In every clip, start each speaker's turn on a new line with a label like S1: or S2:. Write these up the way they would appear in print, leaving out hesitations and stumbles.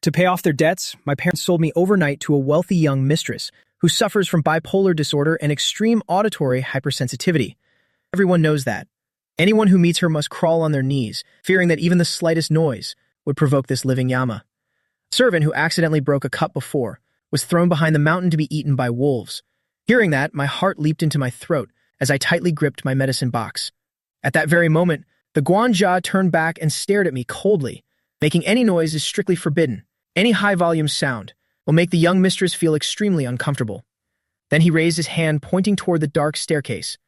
S1: To pay off their debts, my parents sold me overnight to a wealthy young mistress who suffers from bipolar disorder and extreme auditory hypersensitivity. Everyone knows that. Anyone who meets her must crawl on their knees, fearing that even the slightest noise would provoke this living llama. A servant who accidentally broke a cup before was thrown behind the mountain to be eaten by wolves. Hearing that, my heart leaped into my throat as I tightly gripped my medicine box. At that very moment, the guanja turned back and stared at me coldly. Making any noise is strictly forbidden. Any high-volume sound will make the young mistress feel extremely uncomfortable. Then he raised his hand, pointing toward the dark staircase.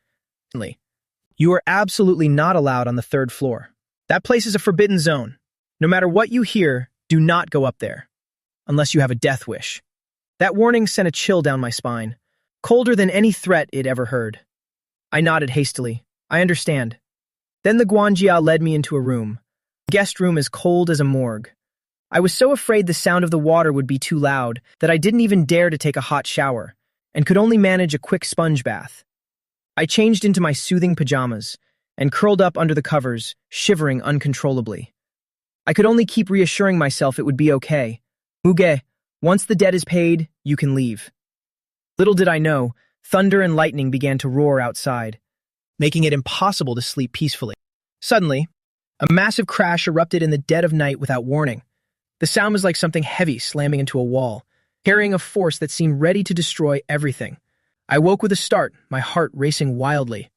S1: You are absolutely not allowed on the 3rd floor. That place is a forbidden zone. No matter what you hear, do not go up there, unless you have a death wish. That warning sent a chill down my spine, colder than any threat it ever heard. I nodded hastily. I understand. Then the guanjia led me into a room. A guest room as cold as a morgue. I was so afraid the sound of the water would be too loud that I didn't even dare to take a hot shower, and could only manage a quick sponge bath. I changed into my soothing pajamas and curled up under the covers, shivering uncontrollably. I could only keep reassuring myself it would be okay. Muge, once the debt is paid, you can leave. Little did I know, thunder and lightning began to roar outside, making it impossible to sleep peacefully. Suddenly, a massive crash erupted in the dead of night without warning. The sound was like something heavy slamming into a wall, carrying a force that seemed ready to destroy everything. I woke with a start, my heart racing wildly.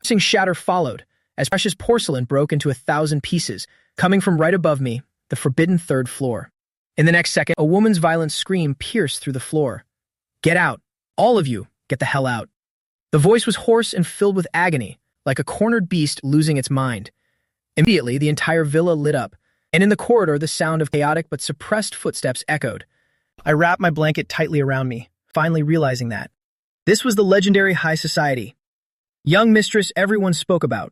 S1: A shatter followed, as precious porcelain broke into 1,000 pieces, coming from right above me, the forbidden 3rd floor. In the next second, a woman's violent scream pierced through the floor. Get out! All of you, get the hell out! The voice was hoarse and filled with agony, like a cornered beast losing its mind. Immediately, the entire villa lit up, and in the corridor the sound of chaotic but suppressed footsteps echoed. I wrapped my blanket tightly around me, finally realizing that this was the legendary high society. Young mistress everyone spoke about.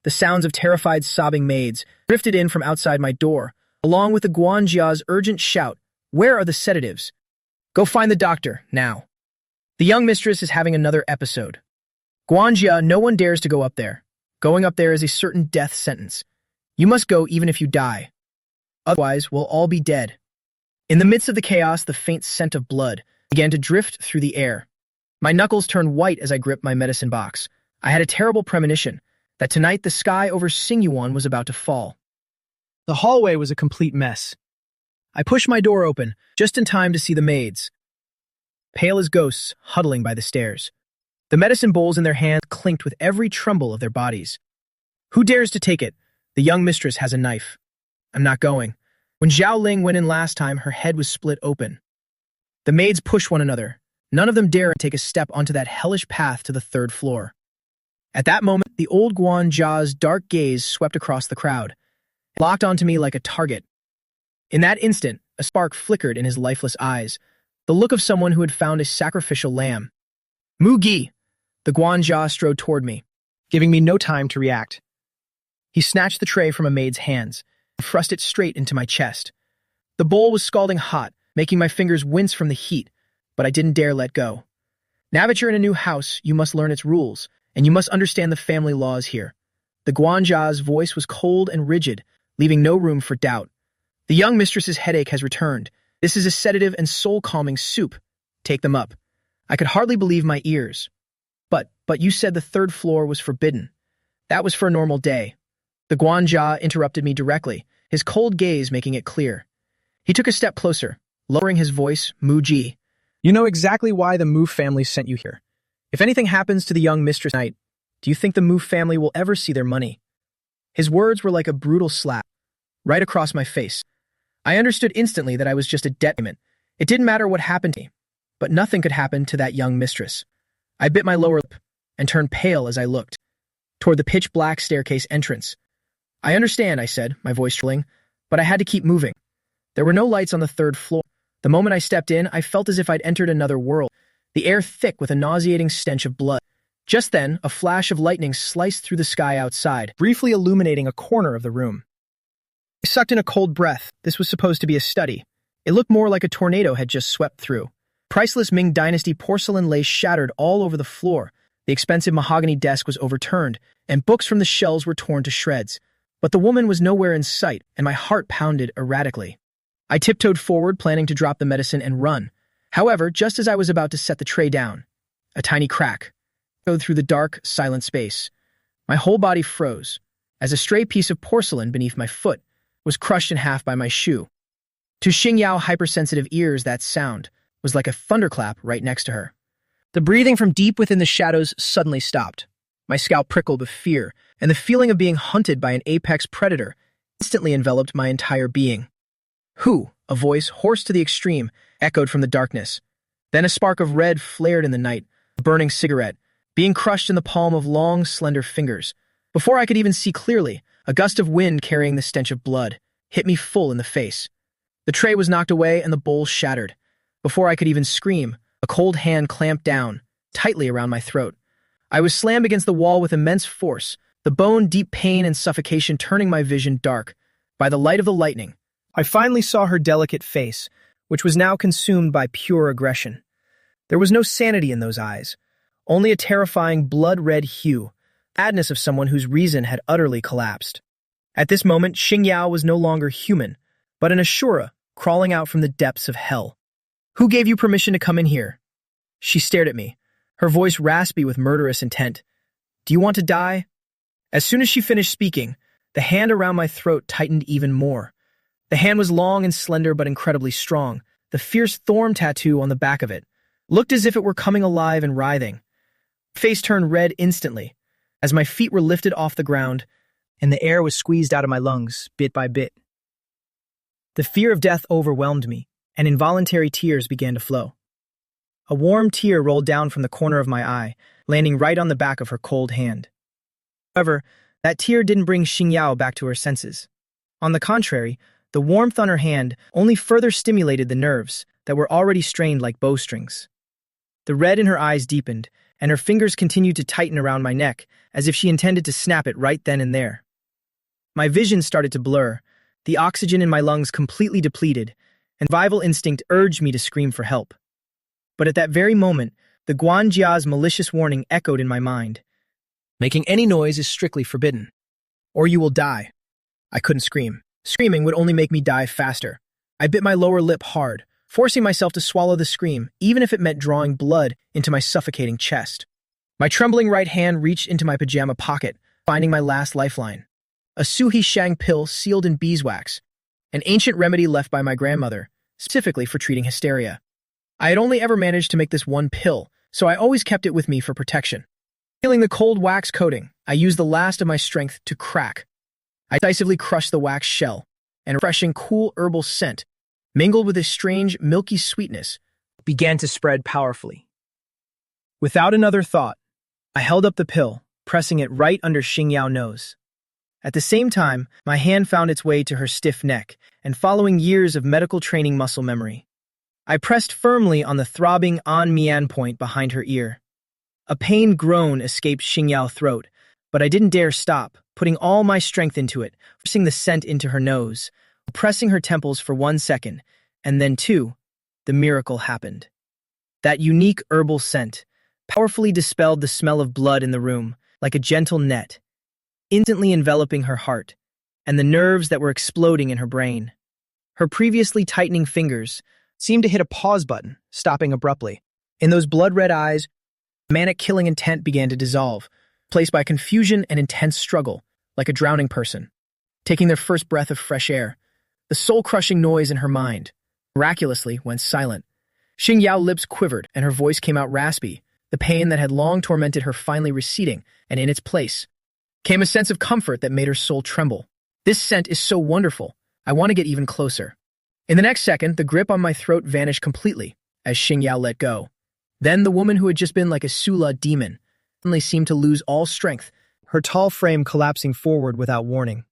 S1: The sounds of terrified sobbing maids drifted in from outside my door, along with the guanjia's urgent shout, "Where are the sedatives? Go find the doctor, now." The young mistress is having another episode. Guanjia, no one dares to go up there. Going up there is a certain death sentence. You must go even if you die. Otherwise, we'll all be dead. In the midst of the chaos, the faint scent of blood began to drift through the air. My knuckles turned white as I gripped my medicine box. I had a terrible premonition that tonight the sky over Singyuan was about to fall. The hallway was a complete mess. I pushed my door open, just in time to see the maids, pale as ghosts, huddling by the stairs. The medicine bowls in their hands clinked with every tremble of their bodies. Who dares to take it? The young mistress has a knife. I'm not going. When Zhao Ling went in last time, her head was split open. The maids push one another. None of them dare take a step onto that hellish path to the 3rd floor. At that moment, the old guanjia's dark gaze swept across the crowd, locked onto me like a target. In that instant, a spark flickered in his lifeless eyes, the look of someone who had found a sacrificial lamb. Mugi! The guanjia strode toward me, giving me no time to react. He snatched the tray from a maid's hands and thrust it straight into my chest. The bowl was scalding hot, making my fingers wince from the heat, but I didn't dare let go. Now that you're in a new house, you must learn its rules, and you must understand the family laws here. The guanjia's voice was cold and rigid, leaving no room for doubt. The young mistress's headache has returned. This is a sedative and soul-calming soup. Take them up. I could hardly believe my ears. But you said the 3rd floor was forbidden. That was for a normal day. The guanjia interrupted me directly, his cold gaze making it clear. He took a step closer, lowering his voice, Muji. You know exactly why the Mu family sent you here. If anything happens to the young mistress tonight, do you think the Mu family will ever see their money? His words were like a brutal slap, right across my face. I understood instantly that I was just a debt payment. It didn't matter what happened to me, but nothing could happen to that young mistress. I bit my lower lip and turned pale as I looked toward the pitch-black staircase entrance. I understand, I said, my voice trembling, but I had to keep moving. There were no lights on the 3rd floor. The moment I stepped in, I felt as if I'd entered another world, the air thick with a nauseating stench of blood. Just then, a flash of lightning sliced through the sky outside, briefly illuminating a corner of the room. I sucked in a cold breath. This was supposed to be a study. It looked more like a tornado had just swept through. Priceless Ming Dynasty porcelain lay shattered all over the floor. The expensive mahogany desk was overturned, and books from the shelves were torn to shreds. But the woman was nowhere in sight, and my heart pounded erratically. I tiptoed forward, planning to drop the medicine and run. However, just as I was about to set the tray down, a tiny crack echoed through the dark, silent space. My whole body froze, as a stray piece of porcelain beneath my foot was crushed in half by my shoe. To Xingyao hypersensitive ears, that sound was like a thunderclap right next to her. The breathing from deep within the shadows suddenly stopped. My scalp prickled with fear, and the feeling of being hunted by an apex predator instantly enveloped my entire being. "Who?" A voice, hoarse to the extreme, echoed from the darkness. Then a spark of red flared in the night, a burning cigarette, being crushed in the palm of long, slender fingers. Before I could even see clearly, a gust of wind carrying the stench of blood hit me full in the face. The tray was knocked away and the bowl shattered. Before I could even scream, a cold hand clamped down, tightly around my throat. I was slammed against the wall with immense force, the bone-deep pain and suffocation turning my vision dark. By the light of the lightning, I finally saw her delicate face, which was now consumed by pure aggression. There was no sanity in those eyes, only a terrifying blood-red hue, madness of someone whose reason had utterly collapsed. At this moment, Xingyao was no longer human, but an Ashura crawling out from the depths of hell. "Who gave you permission to come in here?" She stared at me, her voice raspy with murderous intent. "Do you want to die?" As soon as she finished speaking, the hand around my throat tightened even more. The hand was long and slender but incredibly strong. The fierce thorn tattoo on the back of it looked as if it were coming alive and writhing. My face turned red instantly, as my feet were lifted off the ground and the air was squeezed out of my lungs, bit by bit. The fear of death overwhelmed me, and involuntary tears began to flow. A warm tear rolled down from the corner of my eye, landing right on the back of her cold hand. However, that tear didn't bring Xingyao back to her senses. On the contrary, the warmth on her hand only further stimulated the nerves that were already strained like bowstrings. The red in her eyes deepened, and her fingers continued to tighten around my neck, as if she intended to snap it right then and there. My vision started to blur, the oxygen in my lungs completely depleted, and survival instinct urged me to scream for help. But at that very moment, the Guanjia's malicious warning echoed in my mind. "Making any noise is strictly forbidden, or you will die." I couldn't scream. Screaming would only make me die faster. I bit my lower lip hard, forcing myself to swallow the scream, even if it meant drawing blood into my suffocating chest. My trembling right hand reached into my pajama pocket, finding my last lifeline. A Suhi Shang pill sealed in beeswax, an ancient remedy left by my grandmother, specifically for treating hysteria. I had only ever managed to make this one pill, so I always kept it with me for protection. Feeling the cold wax coating, I used the last of my strength to crack. I decisively crushed the wax shell, and a refreshing, cool herbal scent, mingled with a strange, milky sweetness, began to spread powerfully. Without another thought, I held up the pill, pressing it right under Xingyao's nose. At the same time, my hand found its way to her stiff neck, and following years of medical training muscle memory, I pressed firmly on the throbbing An Mian point behind her ear. A pained groan escaped Xingyao's throat, but I didn't dare stop, putting all my strength into it, forcing the scent into her nose, pressing her temples for 1 second, and then 2, the miracle happened. That unique herbal scent powerfully dispelled the smell of blood in the room, like a gentle net, instantly enveloping her heart, and the nerves that were exploding in her brain. Her previously tightening fingers seemed to hit a pause button, stopping abruptly. In those blood-red eyes, manic killing intent began to dissolve, replaced by confusion and intense struggle, like a drowning person, taking their first breath of fresh air. The soul-crushing noise in her mind miraculously went silent. Xingyao's lips quivered, and her voice came out raspy. The pain that had long tormented her finally receding, and in its place came a sense of comfort that made her soul tremble. "This scent is so wonderful. I want to get even closer." In the next second, the grip on my throat vanished completely as Xingyao let go. Then the woman who had just been like a Sula demon suddenly seemed to lose all strength, her tall frame collapsing forward without warning.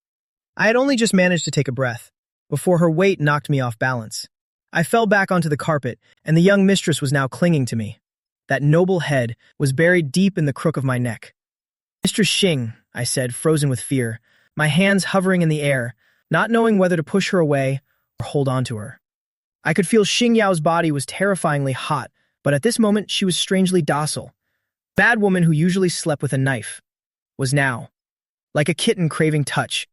S1: I had only just managed to take a breath before her weight knocked me off balance. I fell back onto the carpet, and the young mistress was now clinging to me. That noble head was buried deep in the crook of my neck. "Mistress Xing," I said, frozen with fear, my hands hovering in the air, not knowing whether to push her away or hold on to her. I could feel Xingyao's body was terrifyingly hot, but at this moment she was strangely docile. The bad woman who usually slept with a knife was now, like a kitten craving touch,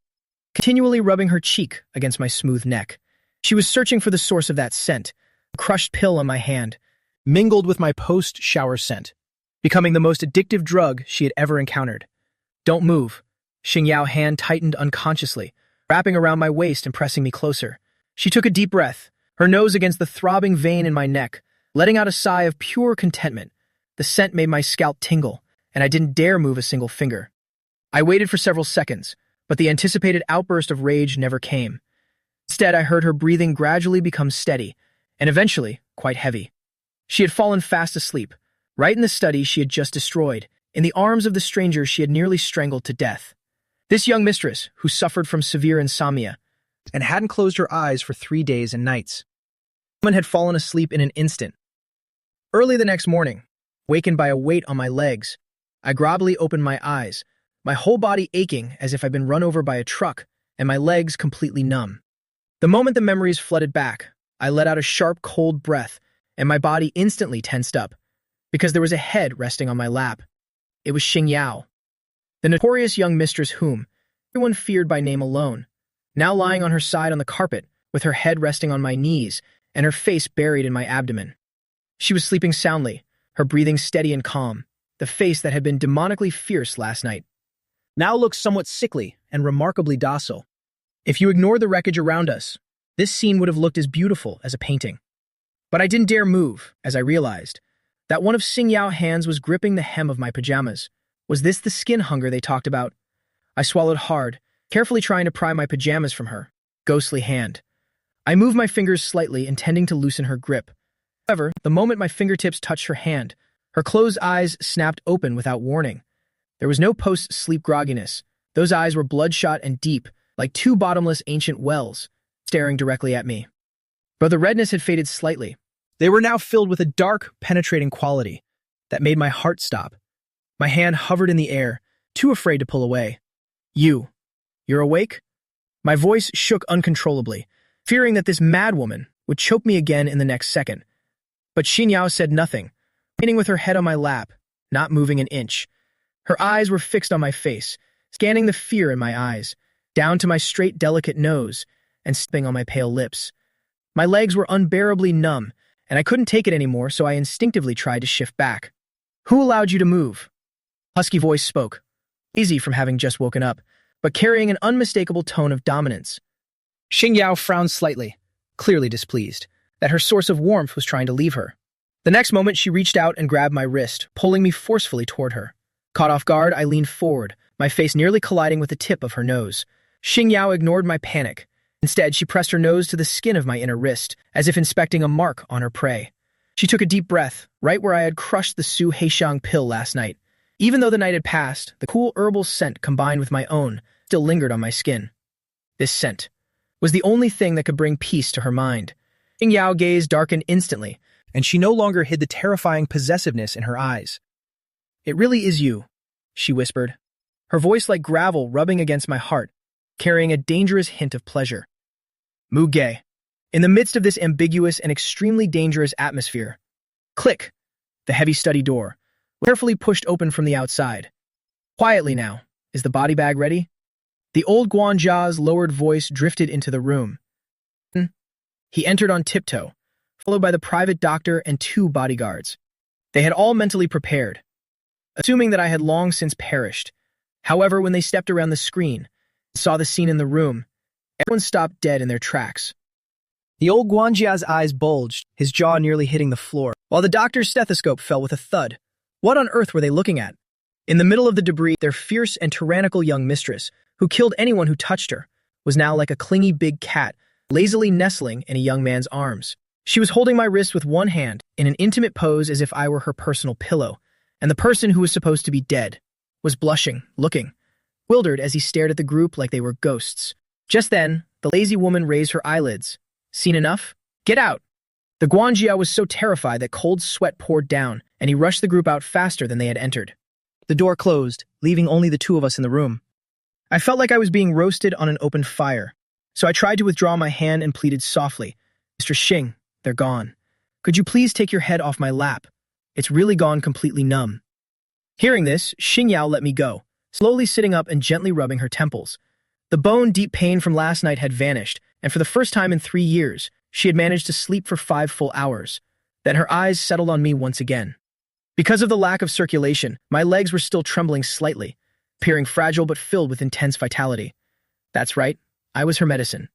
S1: continually rubbing her cheek against my smooth neck. She was searching for the source of that scent, a crushed pill on my hand, mingled with my post-shower scent, becoming the most addictive drug she had ever encountered. Don't move. Xingyao's hand tightened unconsciously, wrapping around my waist and pressing me closer. She took a deep breath, her nose against the throbbing vein in my neck, letting out a sigh of pure contentment. The scent made my scalp tingle, and I didn't dare move a single finger. I waited for several seconds, but the anticipated outburst of rage never came. Instead, I heard her breathing gradually become steady, and eventually quite heavy. She had fallen fast asleep, right in the study she had just destroyed, in the arms of the stranger she had nearly strangled to death. This young mistress, who suffered from severe insomnia, and hadn't closed her eyes for 3 days and nights. The woman had fallen asleep in an instant. Early the next morning, wakened by a weight on my legs, I groggily opened my eyes, my whole body aching as if I'd been run over by a truck, and my legs completely numb. The moment the memories flooded back, I let out a sharp, cold breath, and my body instantly tensed up, because there was a head resting on my lap. It was Xingyao, the notorious young mistress whom everyone feared by name alone, now lying on her side on the carpet, with her head resting on my knees and her face buried in my abdomen. She was sleeping soundly, her breathing steady and calm. The face that had been demonically fierce last night now looked somewhat sickly and remarkably docile. If you ignore the wreckage around us, this scene would have looked as beautiful as a painting. But I didn't dare move, as I realized that one of Xingyao's hands was gripping the hem of my pajamas. Was this the skin hunger they talked about? I swallowed hard, carefully trying to pry my pajamas from her ghostly hand. I moved my fingers slightly, intending to loosen her grip. However, the moment my fingertips touched her hand, her closed eyes snapped open without warning. There was no post-sleep grogginess. Those eyes were bloodshot and deep, like two bottomless ancient wells, staring directly at me. But the redness had faded slightly. They were now filled with a dark, penetrating quality that made my heart stop. My hand hovered in the air, too afraid to pull away. You're awake? My voice shook uncontrollably, fearing that this madwoman would choke me again in the next second. But Xingyao said nothing, remaining with her head on my lap, not moving an inch. Her eyes were fixed on my face, scanning the fear in my eyes, down to my straight, delicate nose, and sipping on my pale lips. My legs were unbearably numb, and I couldn't take it anymore, so I instinctively tried to shift back. Who allowed you to move? Husky voice spoke, easy from having just woken up, but carrying an unmistakable tone of dominance. Xingyao frowned slightly, clearly displeased that her source of warmth was trying to leave her. The next moment, she reached out and grabbed my wrist, pulling me forcefully toward her. Caught off guard, I leaned forward, my face nearly colliding with the tip of her nose. Xingyao ignored my panic. Instead, she pressed her nose to the skin of my inner wrist, as if inspecting a mark on her prey. She took a deep breath, right where I had crushed the Su Heixiang pill last night. Even though the night had passed, the cool herbal scent combined with my own still lingered on my skin. This scent was the only thing that could bring peace to her mind. Xingyao's gaze darkened instantly, and she no longer hid the terrifying possessiveness in her eyes. It really is you, she whispered, her voice like gravel rubbing against my heart, carrying a dangerous hint of pleasure. Muge. In the midst of this ambiguous and extremely dangerous atmosphere, click, the heavy study door, carefully pushed open from the outside. Quietly now, is the body bag ready? The old Guanjia's lowered voice drifted into the room. He entered on tiptoe, followed by the private doctor and 2 bodyguards. They had all mentally prepared, assuming that I had long since perished. However, when they stepped around the screen and saw the scene in the room, everyone stopped dead in their tracks. The old Guanjia's eyes bulged, his jaw nearly hitting the floor, while the doctor's stethoscope fell with a thud. What on earth were they looking at? In the middle of the debris, their fierce and tyrannical young mistress, who killed anyone who touched her, was now like a clingy big cat, lazily nestling in a young man's arms. She was holding my wrist with one hand, in an intimate pose as if I were her personal pillow, and the person who was supposed to be dead was blushing, looking, bewildered as he stared at the group like they were ghosts. Just then, the lazy woman raised her eyelids. Seen enough? Get out! The Guanjia was so terrified that cold sweat poured down, and he rushed the group out faster than they had entered. The door closed, leaving only the 2 of us in the room. I felt like I was being roasted on an open fire, so I tried to withdraw my hand and pleaded softly, Mr. Xing, they're gone. Could you please take your head off my lap? It's really gone completely numb. Hearing this, Xingyao let me go, slowly sitting up and gently rubbing her temples. The bone-deep pain from last night had vanished, and for the first time in 3 years, she had managed to sleep for 5 full hours. Then her eyes settled on me once again. Because of the lack of circulation, my legs were still trembling slightly, appearing fragile but filled with intense vitality. That's right, I was her medicine.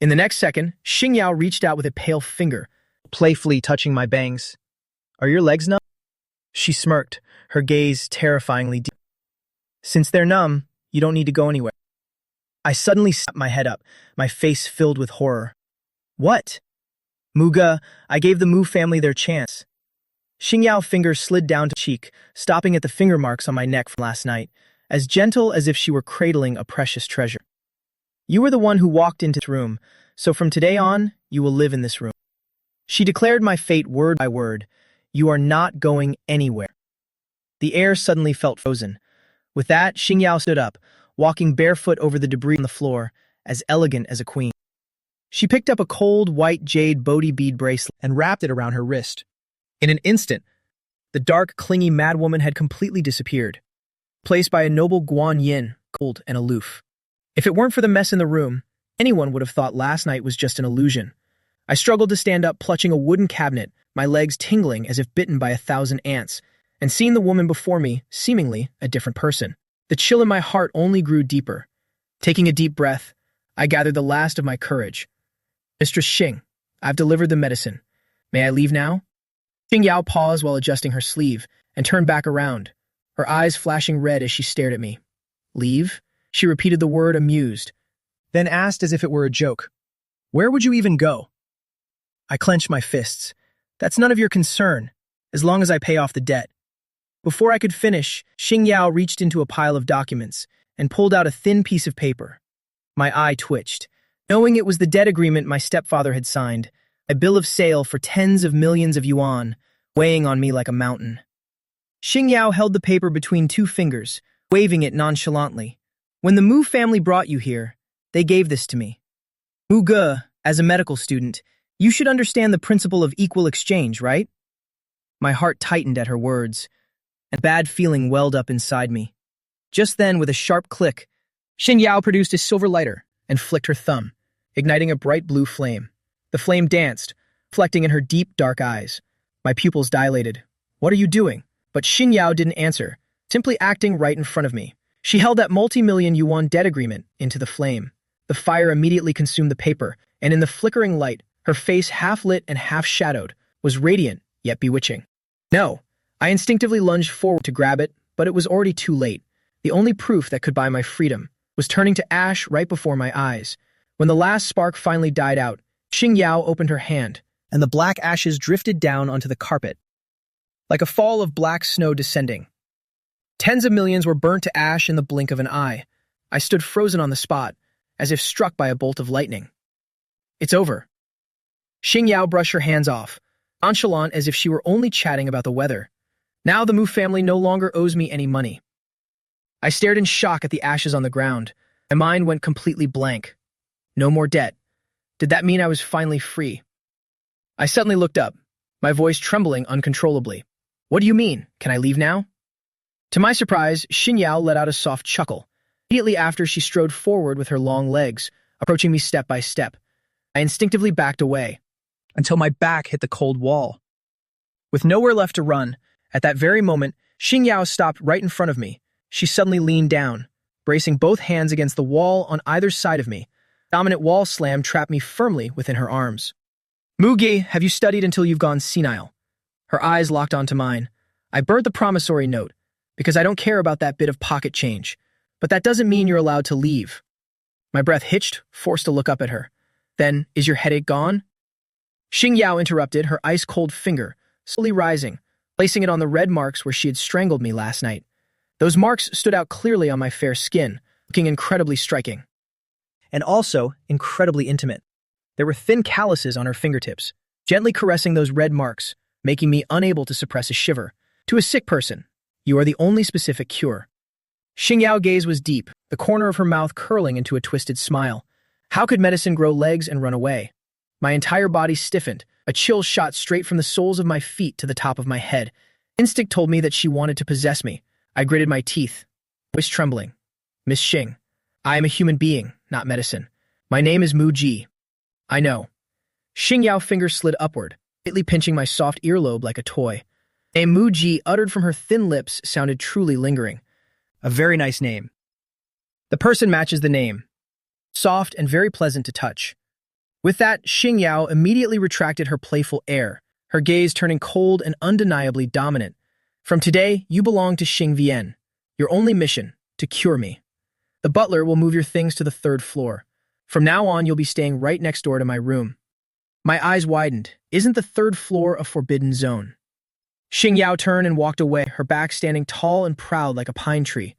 S1: In the next second, Xingyao reached out with a pale finger, playfully touching my bangs. "Are your legs numb?" She smirked, her gaze terrifyingly deep. "Since they're numb, you don't need to go anywhere." I suddenly snapped my head up, my face filled with horror. "What?" "Muga, I gave the Mu family their chance." Xingyao's fingers slid down to cheek, stopping at the finger marks on my neck from last night, as gentle as if she were cradling a precious treasure. "You were the one who walked into this room, so from today on, you will live in this room." She declared my fate word by word. "You are not going anywhere." The air suddenly felt frozen. With that, Xingyao stood up, walking barefoot over the debris on the floor, as elegant as a queen. She picked up a cold, white jade Bodhi bead bracelet and wrapped it around her wrist. In an instant, the dark, clingy madwoman had completely disappeared, placed by a noble Guan Yin, cold and aloof. If it weren't for the mess in the room, anyone would have thought last night was just an illusion. I struggled to stand up, clutching a wooden cabinet, my legs tingling as if bitten by 1,000 ants, and seeing the woman before me, seemingly a different person. The chill in my heart only grew deeper. Taking a deep breath, I gathered the last of my courage. "Mistress Xing, I've delivered the medicine. May I leave now?" Xingyao paused while adjusting her sleeve and turned back around, her eyes flashing red as she stared at me. "Leave?" She repeated the word, amused, then asked as if it were a joke, "Where would you even go?" I clenched my fists. "That's none of your concern, as long as I pay off the debt." Before I could finish, Xingyao reached into a pile of documents and pulled out a thin piece of paper. My eye twitched, knowing it was the debt agreement my stepfather had signed, a bill of sale for tens of millions of yuan, weighing on me like a mountain. Xingyao held the paper between 2 fingers, waving it nonchalantly. "When the Mu family brought you here, they gave this to me. Mu Ge, as a medical student, you should understand the principle of equal exchange, right?" My heart tightened at her words, and a bad feeling welled up inside me. Just then, with a sharp click, Xingyao produced a silver lighter and flicked her thumb, igniting a bright blue flame. The flame danced, reflecting in her deep, dark eyes. My pupils dilated. "What are you doing?" But Xingyao didn't answer, simply acting right in front of me. She held that multi-million yuan debt agreement into the flame. The fire immediately consumed the paper, and in the flickering light, her face half lit and half shadowed, was radiant yet bewitching. "No!" I instinctively lunged forward to grab it, but it was already too late. The only proof that could buy my freedom was turning to ash right before my eyes. When the last spark finally died out, Xingyao opened her hand, and the black ashes drifted down onto the carpet, like a fall of black snow descending. Tens of millions were burnt to ash in the blink of an eye. I stood frozen on the spot, as if struck by a bolt of lightning. "It's over." Xingyao brushed her hands off, nonchalant as if she were only chatting about the weather. "Now the Mu family no longer owes me any money." I stared in shock at the ashes on the ground. My mind went completely blank. No more debt. Did that mean I was finally free? I suddenly looked up, my voice trembling uncontrollably. "What do you mean? Can I leave now?" To my surprise, Xingyao let out a soft chuckle. Immediately after, she strode forward with her long legs, approaching me step by step. I instinctively backed away, until my back hit the cold wall. With nowhere left to run, at that very moment, Xingyao stopped right in front of me. She suddenly leaned down, bracing both hands against the wall on either side of me. The dominant wall slam trapped me firmly within her arms. "Mugi, have you studied until you've gone senile?" Her eyes locked onto mine. I burnt the promissory note, because I don't care about that bit of pocket change. But that doesn't mean you're allowed to leave. My breath hitched, forced to look up at her. "Then, is your headache gone?" Xingyao interrupted, her ice-cold finger slowly rising, placing it on the red marks where she had strangled me last night. Those marks stood out clearly on my fair skin, looking incredibly striking. And also incredibly intimate. There were thin calluses on her fingertips, gently caressing those red marks, making me unable to suppress a shiver. To a sick person, you are the only specific cure. Xingyao's gaze was deep, the corner of her mouth curling into a twisted smile. How could medicine grow legs and run away? My entire body stiffened, a chill shot straight from the soles of my feet to the top of my head. Instinct told me that she wanted to possess me. I gritted my teeth, voice trembling. "Miss Xing, I am a human being, not medicine. My name is Mu Ji. I know. Xingyao's fingers slid upward, lightly pinching my soft earlobe like a toy. A Muji uttered from her thin lips sounded truly lingering. A very nice name. The person matches the name. Soft and very pleasant to touch. With that, Xingyao immediately retracted her playful air, her gaze turning cold and undeniably dominant. From today, you belong to Xing Vian. Your only mission, to cure me. The butler will move your things to the 3rd floor. From now on, you'll be staying right next door to my room. My eyes widened. Isn't the 3rd floor a forbidden zone? Xingyao turned and walked away, her back standing tall and proud like a pine tree.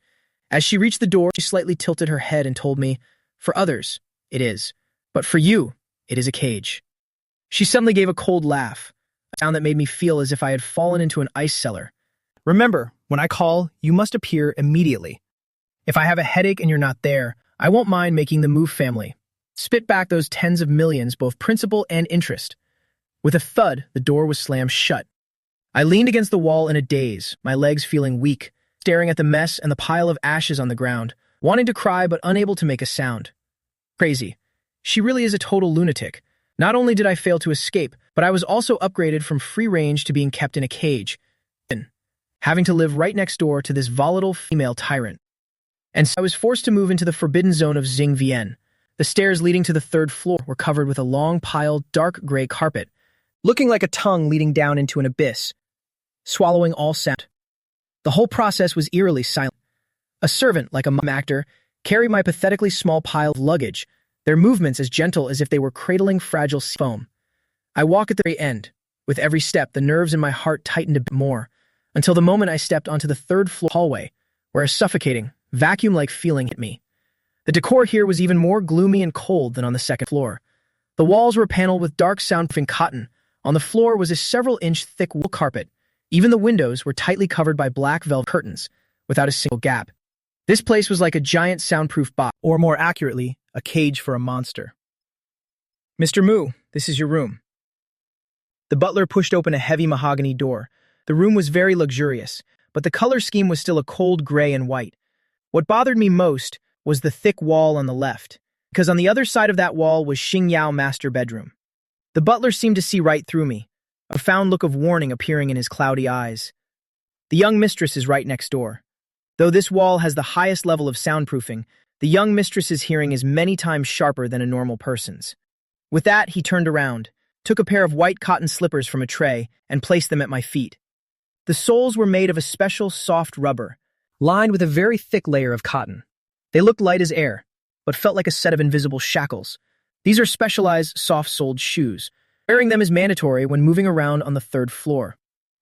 S1: As she reached the door, she slightly tilted her head and told me, "For others, it is. But for you, it is a cage." She suddenly gave a cold laugh, a sound that made me feel as if I had fallen into an ice cellar. Remember, when I call, you must appear immediately. If I have a headache and you're not there, I won't mind making the move family. Spit back those tens of millions, both principal and interest. With a thud, the door was slammed shut. I leaned against the wall in a daze, my legs feeling weak, staring at the mess and the pile of ashes on the ground, wanting to cry but unable to make a sound. Crazy. She really is a total lunatic. Not only did I fail to escape, but I was also upgraded from free range to being kept in a cage, having to live right next door to this volatile female tyrant. And so I was forced to move into the forbidden zone of Xing Vian. The stairs leading to the 3rd floor were covered with a long piled, dark gray carpet, looking like a tongue leading down into an abyss, swallowing all sound. The whole process was eerily silent. A servant, like a mime actor, carried my pathetically small pile of luggage, their movements as gentle as if they were cradling fragile foam. I walked at the very end. With every step, the nerves in my heart tightened a bit more, until the moment I stepped onto the 3rd floor hallway, where a suffocating, vacuum-like feeling hit me. The decor here was even more gloomy and cold than on the 2nd floor. The walls were paneled with dark soundproofing cotton. On the floor was a several-inch thick wool carpet. Even the windows were tightly covered by black velvet curtains, without a single gap. This place was like a giant soundproof box, or more accurately, a cage for a monster. "Mr. Mu, this is your room." The butler pushed open a heavy mahogany door. The room was very luxurious, but the color scheme was still a cold gray and white. What bothered me most was the thick wall on the left, because on the other side of that wall was Xingyao master bedroom. The butler seemed to see right through me, a profound look of warning appearing in his cloudy eyes. The young mistress is right next door. Though this wall has the highest level of soundproofing, the young mistress's hearing is many times sharper than a normal person's. With that, he turned around, took a pair of white cotton slippers from a tray, and placed them at my feet. The soles were made of a special soft rubber, lined with a very thick layer of cotton. They looked light as air, but felt like a set of invisible shackles. These are specialized, soft-soled shoes. Wearing them is mandatory when moving around on the 3rd floor.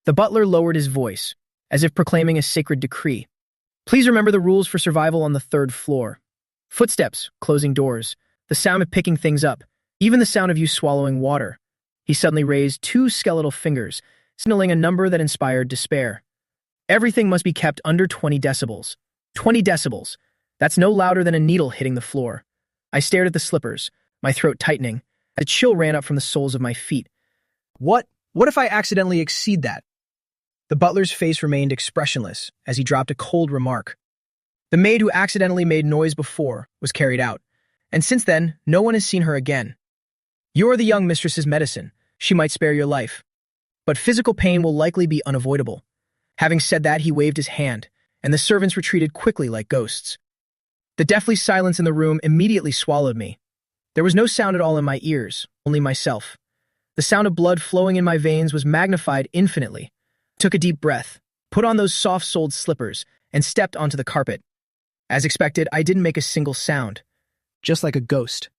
S1: The butler lowered his voice, as if proclaiming a sacred decree. "Please remember the rules for survival on the 3rd floor. Footsteps, closing doors, the sound of picking things up, even the sound of you swallowing water." He suddenly raised 2 skeletal fingers, signaling a number that inspired despair. "Everything must be kept under 20 decibels. 20 decibels. That's no louder than a needle hitting the floor." I stared at the slippers, my throat tightening. A chill ran up from the soles of my feet. What if I accidentally exceed that? The butler's face remained expressionless as he dropped a cold remark. The maid who accidentally made noise before was carried out, and since then, no one has seen her again. You're the young mistress's medicine. She might spare your life. But physical pain will likely be unavoidable. Having said that, he waved his hand, and the servants retreated quickly like ghosts. The deathly silence in the room immediately swallowed me. There was no sound at all in my ears, only myself. The sound of blood flowing in my veins was magnified infinitely. I took a deep breath, put on those soft-soled slippers, and stepped onto the carpet. As expected, I didn't make a single sound, just like a ghost.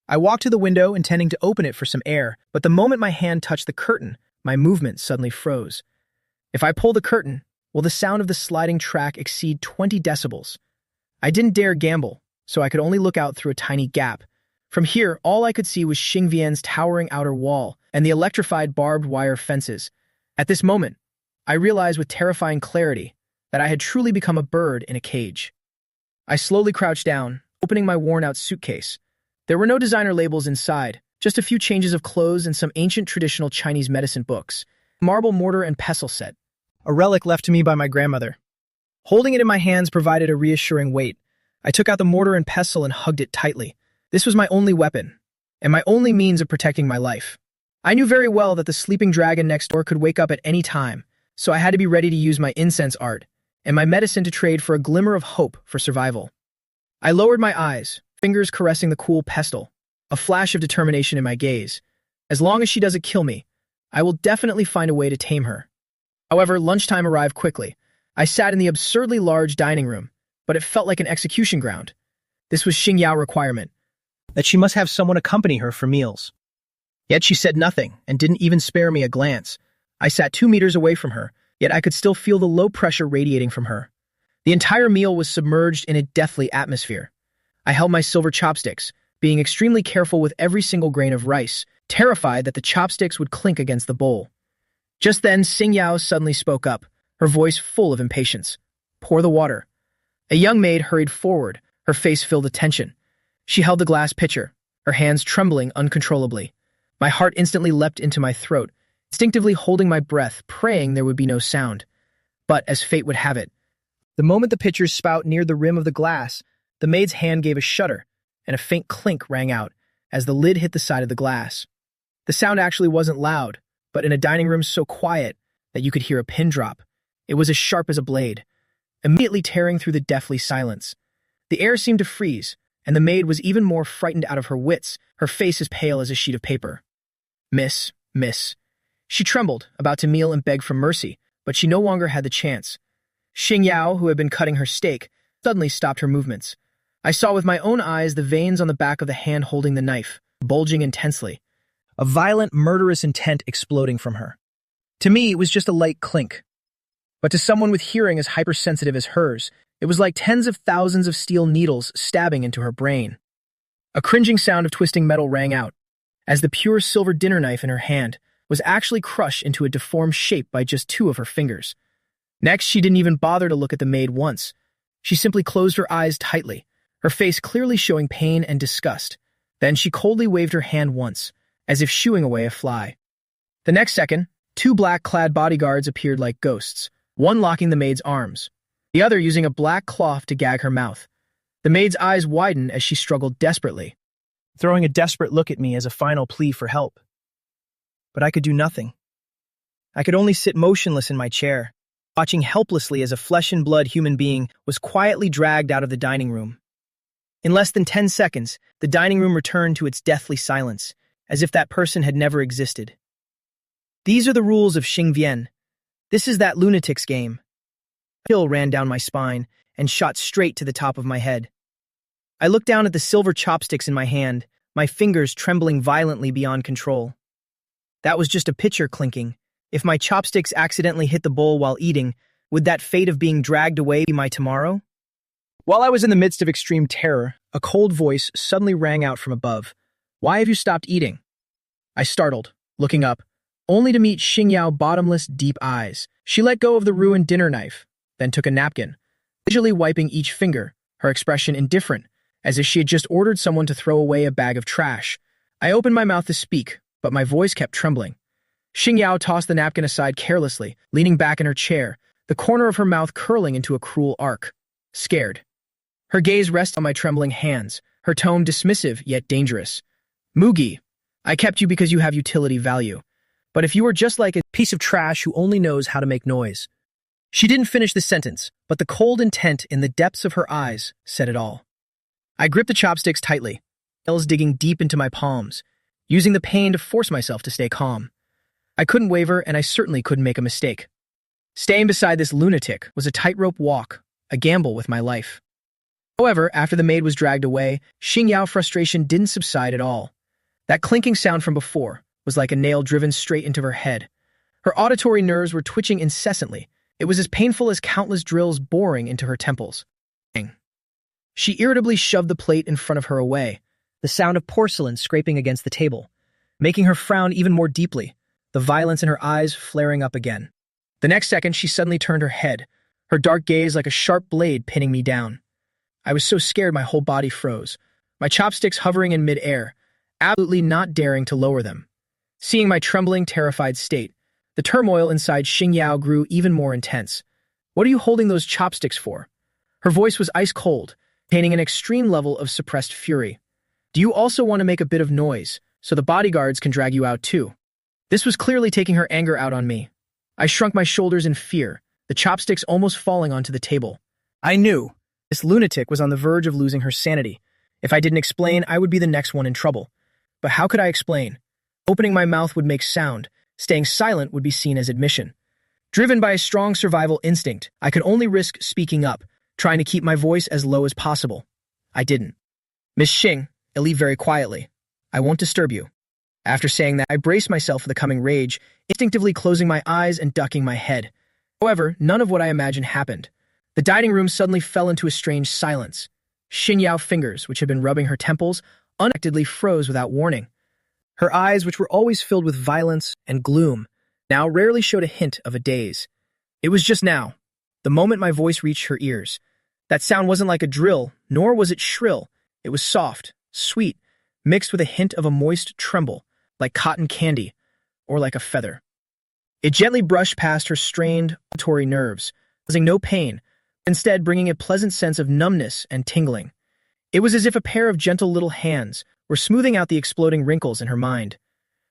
S1: I walked to the window, intending to open it for some air, but the moment my hand touched the curtain, my movement suddenly froze. If I pull the curtain, will the sound of the sliding track exceed 20 decibels? I didn't dare gamble, so I could only look out through a tiny gap. From here, all I could see was Xing Vian's towering outer wall and the electrified barbed wire fences. At this moment, I realized with terrifying clarity that I had truly become a bird in a cage. I slowly crouched down, opening my worn-out suitcase. There were no designer labels inside, just a few changes of clothes and some ancient traditional Chinese medicine books, a marble mortar and pestle set, a relic left to me by my grandmother. Holding it in my hands provided a reassuring weight. I took out the mortar and pestle and hugged it tightly. This was my only weapon, and my only means of protecting my life. I knew very well that the sleeping dragon next door could wake up at any time, so I had to be ready to use my incense art and my medicine to trade for a glimmer of hope for survival. I lowered my eyes, fingers caressing the cool pestle, a flash of determination in my gaze. As long as she doesn't kill me, I will definitely find a way to tame her. However, lunchtime arrived quickly. I sat in the absurdly large dining room, but it felt like an execution ground. This was Xingyao requirement, that she must have someone accompany her for meals. Yet she said nothing and didn't even spare me a glance. I sat 2 meters away from her, yet I could still feel the low pressure radiating from her. The entire meal was submerged in a deathly atmosphere. I held my silver chopsticks, being extremely careful with every single grain of rice, terrified that the chopsticks would clink against the bowl. Just then, Xingyao suddenly spoke up, her voice full of impatience. "Pour the water." A young maid hurried forward, her face filled with tension. She held the glass pitcher, her hands trembling uncontrollably. My heart instantly leapt into my throat, instinctively holding my breath, praying there would be no sound. But, as fate would have it, the moment the pitcher's spout neared the rim of the glass, the maid's hand gave a shudder, and a faint clink rang out as the lid hit the side of the glass. The sound actually wasn't loud, but in a dining room so quiet that you could hear a pin drop, it was as sharp as a blade, immediately tearing through the deathly silence. The air seemed to freeze, and the maid was even more frightened out of her wits, her face as pale as a sheet of paper. Miss. She trembled, about to kneel and beg for mercy, but she no longer had the chance. Xingyao, who had been cutting her steak, suddenly stopped her movements. I saw with my own eyes the veins on the back of the hand holding the knife, bulging intensely, a violent, murderous intent exploding from her. To me, it was just a light clink. But to someone with hearing as hypersensitive as hers, it was like tens of thousands of steel needles stabbing into her brain. A cringing sound of twisting metal rang out, as the pure silver dinner knife in her hand was actually crushed into a deformed shape by just 2 of her fingers. Next, she didn't even bother to look at the maid once. She simply closed her eyes tightly, her face clearly showing pain and disgust. Then she coldly waved her hand once, as if shooing away a fly. The next second, 2 black-clad bodyguards appeared like ghosts, one locking the maid's arms, the other using a black cloth to gag her mouth. The maid's eyes widened as she struggled desperately, throwing a desperate look at me as a final plea for help. But I could do nothing. I could only sit motionless in my chair, watching helplessly as a flesh-and-blood human being was quietly dragged out of the dining room. In less than 10 seconds, the dining room returned to its deathly silence, as if that person had never existed. These are the rules of Xingvian. This is that lunatic's game. A chill ran down my spine and shot straight to the top of my head. I looked down at the silver chopsticks in my hand, my fingers trembling violently beyond control. That was just a pitcher clinking. If my chopsticks accidentally hit the bowl while eating, would that fate of being dragged away be my tomorrow? While I was in the midst of extreme terror, a cold voice suddenly rang out from above. "Why have you stopped eating?" I startled, looking up, only to meet Xingyao bottomless, deep eyes. She let go of the ruined dinner knife, then took a napkin, leisurely wiping each finger, her expression indifferent, as if she had just ordered someone to throw away a bag of trash. I opened my mouth to speak, but my voice kept trembling. Xingyao tossed the napkin aside carelessly, leaning back in her chair, the corner of her mouth curling into a cruel arc. Scared. Her gaze rested on my trembling hands, her tone dismissive yet dangerous. "Mugi, I kept you because you have utility value. But if you are just like a piece of trash who only knows how to make noise." She didn't finish the sentence, but the cold intent in the depths of her eyes said it all. I gripped the chopsticks tightly, nails digging deep into my palms, using the pain to force myself to stay calm. I couldn't waver, and I certainly couldn't make a mistake. Staying beside this lunatic was a tightrope walk, a gamble with my life. However, after the maid was dragged away, Xingyao frustration didn't subside at all. That clinking sound from before was like a nail driven straight into her head. Her auditory nerves were twitching incessantly. It was as painful as countless drills boring into her temples. She irritably shoved the plate in front of her away, the sound of porcelain scraping against the table, making her frown even more deeply, the violence in her eyes flaring up again. The next second, she suddenly turned her head, her dark gaze like a sharp blade pinning me down. I was so scared my whole body froze, my chopsticks hovering in mid-air, absolutely not daring to lower them. Seeing my trembling, terrified state, the turmoil inside Xingyao grew even more intense. "What are you holding those chopsticks for?" Her voice was ice cold, containing an extreme level of suppressed fury. Do you also want to make a bit of noise, so the bodyguards can drag you out too? This was clearly taking her anger out on me. I shrunk my shoulders in fear, the chopsticks almost falling onto the table. I knew this lunatic was on the verge of losing her sanity. If I didn't explain, I would be the next one in trouble. But how could I explain? Opening my mouth would make sound. Staying silent would be seen as admission. Driven by a strong survival instinct, I could only risk speaking up, trying to keep my voice as low as possible. I didn't. Miss Xing, I leave very quietly. I won't disturb you. After saying that, I braced myself for the coming rage, instinctively closing my eyes and ducking my head. However, none of what I imagined happened. The dining room suddenly fell into a strange silence. Xing Yao's fingers, which had been rubbing her temples, unexpectedly froze without warning. Her eyes, which were always filled with violence and gloom, now rarely showed a hint of a daze. It was just now, the moment my voice reached her ears. That sound wasn't like a drill, nor was it shrill. It was soft, sweet, mixed with a hint of a moist tremble, like cotton candy, or like a feather. It gently brushed past her strained auditory nerves, causing no pain, instead bringing a pleasant sense of numbness and tingling. It was as if a pair of gentle little hands were smoothing out the exploding wrinkles in her mind.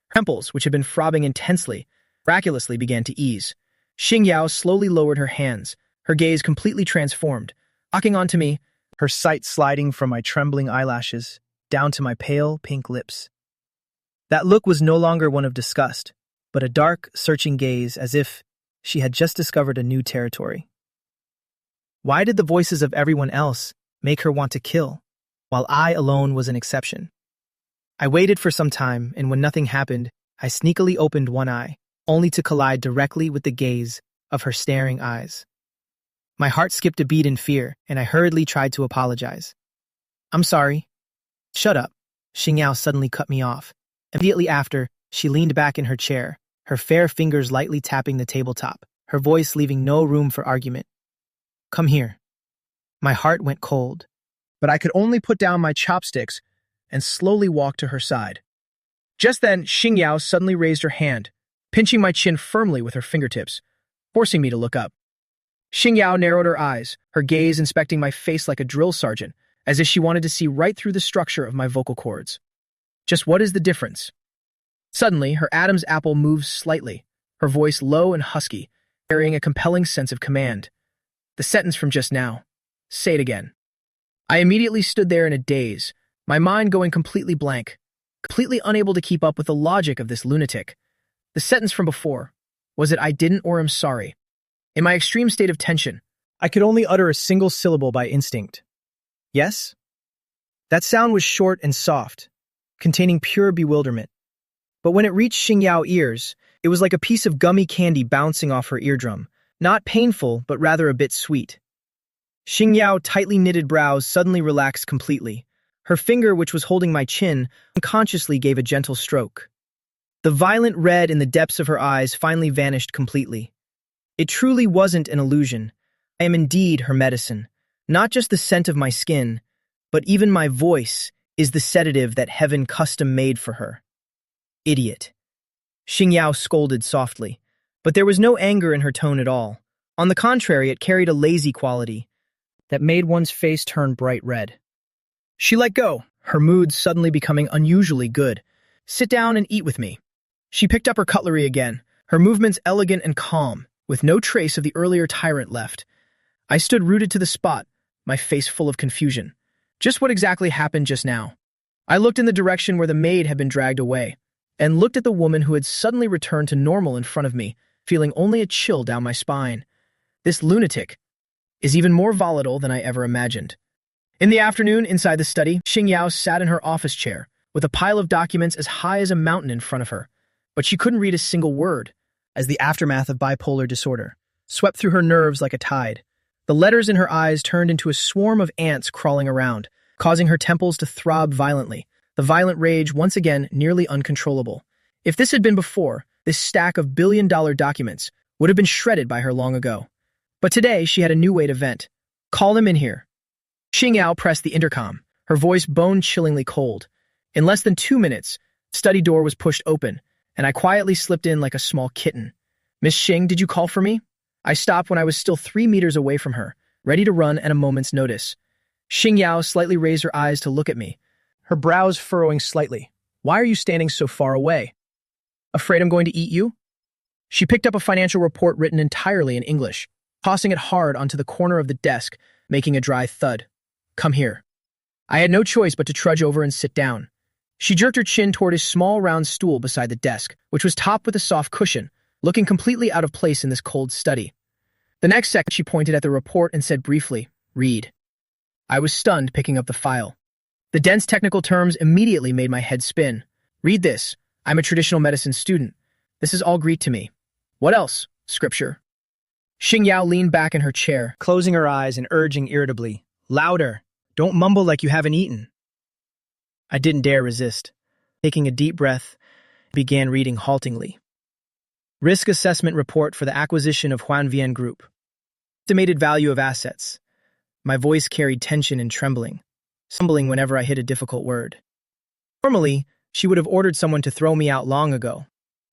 S1: Her temples, which had been throbbing intensely, miraculously began to ease. Xing Yao slowly lowered her hands, her gaze completely transformed, locking onto me, her sight sliding from my trembling eyelashes down to my pale pink lips. That look was no longer one of disgust, but a dark, searching gaze as if she had just discovered a new territory. Why did the voices of everyone else make her want to kill, while I alone was an exception? I waited for some time, and when nothing happened, I sneakily opened one eye, only to collide directly with the gaze of her staring eyes. My heart skipped a beat in fear, and I hurriedly tried to apologize. "I'm sorry." "Shut up." Xing Yao suddenly cut me off. Immediately after, she leaned back in her chair, her fair fingers lightly tapping the tabletop, her voice leaving no room for argument. "Come here." My heart went cold, but I could only put down my chopsticks and slowly walk to her side. Just then, Xing Yao suddenly raised her hand, pinching my chin firmly with her fingertips, forcing me to look up. Xing Yao narrowed her eyes, her gaze inspecting my face like a drill sergeant, as if she wanted to see right through the structure of my vocal cords. Just what is the difference? Suddenly, her Adam's apple moved slightly, her voice low and husky, carrying a compelling sense of command. The sentence from just now. Say it again. I immediately stood there in a daze, my mind going completely blank, completely unable to keep up with the logic of this lunatic. The sentence from before. Was it I didn't or am sorry? In my extreme state of tension, I could only utter a single syllable by instinct. Yes? That sound was short and soft, containing pure bewilderment. But when it reached Xing Yao's ears, it was like a piece of gummy candy bouncing off her eardrum, not painful, but rather a bit sweet. Xing Yao's tightly knitted brows suddenly relaxed completely. Her finger, which was holding my chin, unconsciously gave a gentle stroke. The violent red in the depths of her eyes finally vanished completely. It truly wasn't an illusion. I am indeed her medicine. Not just the scent of my skin, but even my voice is the sedative that heaven custom made for her. Idiot. Xing Yao scolded softly, but there was no anger in her tone at all. On the contrary, it carried a lazy quality that made one's face turn bright red. She let go, her mood suddenly becoming unusually good. "Sit down and eat with me." She picked up her cutlery again, her movements elegant and calm, with no trace of the earlier tyrant left. I stood rooted to the spot, my face full of confusion. Just what exactly happened just now? I looked in the direction where the maid had been dragged away, and looked at the woman who had suddenly returned to normal in front of me, feeling only a chill down my spine. This lunatic is even more volatile than I ever imagined. In the afternoon, inside the study, Xing Yao sat in her office chair, with a pile of documents as high as a mountain in front of her. But she couldn't read a single word, as the aftermath of bipolar disorder swept through her nerves like a tide. The letters in her eyes turned into a swarm of ants crawling around, causing her temples to throb violently, the violent rage once again nearly uncontrollable. If this had been before, this stack of billion-dollar documents would have been shredded by her long ago. But today she had a new way to vent. "Call them in here." Xing Yao pressed the intercom, her voice bone-chillingly cold. In less than 2 minutes, the study door was pushed open, and I quietly slipped in like a small kitten. "Miss Xing, did you call for me?" I stopped when I was still 3 meters away from her, ready to run at a moment's notice. Xing Yao slightly raised her eyes to look at me, her brows furrowing slightly. Why are you standing so far away? Afraid I'm going to eat you? She picked up a financial report written entirely in English, tossing it hard onto the corner of the desk, making a dry thud. Come here. I had no choice but to trudge over and sit down. She jerked her chin toward his small round stool beside the desk, which was topped with a soft cushion, looking completely out of place in this cold study. The next second she pointed at the report and said briefly, "Read." I was stunned picking up the file. The dense technical terms immediately made my head spin. Read this. I'm a traditional medicine student. This is all Greek to me. What else? Scripture. Xingyao leaned back in her chair, closing her eyes and urging irritably, "Louder! Don't mumble like you haven't eaten." I didn't dare resist. Taking a deep breath, I began reading haltingly. Risk Assessment Report for the Acquisition of Huanvian Group. Estimated value of assets. My voice carried tension and trembling, stumbling whenever I hit a difficult word. Normally, she would have ordered someone to throw me out long ago.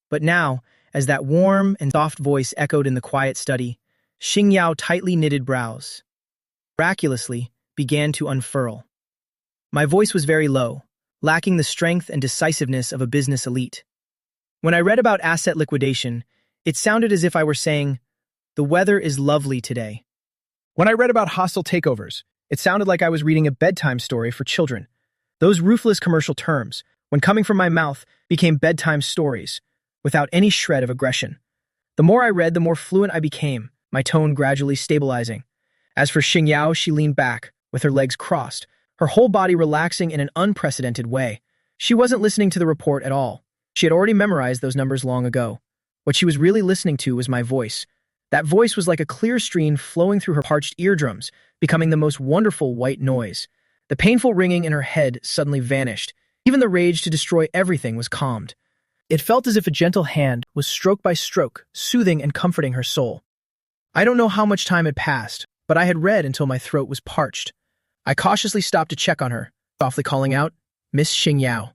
S1: But now, as that warm and soft voice echoed in the quiet study, Xingyao tightly knitted brows. Miraculously, began to unfurl. My voice was very low, lacking the strength and decisiveness of a business elite. When I read about asset liquidation, it sounded as if I were saying, "The weather is lovely today." When I read about hostile takeovers, it sounded like I was reading a bedtime story for children. Those ruthless commercial terms, when coming from my mouth, became bedtime stories, without any shred of aggression. The more I read, the more fluent I became, my tone gradually stabilizing. As for Xingyao, she leaned back, with her legs crossed, her whole body relaxing in an unprecedented way. She wasn't listening to the report at all. She had already memorized those numbers long ago. What she was really listening to was my voice. That voice was like a clear stream flowing through her parched eardrums, becoming the most wonderful white noise. The painful ringing in her head suddenly vanished. Even the rage to destroy everything was calmed. It felt as if a gentle hand was stroke by stroke, soothing and comforting her soul. I don't know how much time had passed, but I had read until my throat was parched. I cautiously stopped to check on her, softly calling out, "Miss Xingyao."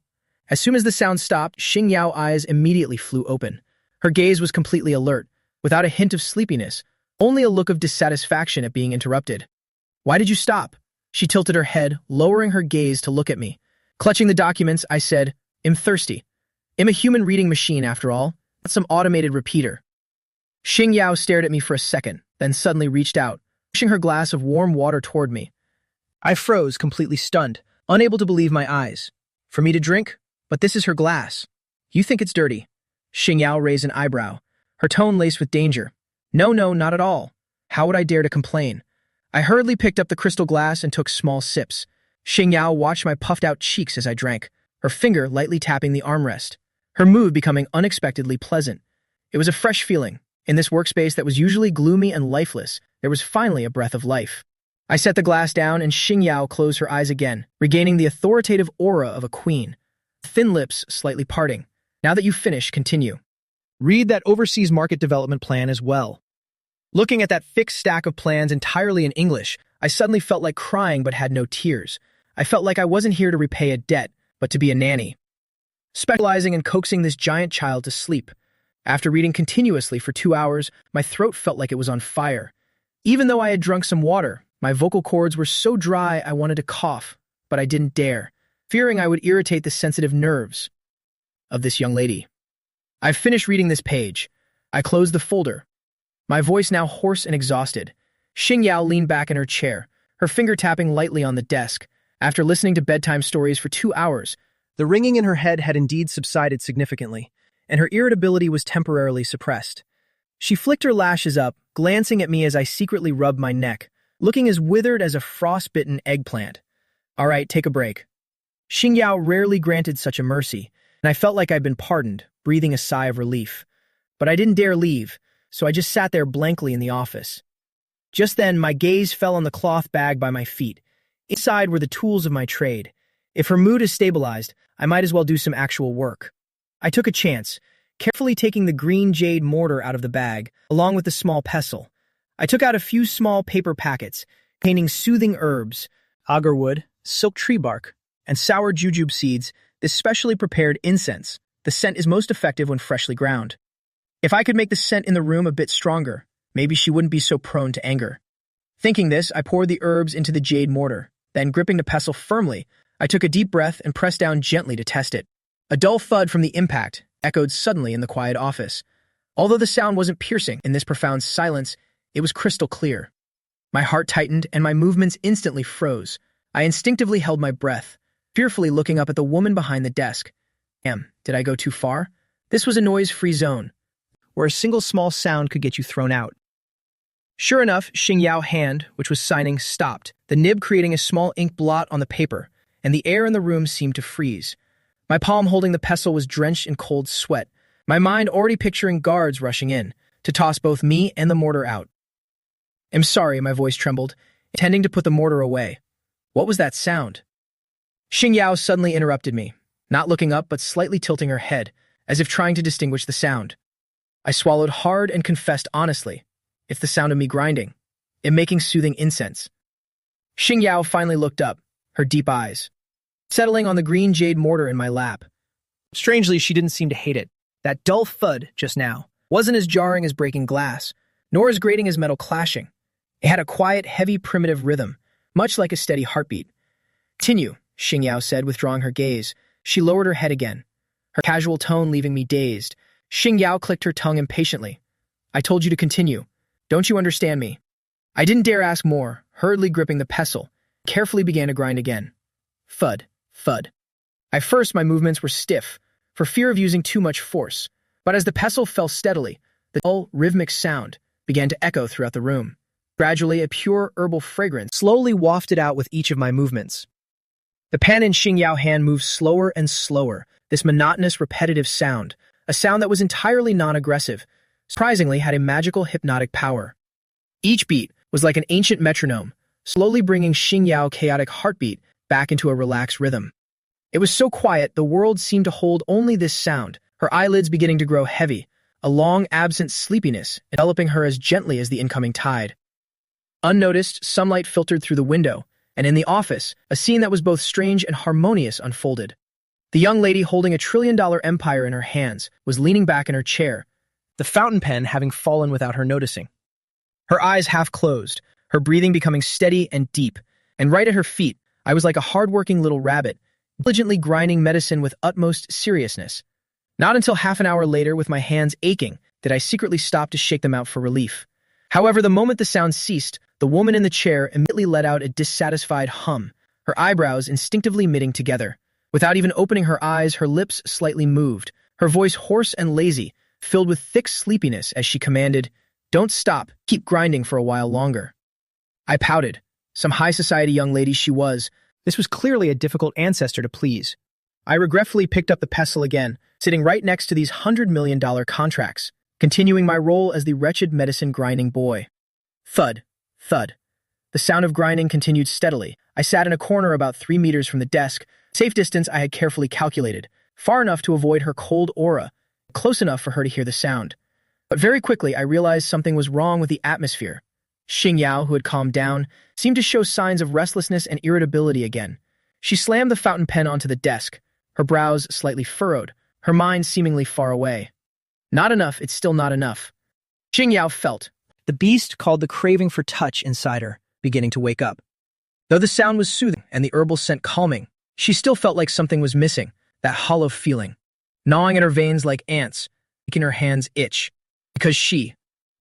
S1: As soon as the sound stopped, Xingyao's eyes immediately flew open. Her gaze was completely alert, without a hint of sleepiness, only a look of dissatisfaction at being interrupted. "Why did you stop?" She tilted her head, lowering her gaze to look at me. Clutching the documents, I said, "I'm thirsty. I'm a human reading machine, after all, not some automated repeater." Xingyao stared at me for a second, then suddenly reached out, pushing her glass of warm water toward me. I froze, completely stunned, unable to believe my eyes. "For me to drink? But this is her glass. You think it's dirty?" Xingyao raised an eyebrow, her tone laced with danger. No, not at all. How would I dare to complain? I hurriedly picked up the crystal glass and took small sips. Xingyao watched my puffed-out cheeks as I drank, her finger lightly tapping the armrest, her mood becoming unexpectedly pleasant. It was a fresh feeling. In this workspace that was usually gloomy and lifeless, there was finally a breath of life. I set the glass down and Xingyao closed her eyes again, regaining the authoritative aura of a queen. Thin lips slightly parting. "Now that you've finished, continue. Read that overseas market development plan as well." Looking at that fixed stack of plans entirely in English, I suddenly felt like crying but had no tears. I felt like I wasn't here to repay a debt, but to be a nanny, specializing in coaxing this giant child to sleep. After reading continuously for 2 hours, my throat felt like it was on fire. Even though I had drunk some water, my vocal cords were so dry I wanted to cough, but I didn't dare, fearing I would irritate the sensitive nerves of this young lady. I've finished reading this page. I closed the folder, my voice now hoarse and exhausted. Xingyao leaned back in her chair, her finger tapping lightly on the desk. After listening to bedtime stories for 2 hours, the ringing in her head had indeed subsided significantly, and her irritability was temporarily suppressed. She flicked her lashes up, glancing at me as I secretly rubbed my neck, looking as withered as a frostbitten eggplant. "All right, take a break." Xingyao rarely granted such a mercy, and I felt like I'd been pardoned, breathing a sigh of relief. But I didn't dare leave, so I just sat there blankly in the office. Just then, my gaze fell on the cloth bag by my feet. Inside were the tools of my trade. If her mood is stabilized, I might as well do some actual work. I took a chance, carefully taking the green jade mortar out of the bag, along with the small pestle. I took out a few small paper packets containing soothing herbs, agarwood, silk tree bark, and sour jujube seeds, this specially prepared incense. The scent is most effective when freshly ground. If I could make the scent in the room a bit stronger, maybe she wouldn't be so prone to anger. Thinking this, I poured the herbs into the jade mortar. Then, gripping the pestle firmly, I took a deep breath and pressed down gently to test it. A dull thud from the impact echoed suddenly in the quiet office. Although the sound wasn't piercing in this profound silence, it was crystal clear. My heart tightened and my movements instantly froze. I instinctively held my breath, fearfully looking up at the woman behind the desk. Damn, did I go too far? This was a noise-free zone, where a single small sound could get you thrown out. Sure enough, Xingyao's hand, which was signing, stopped, the nib creating a small ink blot on the paper, and the air in the room seemed to freeze. My palm holding the pestle was drenched in cold sweat, my mind already picturing guards rushing in, to toss both me and the mortar out. I'm sorry, my voice trembled, intending to put the mortar away. What was that sound? Xingyao suddenly interrupted me, not looking up but slightly tilting her head, as if trying to distinguish the sound. I swallowed hard and confessed honestly. It's the sound of me grinding. It making soothing incense. Xingyao finally looked up, her deep eyes settling on the green jade mortar in my lap. Strangely, she didn't seem to hate it. That dull thud just now wasn't as jarring as breaking glass, nor as grating as metal clashing. It had a quiet, heavy, primitive rhythm, much like a steady heartbeat. Continue, Xingyao said, withdrawing her gaze. She lowered her head again, her casual tone leaving me dazed. Xingyao clicked her tongue impatiently. I told you to continue. Don't you understand me? I didn't dare ask more, hurriedly gripping the pestle, carefully began to grind again. Thud, thud. At first, my movements were stiff, for fear of using too much force, but as the pestle fell steadily, the dull, rhythmic sound began to echo throughout the room. Gradually, a pure herbal fragrance slowly wafted out with each of my movements. The pen in Xingyao's hand moved slower and slower, this monotonous, repetitive sound, a sound that was entirely non-aggressive, surprisingly had a magical hypnotic power. Each beat was like an ancient metronome, slowly bringing Xingyao's chaotic heartbeat back into a relaxed rhythm. It was so quiet, the world seemed to hold only this sound, her eyelids beginning to grow heavy, a long absent sleepiness enveloping her as gently as the incoming tide. Unnoticed, sunlight filtered through the window, and in the office, a scene that was both strange and harmonious unfolded. The young lady holding a trillion-dollar empire in her hands was leaning back in her chair, the fountain pen having fallen without her noticing. Her eyes half closed, her breathing becoming steady and deep, and right at her feet, I was like a hard-working little rabbit, diligently grinding medicine with utmost seriousness. Not until half an hour later, with my hands aching, did I secretly stop to shake them out for relief. However, the moment the sound ceased, the woman in the chair immediately let out a dissatisfied hum, her eyebrows instinctively knitting together. Without even opening her eyes, her lips slightly moved, her voice hoarse and lazy, filled with thick sleepiness as she commanded, "Don't stop, keep grinding for a while longer." I pouted. Some high society young lady she was. This was clearly a difficult ancestor to please. I regretfully picked up the pestle again, sitting right next to these $100 million contracts, continuing my role as the wretched medicine grinding boy. Thud, thud. The sound of grinding continued steadily. I sat in a corner about 3 meters from the desk, safe distance I had carefully calculated, far enough to avoid her cold aura, close enough for her to hear the sound. But very quickly I realized something was wrong with the atmosphere. Xingyao, who had calmed down, seemed to show signs of restlessness and irritability again. She slammed the fountain pen onto the desk, her brows slightly furrowed, her mind seemingly far away. Not enough, it's still not enough. Xingyao felt the beast called the craving for touch inside her, beginning to wake up. Though the sound was soothing and the herbal scent calming, she still felt like something was missing, that hollow feeling, gnawing at her veins like ants, making her hands itch, because she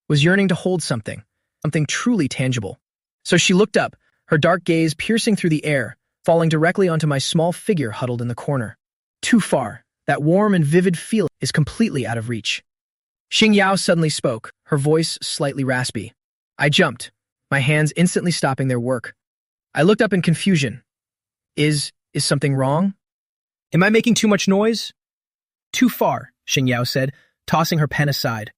S1: was yearning to hold something truly tangible. So she looked up, her dark gaze piercing through the air, falling directly onto my small figure huddled in the corner. Too far, that warm and vivid feeling is completely out of reach. Xingyao suddenly spoke, her voice slightly raspy. I jumped, my hands instantly stopping their work. I looked up in confusion. Is something wrong? Am I making too much noise? Too far, Xingyao said, tossing her pen aside.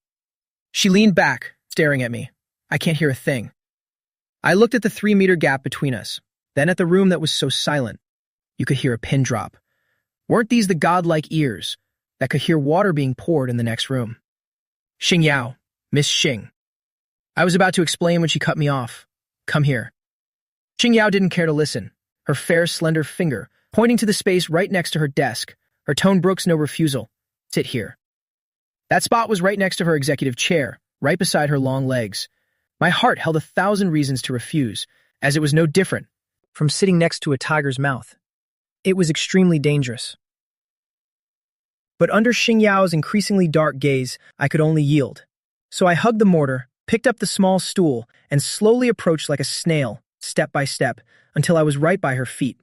S1: She leaned back, staring at me. I can't hear a thing. I looked at the 3-meter gap between us, then at the room that was so silent. You could hear a pin drop. Weren't these the godlike ears that could hear water being poured in the next room? Xingyao, Miss Xing. I was about to explain when she cut me off. Come here. Xingyao didn't care to listen, her fair, slender finger pointing to the space right next to her desk. Her tone brooks no refusal. Sit here. That spot was right next to her executive chair, right beside her long legs. My heart held 1,000 reasons to refuse, as it was no different from sitting next to a tiger's mouth. It was extremely dangerous. But under Xingyao's increasingly dark gaze, I could only yield. So I hugged the mortar, picked up the small stool, and slowly approached like a snail, step by step, until I was right by her feet.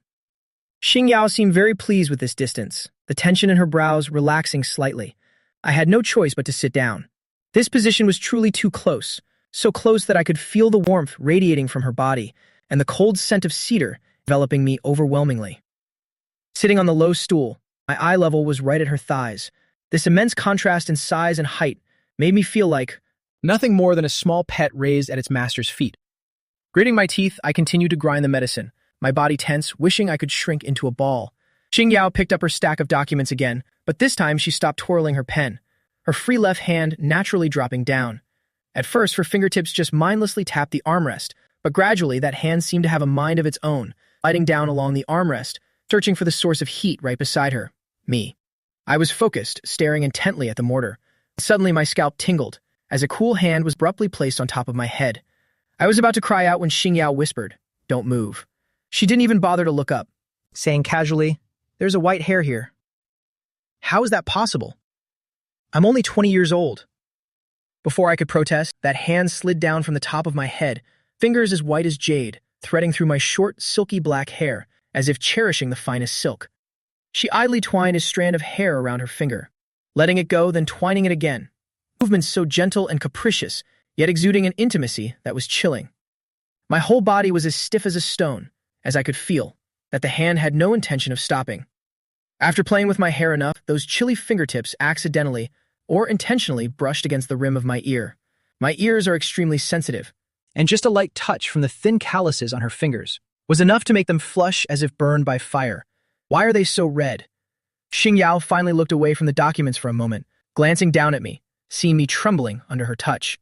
S1: Xingyao seemed very pleased with this distance, the tension in her brows relaxing slightly. I had no choice but to sit down. This position was truly too close, so close that I could feel the warmth radiating from her body and the cold scent of cedar enveloping me overwhelmingly. Sitting on the low stool, my eye level was right at her thighs. This immense contrast in size and height made me feel like nothing more than a small pet raised at its master's feet. Gritting my teeth, I continued to grind the medicine, my body tense, wishing I could shrink into a ball. Xingyao picked up her stack of documents again, but this time she stopped twirling her pen, her free left hand naturally dropping down. At first, her fingertips just mindlessly tapped the armrest, but gradually that hand seemed to have a mind of its own, sliding down along the armrest, searching for the source of heat right beside her, me. I was focused, staring intently at the mortar. Suddenly my scalp tingled, as a cool hand was abruptly placed on top of my head. I was about to cry out when Xingyao whispered, "Don't move." She didn't even bother to look up, saying casually, "There's a white hair here." How is that possible? I'm only 20 years old. Before I could protest, that hand slid down from the top of my head, fingers as white as jade, threading through my short, silky black hair, as if cherishing the finest silk. She idly twined a strand of hair around her finger, letting it go, then twining it again. Movements so gentle and capricious, yet exuding an intimacy that was chilling. My whole body was as stiff as a stone, as I could feel that the hand had no intention of stopping. After playing with my hair enough, those chilly fingertips accidentally or intentionally brushed against the rim of my ear. My ears are extremely sensitive, and just a light touch from the thin calluses on her fingers was enough to make them flush as if burned by fire. Why are they so red? Xingyao finally looked away from the documents for a moment, glancing down at me, seeing me trembling under her touch.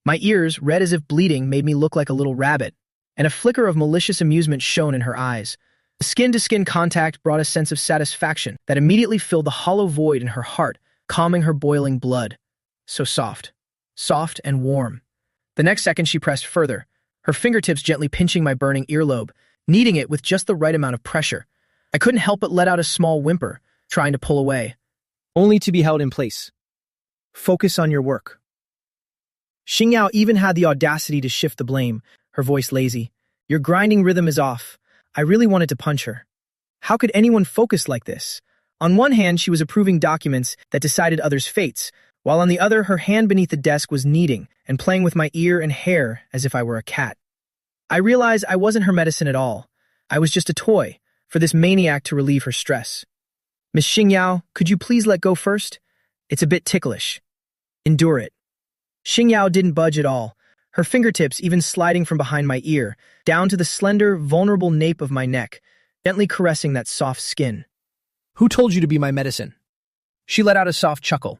S1: My ears, red as if bleeding, made me look like a little rabbit, and a flicker of malicious amusement shone in her eyes. The skin-to-skin contact brought a sense of satisfaction that immediately filled the hollow void in her heart, calming her boiling blood. So soft and warm. The next second she pressed further, her fingertips gently pinching my burning earlobe, kneading it with just the right amount of pressure. I couldn't help but let out a small whimper, trying to pull away, only to be held in place. Focus on your work. Xingyao even had the audacity to shift the blame, her voice lazy. Your grinding rhythm is off. I really wanted to punch her. How could anyone focus like this? On one hand, she was approving documents that decided others' fates, while on the other, her hand beneath the desk was kneading and playing with my ear and hair as if I were a cat. I realized I wasn't her medicine at all. I was just a toy for this maniac to relieve her stress. Miss Xingyao, could you please let go first? It's a bit ticklish. Endure it. Xingyao didn't budge at all, her fingertips even sliding from behind my ear, down to the slender, vulnerable nape of my neck, gently caressing that soft skin. Who told you to be my medicine? She let out a soft chuckle,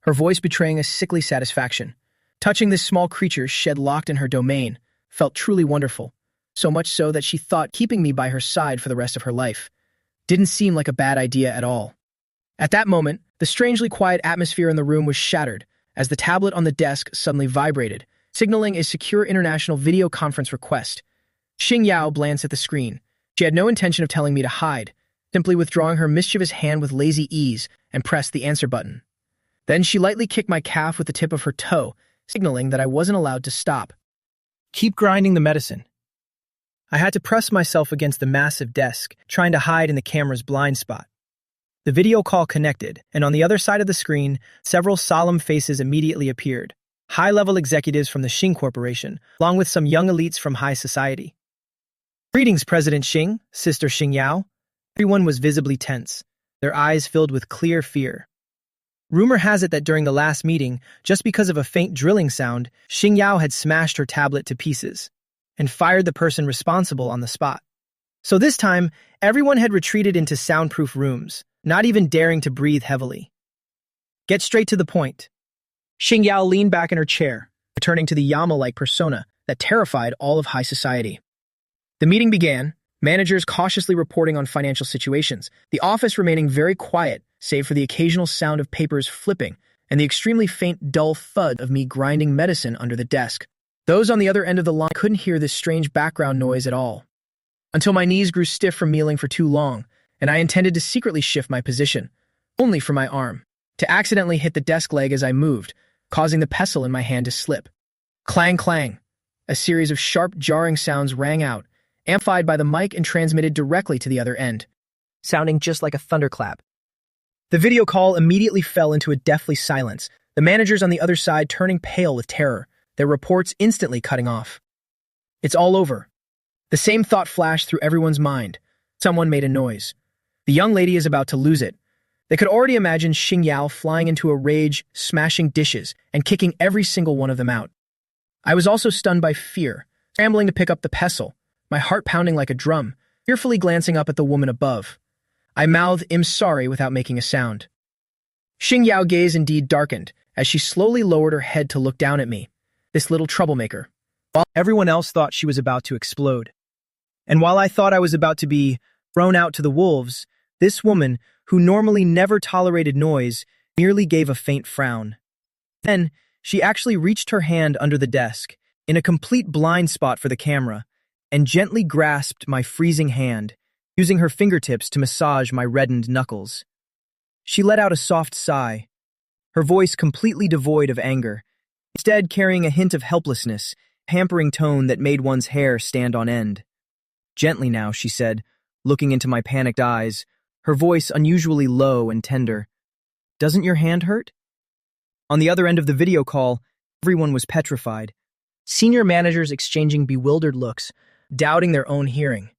S1: her voice betraying a sickly satisfaction. Touching this small creature shed locked in her domain felt truly wonderful, so much so that she thought keeping me by her side for the rest of her life didn't seem like a bad idea at all. At that moment, the strangely quiet atmosphere in the room was shattered as the tablet on the desk suddenly vibrated, signaling a secure international video conference request. Xingyao glanced at the screen. She had no intention of telling me to hide, simply withdrawing her mischievous hand with lazy ease and pressed the answer button. Then she lightly kicked my calf with the tip of her toe, signaling that I wasn't allowed to stop. Keep grinding the medicine. I had to press myself against the massive desk, trying to hide in the camera's blind spot. The video call connected, and on the other side of the screen, several solemn faces immediately appeared. High-level executives from the Xing Corporation, along with some young elites from high society. Greetings, President Xing, Sister Xingyao. Everyone was visibly tense, their eyes filled with clear fear. Rumor has it that during the last meeting, just because of a faint drilling sound, Xingyao had smashed her tablet to pieces and fired the person responsible on the spot. So this time, everyone had retreated into soundproof rooms, not even daring to breathe heavily. Get straight to the point. Xingyao leaned back in her chair, returning to the Yama-like persona that terrified all of high society. The meeting began, managers cautiously reporting on financial situations, the office remaining very quiet, save for the occasional sound of papers flipping and the extremely faint, dull thud of me grinding medicine under the desk. Those on the other end of the line couldn't hear this strange background noise at all. Until my knees grew stiff from kneeling for too long, and I intended to secretly shift my position, only for my arm, to accidentally hit the desk leg as I moved, causing the pestle in my hand to slip. Clang, clang. A series of sharp, jarring sounds rang out, amplified by the mic and transmitted directly to the other end, sounding just like a thunderclap. The video call immediately fell into a deathly silence, the managers on the other side turning pale with terror, their reports instantly cutting off. It's all over. The same thought flashed through everyone's mind. Someone made a noise. The young lady is about to lose it. They could already imagine Xing Yao flying into a rage, smashing dishes, and kicking every single one of them out. I was also stunned by fear, scrambling to pick up the pestle, my heart pounding like a drum, fearfully glancing up at the woman above. I mouthed, "I'm sorry," without making a sound. Xing Yao's gaze indeed darkened, as she slowly lowered her head to look down at me, this little troublemaker, while everyone else thought she was about to explode. And while I thought I was about to be thrown out to the wolves, this woman, who normally never tolerated noise, merely gave a faint frown. Then, she actually reached her hand under the desk, in a complete blind spot for the camera, and gently grasped my freezing hand, using her fingertips to massage my reddened knuckles. She let out a soft sigh, her voice completely devoid of anger, instead carrying a hint of helplessness, a hampering tone that made one's hair stand on end. "Gently now," she said, looking into my panicked eyes, her voice unusually low and tender. "Doesn't your hand hurt?" On the other end of the video call, everyone was petrified. Senior managers exchanging bewildered looks, doubting their own hearing.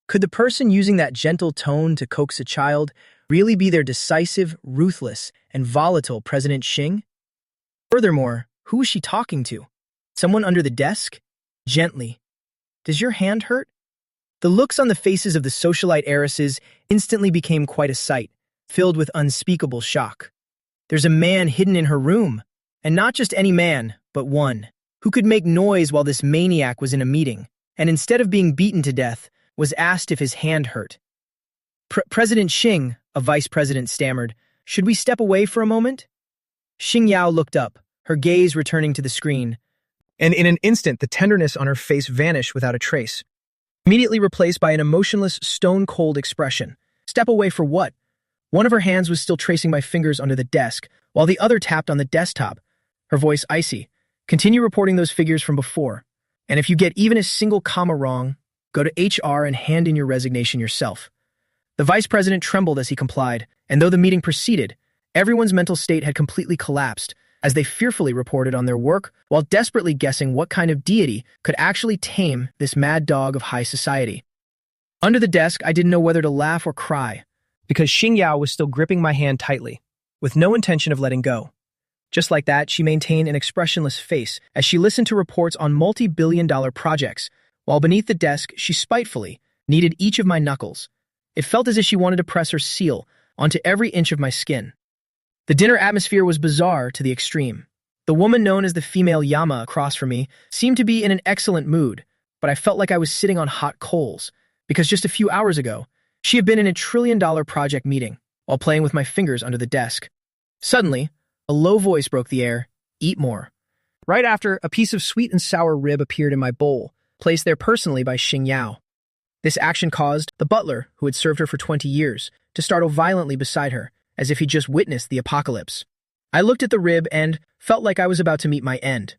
S1: Could the person using that gentle tone to coax a child really be their decisive, ruthless, and volatile President Xing? Furthermore, who was she talking to? Someone under the desk? Gently. "Does your hand hurt?" The looks on the faces of the socialite heiresses instantly became quite a sight, filled with unspeakable shock. There's a man hidden in her room, and not just any man, but one, who could make noise while this maniac was in a meeting, and instead of being beaten to death, was asked if his hand hurt. President Xing, a vice president stammered, "Should we step away for a moment?" Xing Yao looked up, her gaze returning to the screen, and in an instant the tenderness on her face vanished without a trace, immediately replaced by an emotionless, stone-cold expression. Step away for what? One of her hands was still tracing my fingers under the desk, while the other tapped on the desktop, her voice icy. "Continue reporting those figures from before, and if you get even a single comma wrong, go to HR and hand in your resignation yourself." The vice president trembled as he complied, and though the meeting proceeded, everyone's mental state had completely collapsed, as they fearfully reported on their work while desperately guessing what kind of deity could actually tame this mad dog of high society. Under the desk, I didn't know whether to laugh or cry, because Xing Yao was still gripping my hand tightly, with no intention of letting go. Just like that, she maintained an expressionless face as she listened to reports on multi-billion-dollar projects, while beneath the desk, she spitefully kneaded each of my knuckles. It felt as if she wanted to press her seal onto every inch of my skin. The dinner atmosphere was bizarre to the extreme. The woman known as the female Yama across from me seemed to be in an excellent mood, but I felt like I was sitting on hot coals, because just a few hours ago, she had been in a trillion-dollar project meeting, while playing with my fingers under the desk. Suddenly, a low voice broke the air, "Eat more." Right after, a piece of sweet and sour rib appeared in my bowl, placed there personally by Xing Yao. This action caused the butler, who had served her for 20 years, to startle violently beside her, as if he just witnessed the apocalypse. I looked at the rib and felt like I was about to meet my end.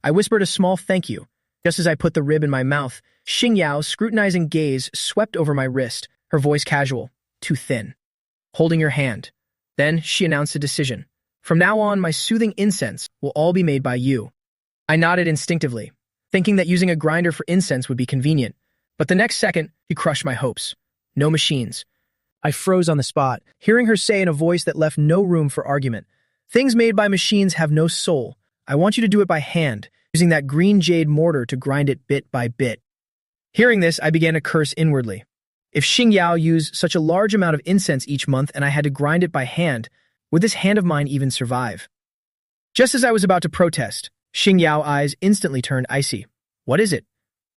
S1: I whispered a small thank you. Just as I put the rib in my mouth, Xing Yao's scrutinizing gaze swept over my wrist, her voice casual, "Too thin." "Holding your hand." Then she announced a decision. "From now on, my soothing incense will all be made by you." I nodded instinctively, thinking that using a grinder for incense would be convenient. But the next second, she crushed my hopes. "No machines." I froze on the spot, hearing her say in a voice that left no room for argument, "Things made by machines have no soul. I want you to do it by hand, using that green jade mortar to grind it bit by bit." Hearing this, I began to curse inwardly. If Xing Yao used such a large amount of incense each month and I had to grind it by hand, would this hand of mine even survive? Just as I was about to protest, Xing Yao's eyes instantly turned icy. "What is it?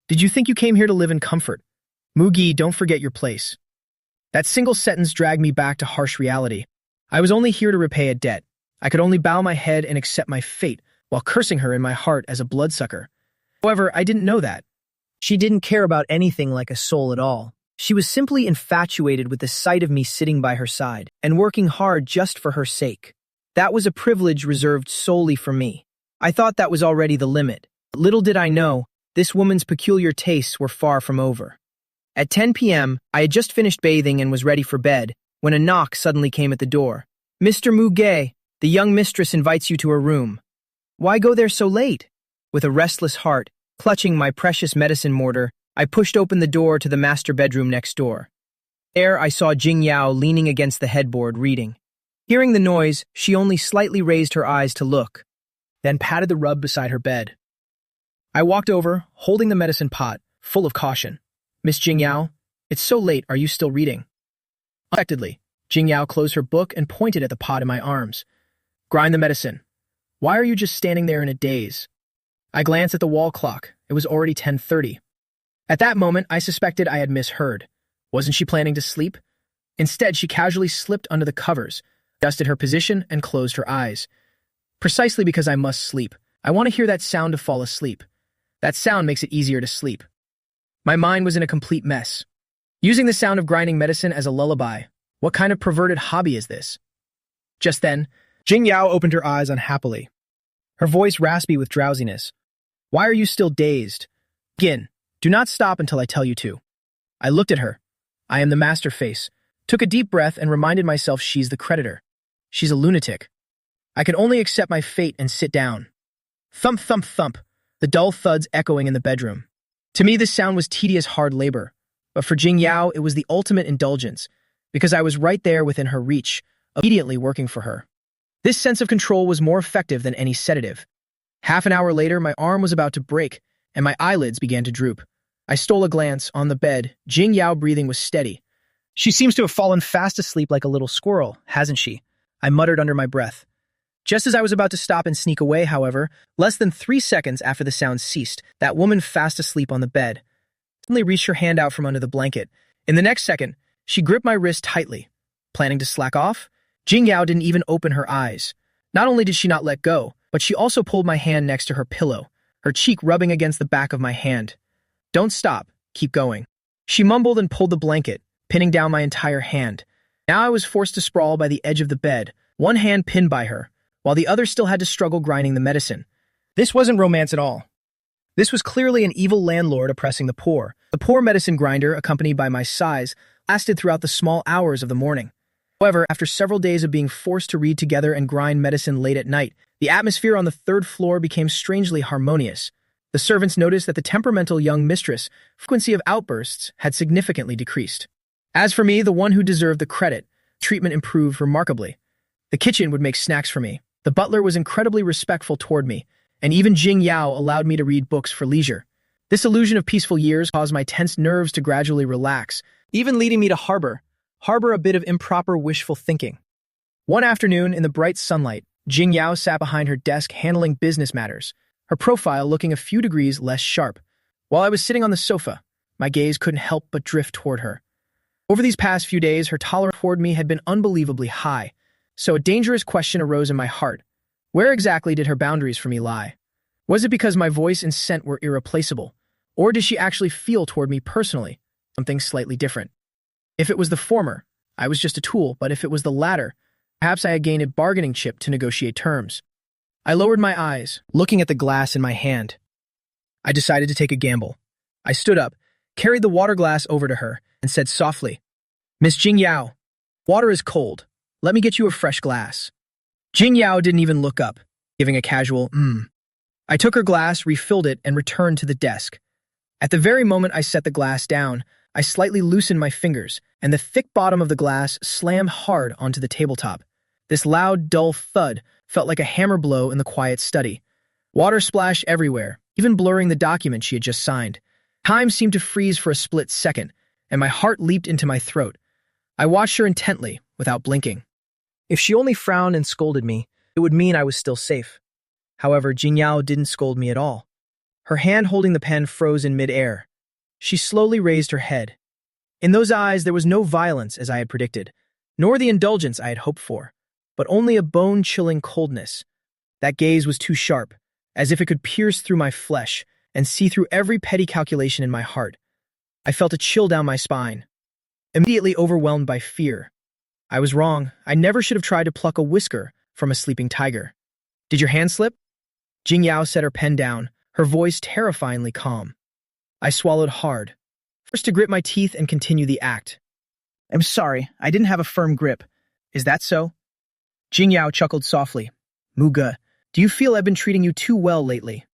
S1: Did you think you came here to live in comfort? Mugi, don't forget your place." That single sentence dragged me back to harsh reality. I was only here to repay a debt. I could only bow my head and accept my fate, while cursing her in my heart as a bloodsucker. However, I didn't know that. She didn't care about anything like a soul at all. She was simply infatuated with the sight of me sitting by her side and working hard just for her sake. That was a privilege reserved solely for me. I thought that was already the limit. Little did I know, this woman's peculiar tastes were far from over. At 10 p.m., I had just finished bathing and was ready for bed, when a knock suddenly came at the door. "Mr. Muge, the young mistress invites you to her room." "Why go there so late?" With a restless heart, clutching my precious medicine mortar, I pushed open the door to the master bedroom next door. There I saw Jing Yao leaning against the headboard, reading. Hearing the noise, she only slightly raised her eyes to look, then patted the rug beside her bed. I walked over, holding the medicine pot, full of caution. "Miss Jing Yao, it's so late, are you still reading?" Unexpectedly, Jing Yao closed her book and pointed at the pot in my arms. "Grind the medicine. Why are you just standing there in a daze?" I glanced at the wall clock. It was already 10:30. At that moment, I suspected I had misheard. Wasn't she planning to sleep? Instead, she casually slipped under the covers, adjusted her position, and closed her eyes. Precisely because I must sleep. I want to hear that sound to fall asleep. That sound makes it easier to sleep. My mind was in a complete mess. Using the sound of grinding medicine as a lullaby. What kind of perverted hobby is this? Just then, Jing Yao opened her eyes unhappily, her voice raspy with drowsiness. "Why are you still dazed? Begin. Do not stop until I tell you to." I looked at her. I am the master face. Took a deep breath and reminded myself she's the creditor. She's a lunatic. I could only accept my fate and sit down. Thump, thump, thump, the dull thuds echoing in the bedroom. To me, this sound was tedious, hard labor. But for Jing Yao, it was the ultimate indulgence, because I was right there within her reach, immediately working for her. This sense of control was more effective than any sedative. Half an hour later, my arm was about to break, and my eyelids began to droop. I stole a glance. On the bed, Jing Yao breathing was steady. "She seems to have fallen fast asleep like a little squirrel, hasn't she?" I muttered under my breath. Just as I was about to stop and sneak away, however, less than 3 seconds after the sound ceased, that woman fast asleep on the bed suddenly reached her hand out from under the blanket. In the next second, she gripped my wrist tightly. Planning to slack off? Jing Yao didn't even open her eyes. Not only did she not let go, but she also pulled my hand next to her pillow, her cheek rubbing against the back of my hand. "Don't stop. Keep going." She mumbled and pulled the blanket, pinning down my entire hand. Now I was forced to sprawl by the edge of the bed, one hand pinned by her, while the other still had to struggle grinding the medicine. This wasn't romance at all. This was clearly an evil landlord oppressing the poor. The poor medicine grinder, accompanied by my sighs, lasted throughout the small hours of the morning. However, after several days of being forced to read together and grind medicine late at night, the atmosphere on the 3rd floor became strangely harmonious. The servants noticed that the temperamental young mistress' frequency of outbursts had significantly decreased. As for me, the one who deserved the credit, treatment improved remarkably. The kitchen would make snacks for me. The butler was incredibly respectful toward me, and even Jing Yao allowed me to read books for leisure. This illusion of peaceful years caused my tense nerves to gradually relax, even leading me to harbor a bit of improper wishful thinking. One afternoon, in the bright sunlight, Jing Yao sat behind her desk handling business matters, her profile looking a few degrees less sharp. While I was sitting on the sofa, my gaze couldn't help but drift toward her. Over these past few days, her tolerance toward me had been unbelievably high, so a dangerous question arose in my heart. Where exactly did her boundaries for me lie? Was it because my voice and scent were irreplaceable, or did she actually feel toward me personally something slightly different? If it was the former, I was just a tool, but if it was the latter, perhaps I had gained a bargaining chip to negotiate terms. I lowered my eyes, looking at the glass in my hand. I decided to take a gamble. I stood up, carried the water glass over to her, and said softly, "Miss Jing Yao, water is cold. Let me get you a fresh glass." Jing Yao didn't even look up, giving a casual, I took her glass, refilled it, and returned to the desk. At the very moment I set the glass down, I slightly loosened my fingers, and the thick bottom of the glass slammed hard onto the tabletop. This loud, dull thud felt like a hammer blow in the quiet study. Water splashed everywhere, even blurring the document she had just signed. Time seemed to freeze for a split second, and my heart leaped into my throat. I watched her intently, without blinking. If she only frowned and scolded me, it would mean I was still safe. However, Jing Yao didn't scold me at all. Her hand holding the pen froze in mid-air. She slowly raised her head. In those eyes, there was no violence, as I had predicted, nor the indulgence I had hoped for, but only a bone-chilling coldness. That gaze was too sharp, as if it could pierce through my flesh and see through every petty calculation in my heart. I felt a chill down my spine, immediately overwhelmed by fear. I was wrong. I never should have tried to pluck a whisker from a sleeping tiger. Did your hand slip? Jing Yao set her pen down, her voice terrifyingly calm. I swallowed hard, first to grit my teeth and continue the act. I'm sorry, I didn't have a firm grip. Is that so? Jing Yao chuckled softly. Muga, do you feel I've been treating you too well lately?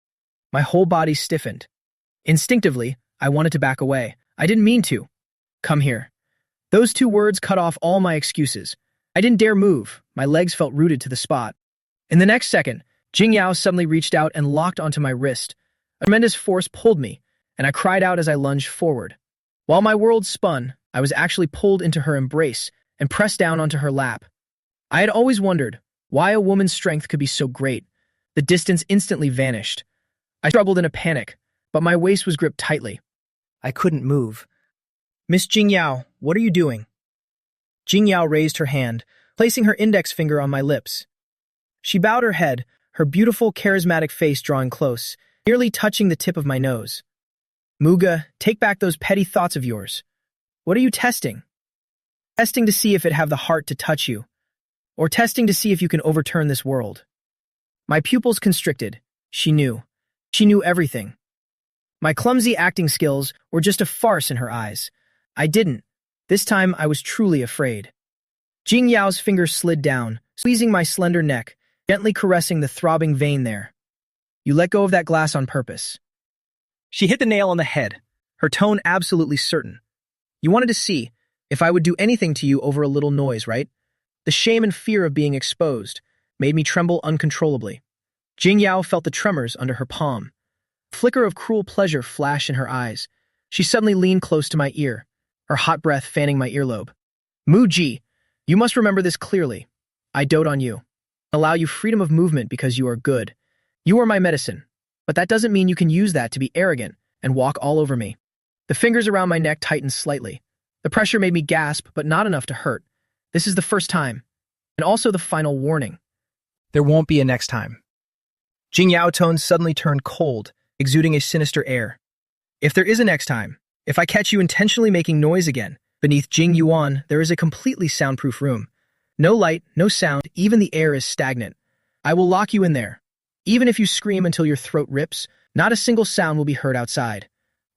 S1: My whole body stiffened. Instinctively, I wanted to back away. I didn't mean to. Come here. Those two words cut off all my excuses. I didn't dare move. My legs felt rooted to the spot. In the next second, Jing Yao suddenly reached out and locked onto my wrist. A tremendous force pulled me, and I cried out as I lunged forward. While my world spun, I was actually pulled into her embrace and pressed down onto her lap. I had always wondered why a woman's strength could be so great. The distance instantly vanished. I struggled in a panic, but my waist was gripped tightly. I couldn't move. Miss Jing Yao, what are you doing? Jing Yao raised her hand, placing her index finger on my lips. She bowed her head, her beautiful, charismatic face drawing close, nearly touching the tip of my nose. Muga, take back those petty thoughts of yours. What are you testing? Testing to see if it have the heart to touch you, or testing to see if you can overturn this world. My pupils constricted. She knew. She knew everything. My clumsy acting skills were just a farce in her eyes. I didn't. This time I was truly afraid. Jing Yao's fingers slid down, squeezing my slender neck, gently caressing the throbbing vein there. You let go of that glass on purpose. She hit the nail on the head, her tone absolutely certain. You wanted to see if I would do anything to you over a little noise, right? The shame and fear of being exposed made me tremble uncontrollably. Jing Yao felt the tremors under her palm. A flicker of cruel pleasure flashed in her eyes. She suddenly leaned close to my ear, her hot breath fanning my earlobe. Mu Ji, you must remember this clearly. I dote on you. Allow you freedom of movement because you are good. You are my medicine, but that doesn't mean you can use that to be arrogant and walk all over me. The fingers around my neck tightened slightly. The pressure made me gasp, but not enough to hurt. This is the first time, and also the final warning. There won't be a next time. Jing Yao tone suddenly turned cold, exuding a sinister air. If there is a next time, if I catch you intentionally making noise again, beneath Jing Yuan, there is a completely soundproof room. No light, no sound, even the air is stagnant. I will lock you in there. Even if you scream until your throat rips, not a single sound will be heard outside.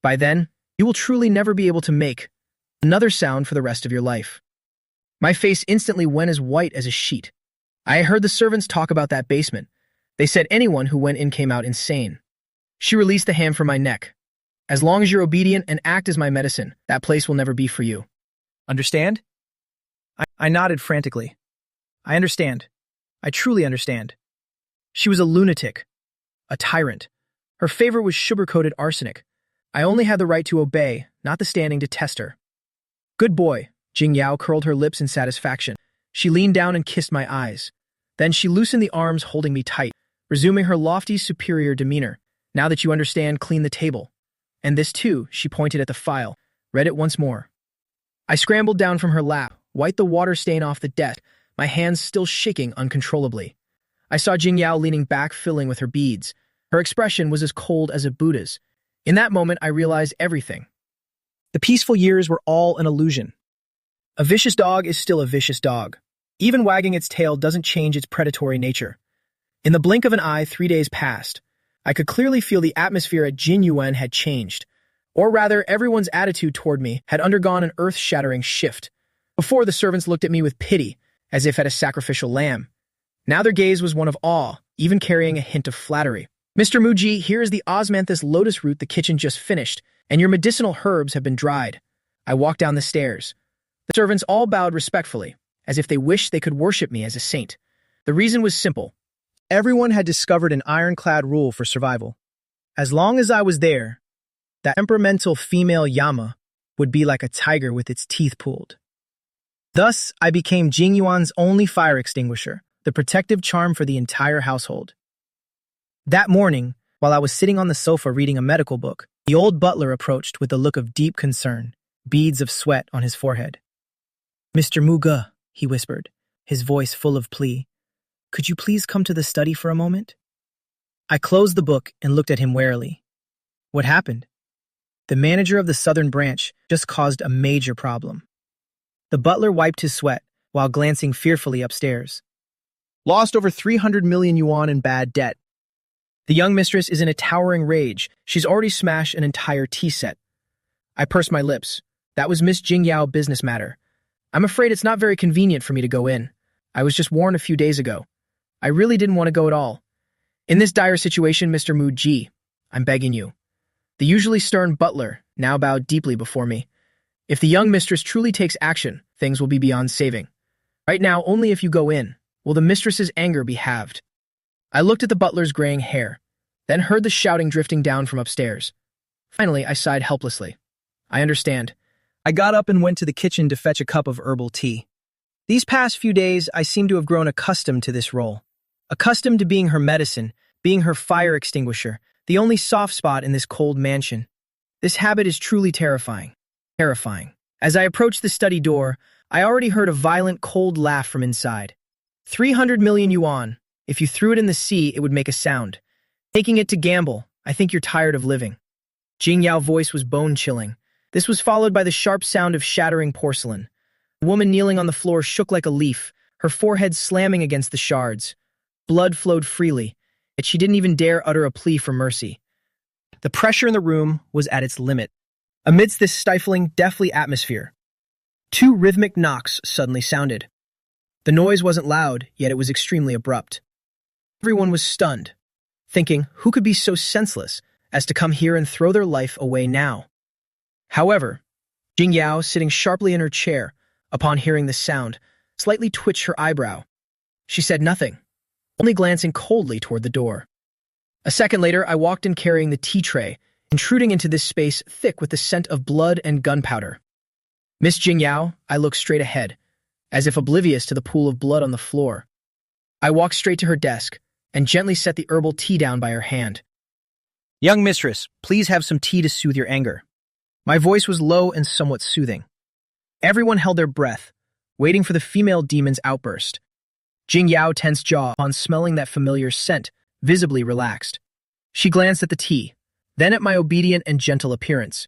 S1: By then, you will truly never be able to make another sound for the rest of your life. My face instantly went as white as a sheet. I heard the servants talk about that basement. They said anyone who went in came out insane. She released the hand from my neck. As long as you're obedient and act as my medicine, that place will never be for you. Understand? I nodded frantically. I understand. I truly understand. She was a lunatic, a tyrant. Her favor was sugar-coated arsenic. I only had the right to obey, not the standing to test her. Good boy, Jing Yao curled her lips in satisfaction. She leaned down and kissed my eyes. Then she loosened the arms holding me tight, resuming her lofty, superior demeanor. Now that you understand, clean the table. And this too, she pointed at the file, read it once more. I scrambled down from her lap, wiped the water stain off the desk, my hands still shaking uncontrollably. I saw Jing Yao leaning back, filling with her beads. Her expression was as cold as a Buddha's. In that moment, I realized everything. The peaceful years were all an illusion. A vicious dog is still a vicious dog. Even wagging its tail doesn't change its predatory nature. In the blink of an eye, 3 days passed. I could clearly feel the atmosphere at Jin Yuan had changed. Or rather, everyone's attitude toward me had undergone an earth-shattering shift. Before, the servants looked at me with pity, as if at a sacrificial lamb. Now their gaze was one of awe, even carrying a hint of flattery. Mr. Muji, here is the osmanthus lotus root the kitchen just finished, and your medicinal herbs have been dried. I walked down the stairs. The servants all bowed respectfully, as if they wished they could worship me as a saint. The reason was simple. Everyone had discovered an ironclad rule for survival. As long as I was there, that temperamental female Yama would be like a tiger with its teeth pulled. Thus, I became Jing Yuan's only fire extinguisher, the protective charm for the entire household. That morning, while I was sitting on the sofa reading a medical book, the old butler approached with a look of deep concern, beads of sweat on his forehead. Mr. Muga, he whispered, his voice full of plea, could you please come to the study for a moment? I closed the book and looked at him warily. What happened? The manager of the southern branch just caused a major problem. The butler wiped his sweat while glancing fearfully upstairs. Lost over 300 million yuan in bad debt. The young mistress is in a towering rage. She's already smashed an entire tea set. I pursed my lips. That was Miss Jingyao business matter. I'm afraid it's not very convenient for me to go in. I was just warned a few days ago. I really didn't want to go at all. In this dire situation, Mr. Mu Ji, I'm begging you. The usually stern butler now bowed deeply before me. If the young mistress truly takes action, things will be beyond saving. Right now, only if you go in will the mistress's anger be halved. I looked at the butler's graying hair, then heard the shouting drifting down from upstairs. Finally, I sighed helplessly. I understand. I got up and went to the kitchen to fetch a cup of herbal tea. These past few days, I seem to have grown accustomed to this role. Accustomed to being her medicine, being her fire extinguisher, the only soft spot in this cold mansion. This habit is truly terrifying. Terrifying. As I approached the study door, I already heard a violent, cold laugh from inside. 300 million yuan. If you threw it in the sea, it would make a sound. Taking it to gamble, I think you're tired of living. Jingyao's voice was bone-chilling. This was followed by the sharp sound of shattering porcelain. The woman kneeling on the floor shook like a leaf, her forehead slamming against the shards. Blood flowed freely, yet she didn't even dare utter a plea for mercy. The pressure in the room was at its limit. Amidst this stifling, deathly atmosphere, 2 rhythmic knocks suddenly sounded. The noise wasn't loud, yet it was extremely abrupt. Everyone was stunned, thinking, who could be so senseless as to come here and throw their life away now? However, Jingyao, sitting sharply in her chair, upon hearing the sound, slightly twitched her eyebrow. She said nothing, only glancing coldly toward the door. A second later, I walked in carrying the tea tray, intruding into this space thick with the scent of blood and gunpowder. Miss Jingyao, I looked straight ahead, as if oblivious to the pool of blood on the floor. I walked straight to her desk and gently set the herbal tea down by her hand. Young mistress, please have some tea to soothe your anger. My voice was low and somewhat soothing. Everyone held their breath, waiting for the female demon's outburst. Jingyao tensed jaw upon smelling that familiar scent, visibly relaxed. She glanced at the tea, then at my obedient and gentle appearance.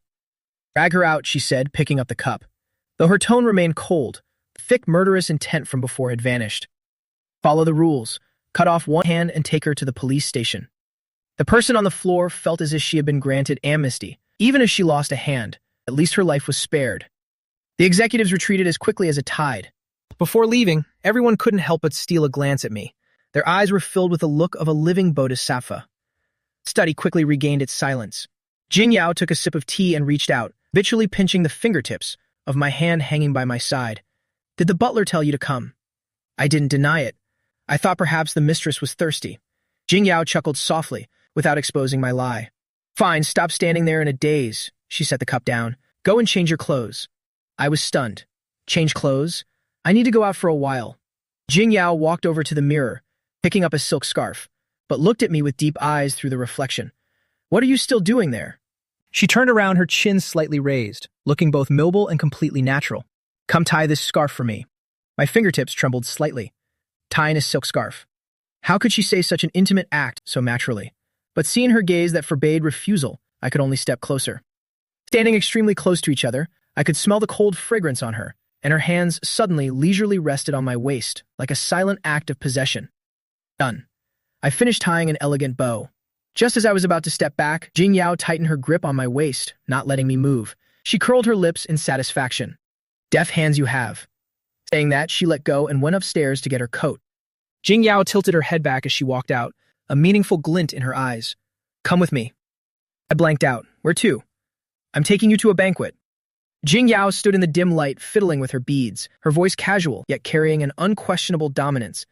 S1: Drag her out, she said, picking up the cup. Though her tone remained cold, the thick murderous intent from before had vanished. Follow the rules. Cut off one hand and take her to the police station. The person on the floor felt as if she had been granted amnesty. Even if she lost a hand, at least her life was spared. The executives retreated as quickly as a tide. Before leaving, everyone couldn't help but steal a glance at me. Their eyes were filled with the look of a living bodhisattva. The study quickly regained its silence. Jingyao took a sip of tea and reached out, habitually pinching the fingertips of my hand hanging by my side. Did the butler tell you to come? I didn't deny it. I thought perhaps the mistress was thirsty. Jingyao chuckled softly, without exposing my lie. Fine, stop standing there in a daze. She set the cup down. Go and change your clothes. I was stunned. Change clothes? I need to go out for a while. Jingyao walked over to the mirror, picking up a silk scarf, but looked at me with deep eyes through the reflection. What are you still doing there? She turned around, her chin slightly raised, looking both mobile and completely natural. Come tie this scarf for me. My fingertips trembled slightly. Tying a silk scarf. How could she say such an intimate act so naturally? But seeing her gaze that forbade refusal, I could only step closer. Standing extremely close to each other, I could smell the cold fragrance on her, and her hands suddenly leisurely rested on my waist, like a silent act of possession. Done. I finished tying an elegant bow. Just as I was about to step back, Jingyao tightened her grip on my waist, not letting me move. She curled her lips in satisfaction. Deft hands you have. Saying that, she let go and went upstairs to get her coat. Jingyao tilted her head back as she walked out, a meaningful glint in her eyes. Come with me. I blanked out. Where to? I'm taking you to a banquet. Jingyao stood in the dim light, fiddling with her beads, her voice casual, yet carrying an unquestionable dominance.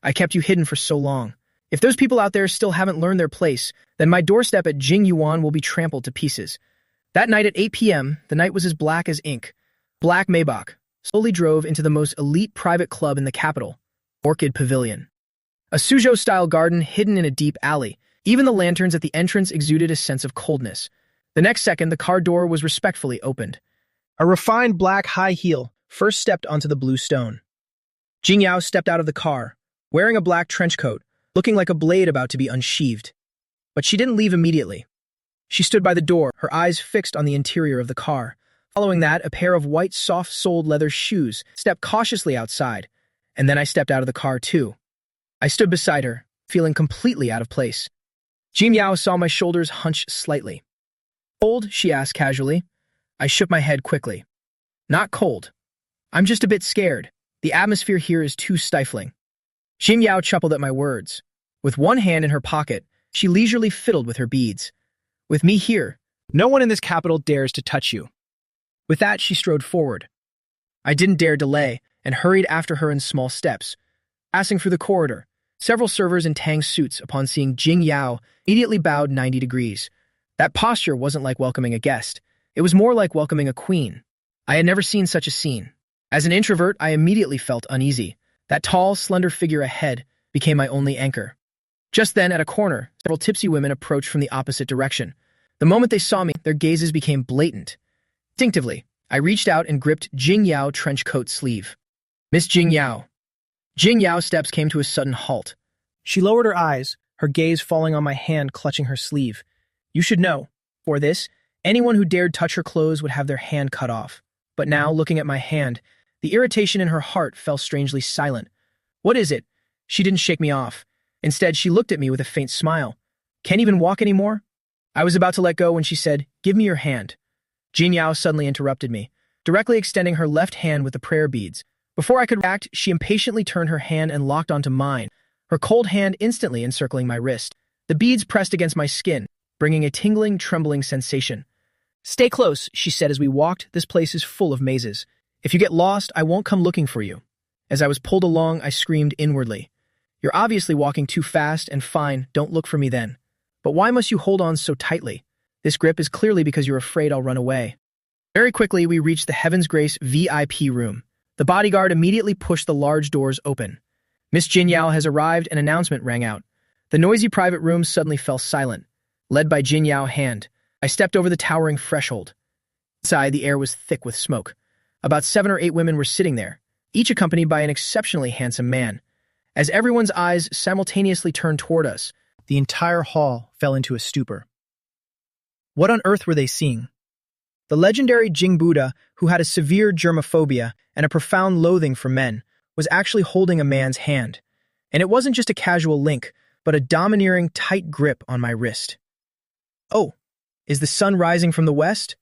S1: I kept you hidden for so long. If those people out there still haven't learned their place, then my doorstep at Jingyuan will be trampled to pieces. That night at 8 p.m., the night was as black as ink. Black Maybach slowly drove into the most elite private club in the capital, Orchid Pavilion. A Suzhou-style garden hidden in a deep alley. Even the lanterns at the entrance exuded a sense of coldness. The next second, the car door was respectfully opened. A refined black high heel first stepped onto the blue stone. Jingyao stepped out of the car, wearing a black trench coat, looking like a blade about to be unsheathed. But she didn't leave immediately. She stood by the door, her eyes fixed on the interior of the car. Following that, a pair of white soft-soled leather shoes stepped cautiously outside, and then I stepped out of the car too. I stood beside her, feeling completely out of place. Jing Yao saw my shoulders hunch slightly. "Cold?" she asked casually. I shook my head quickly. "Not cold. I'm just a bit scared. The atmosphere here is too stifling." Jing Yao chuckled at my words. With one hand in her pocket, she leisurely fiddled with her beads. "With me here, no one in this capital dares to touch you." With that, she strode forward. I didn't dare delay and hurried after her in small steps. Passing through the corridor, several servers in Tang suits, upon seeing Jing Yao, immediately bowed 90 degrees. That posture wasn't like welcoming a guest. It was more like welcoming a queen. I had never seen such a scene. As an introvert, I immediately felt uneasy. That tall, slender figure ahead became my only anchor. Just then, at a corner, several tipsy women approached from the opposite direction. The moment they saw me, their gazes became blatant. Instinctively, I reached out and gripped Jing Yao's trench coat sleeve. "Miss Jing Yao." Jing Yao's steps came to a sudden halt. She lowered her eyes, her gaze falling on my hand clutching her sleeve. "You should know, for this, anyone who dared touch her clothes would have their hand cut off." But now, looking at my hand, the irritation in her heart fell strangely silent. "What is it?" She didn't shake me off. Instead, she looked at me with a faint smile. "Can't even walk anymore?" I was about to let go when she said, "Give me your hand." Jing Yao suddenly interrupted me, directly extending her left hand with the prayer beads. Before I could react, she impatiently turned her hand and locked onto mine, her cold hand instantly encircling my wrist. The beads pressed against my skin, bringing a tingling, trembling sensation. "Stay close," she said as we walked. "This place is full of mazes. If you get lost, I won't come looking for you." As I was pulled along, I screamed inwardly, "You're obviously walking too fast, and fine, don't look for me then. But why must you hold on so tightly? This grip is clearly because you're afraid I'll run away." Very quickly, we reached the Heaven's Grace VIP room. The bodyguard immediately pushed the large doors open. "Miss Jin Yao has arrived," an announcement rang out. The noisy private room suddenly fell silent. Led by Jin Yao's hand, I stepped over the towering threshold. Inside, the air was thick with smoke. About 7 or 8 women were sitting there, each accompanied by an exceptionally handsome man. As everyone's eyes simultaneously turned toward us, the entire hall fell into a stupor. What on earth were they seeing? The legendary Jing Buddha, who had a severe germophobia and a profound loathing for men, was actually holding a man's hand. And it wasn't just a casual link, but a domineering, tight grip on my wrist. "Oh, is the sun rising from the west?"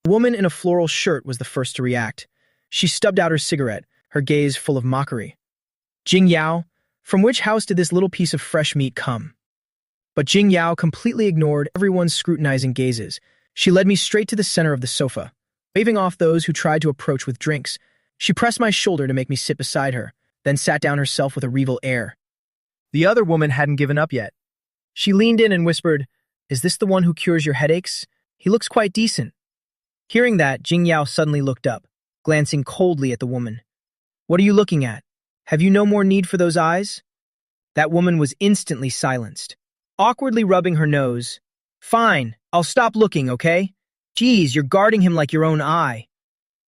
S1: A woman in a floral shirt was the first to react. She stubbed out her cigarette, her gaze full of mockery. "Jing Yao, from which house did this little piece of fresh meat come?" But Jing Yao completely ignored everyone's scrutinizing gazes. She led me straight to the center of the sofa. Waving off those who tried to approach with drinks, she pressed my shoulder to make me sit beside her, then sat down herself with a regal air. The other woman hadn't given up yet. She leaned in and whispered, "Is this the one who cures your headaches? He looks quite decent." Hearing that, Jing Yao suddenly looked up, glancing coldly at the woman. "What are you looking at? Have you no more need for those eyes?" That woman was instantly silenced. Awkwardly rubbing her nose, "Fine, I'll stop looking, okay? Geez, you're guarding him like your own eye."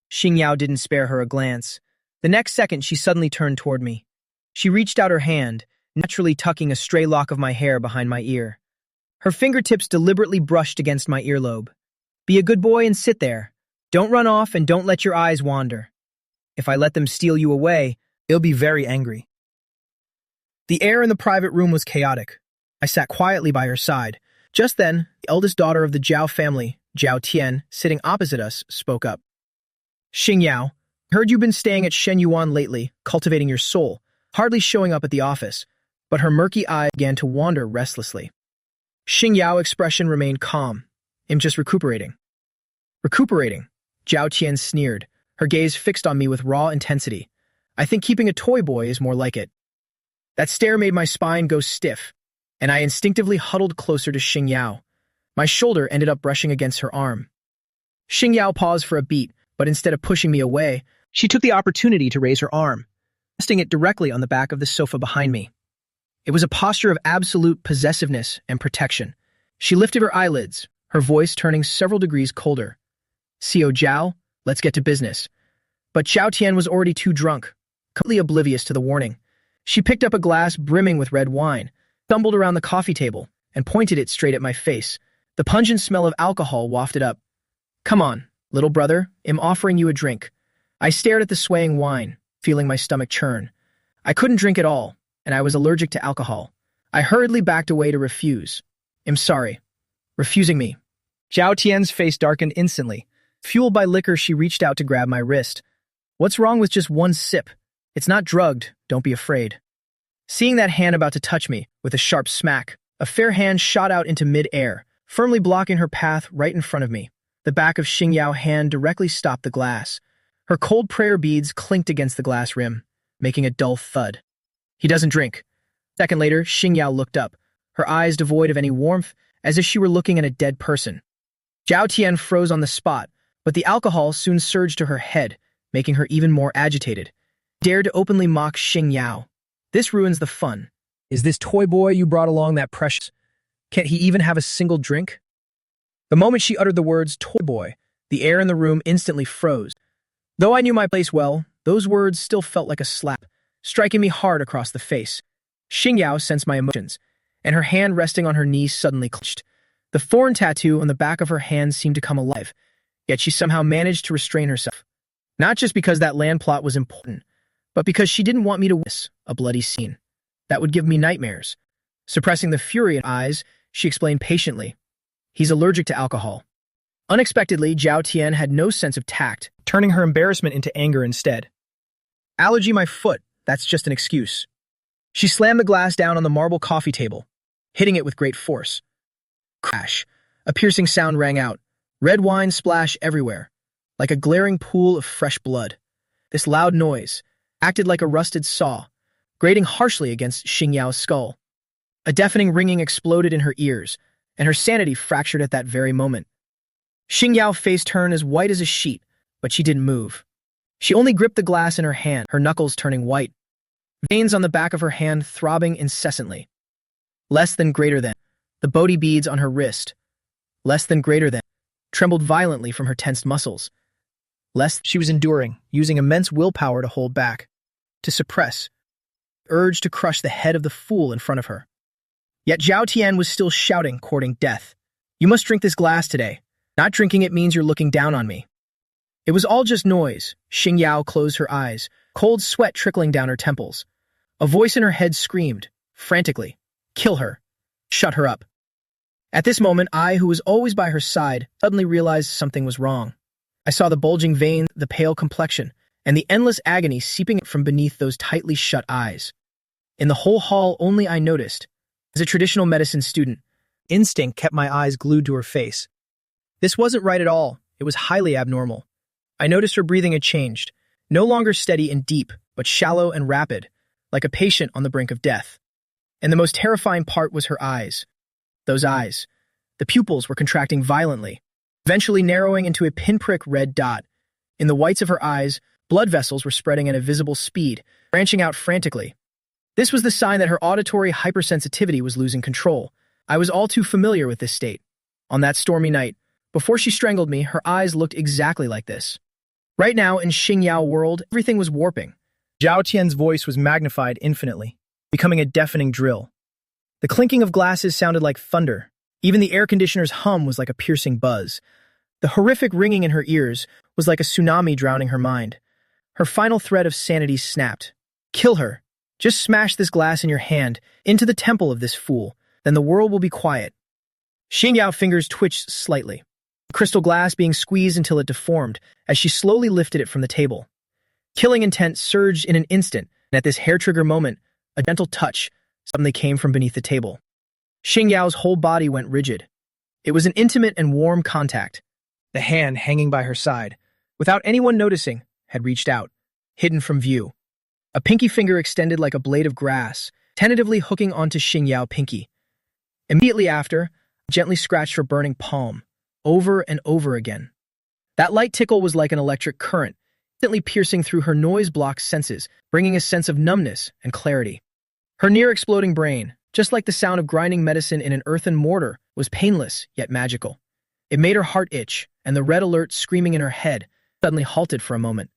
S1: Xing Yao didn't spare her a glance. The next second, she suddenly turned toward me. She reached out her hand, naturally tucking a stray lock of my hair behind my ear. Her fingertips deliberately brushed against my earlobe. "Be a good boy and sit there. Don't run off and don't let your eyes wander. If I let them steal you away, they'll be very angry." The air in the private room was chaotic. I sat quietly by her side. Just then, the eldest daughter of the Zhao family, Zhao Tian, sitting opposite us, spoke up. "Xing Yao, I heard you've been staying at Shen Yuan lately, cultivating your soul, hardly showing up at the office." But her murky eye began to wander restlessly. Xing Yao's expression remained calm. "I'm just recuperating." "Recuperating?" Zhao Tian sneered, her gaze fixed on me with raw intensity. "I think keeping a toy boy is more like it." That stare made my spine go stiff, and I instinctively huddled closer to Xing Yao. My shoulder ended up brushing against her arm. Xing Yao paused for a beat, but instead of pushing me away, she took the opportunity to raise her arm, resting it directly on the back of the sofa behind me. It was a posture of absolute possessiveness and protection. She lifted her eyelids, her voice turning several degrees colder. "Xiao Zhao, let's get to business." But Zhao Tian was already too drunk, completely oblivious to the warning. She picked up a glass brimming with red wine, stumbled around the coffee table, and pointed it straight at my face. The pungent smell of alcohol wafted up. "Come on, little brother, I'm offering you a drink." I stared at the swaying wine, feeling my stomach churn. I couldn't drink at all, and I was allergic to alcohol. I hurriedly backed away to refuse. "I'm sorry. Refusing me." Zhao Tian's face darkened instantly. Fueled by liquor, she reached out to grab my wrist. "What's wrong with just one sip? It's not drugged, don't be afraid." Seeing that hand about to touch me, with a sharp smack, a fair hand shot out into mid-air, firmly blocking her path right in front of me. The back of Xingyao's hand directly stopped the glass. Her cold prayer beads clinked against the glass rim, making a dull thud. "He doesn't drink." A second later, Xingyao looked up, her eyes devoid of any warmth, as if she were looking at a dead person. Zhao Tian froze on the spot, but the alcohol soon surged to her head, making her even more agitated. Dared to openly mock Xingyao. This ruins the fun. Is this toy boy you brought along that precious? Can't he even have a single drink? The moment she uttered the words toy boy, the air in the room instantly froze. Though I knew my place well, those words still felt like a slap, striking me hard across the face. Xingyao sensed my emotions, and her hand resting on her knee suddenly clenched. The thorn tattoo on the back of her hand seemed to come alive, yet she somehow managed to restrain herself. Not just because that land plot was important, but because she didn't want me to witness a bloody scene. That would give me nightmares. Suppressing the fury in her eyes, she explained patiently, "He's allergic to alcohol." Unexpectedly, Zhao Tian had no sense of tact, turning her embarrassment into anger instead. "Allergy my foot, that's just an excuse." She slammed the glass down on the marble coffee table, hitting it with great force. Crash! A piercing sound rang out. Red wine splashed everywhere, like a glaring pool of fresh blood. This loud noise acted like a rusted saw, grating harshly against Xingyao's skull. A deafening ringing exploded in her ears, and her sanity fractured at that very moment. Xingyao's face turned as white as a sheet, but she didn't move. She only gripped the glass in her hand, her knuckles turning white. Veins on the back of her hand throbbing incessantly. Less than greater than. The Bodhi beads on her wrist. Less than greater than. Trembled violently from her tensed muscles. Less she was enduring, using immense willpower to hold back, to suppress, urge to crush the head of the fool in front of her. Yet Zhao Tian was still shouting, courting death. "You must drink this glass today. Not drinking it means you're looking down on me." It was all just noise. Xingyao closed her eyes, cold sweat trickling down her temples. A voice in her head screamed, frantically, "Kill her. Shut her up." At this moment, I, who was always by her side, suddenly realized something was wrong. I saw the bulging veins, the pale complexion, and the endless agony seeping from beneath those tightly shut eyes. In the whole hall, only I noticed. As a traditional medicine student, instinct kept my eyes glued to her face. This wasn't right at all. It was highly abnormal. I noticed her breathing had changed, no longer steady and deep, but shallow and rapid, like a patient on the brink of death. And the most terrifying part was her eyes. Those eyes. The pupils were contracting violently, eventually narrowing into a pinprick red dot. In the whites of her eyes, blood vessels were spreading at a visible speed, branching out frantically. This was the sign that her auditory hypersensitivity was losing control. I was all too familiar with this state. On that stormy night, before she strangled me, her eyes looked exactly like this. Right now, in Xingyao world, everything was warping. Zhao Tian's voice was magnified infinitely, becoming a deafening drill. The clinking of glasses sounded like thunder. Even the air conditioner's hum was like a piercing buzz. The horrific ringing in her ears was like a tsunami drowning her mind. Her final thread of sanity snapped. "Kill her. Just smash this glass in your hand into the temple of this fool. Then the world will be quiet." Xingyao's fingers twitched slightly, the crystal glass being squeezed until it deformed as she slowly lifted it from the table. Killing intent surged in an instant, and at this hair-trigger moment, a gentle touch suddenly came from beneath the table. Xingyao's whole body went rigid. It was an intimate and warm contact. The hand hanging by her side, without anyone noticing, had reached out, hidden from view. A pinky finger extended like a blade of grass, tentatively hooking onto Xingyao's pinky. Immediately after, I gently scratched her burning palm, over and over again. That light tickle was like an electric current, instantly piercing through her noise-blocked senses, bringing a sense of numbness and clarity. Her near-exploding brain, just like the sound of grinding medicine in an earthen mortar, was painless yet magical. It made her heart itch, and the red alert screaming in her head suddenly halted for a moment.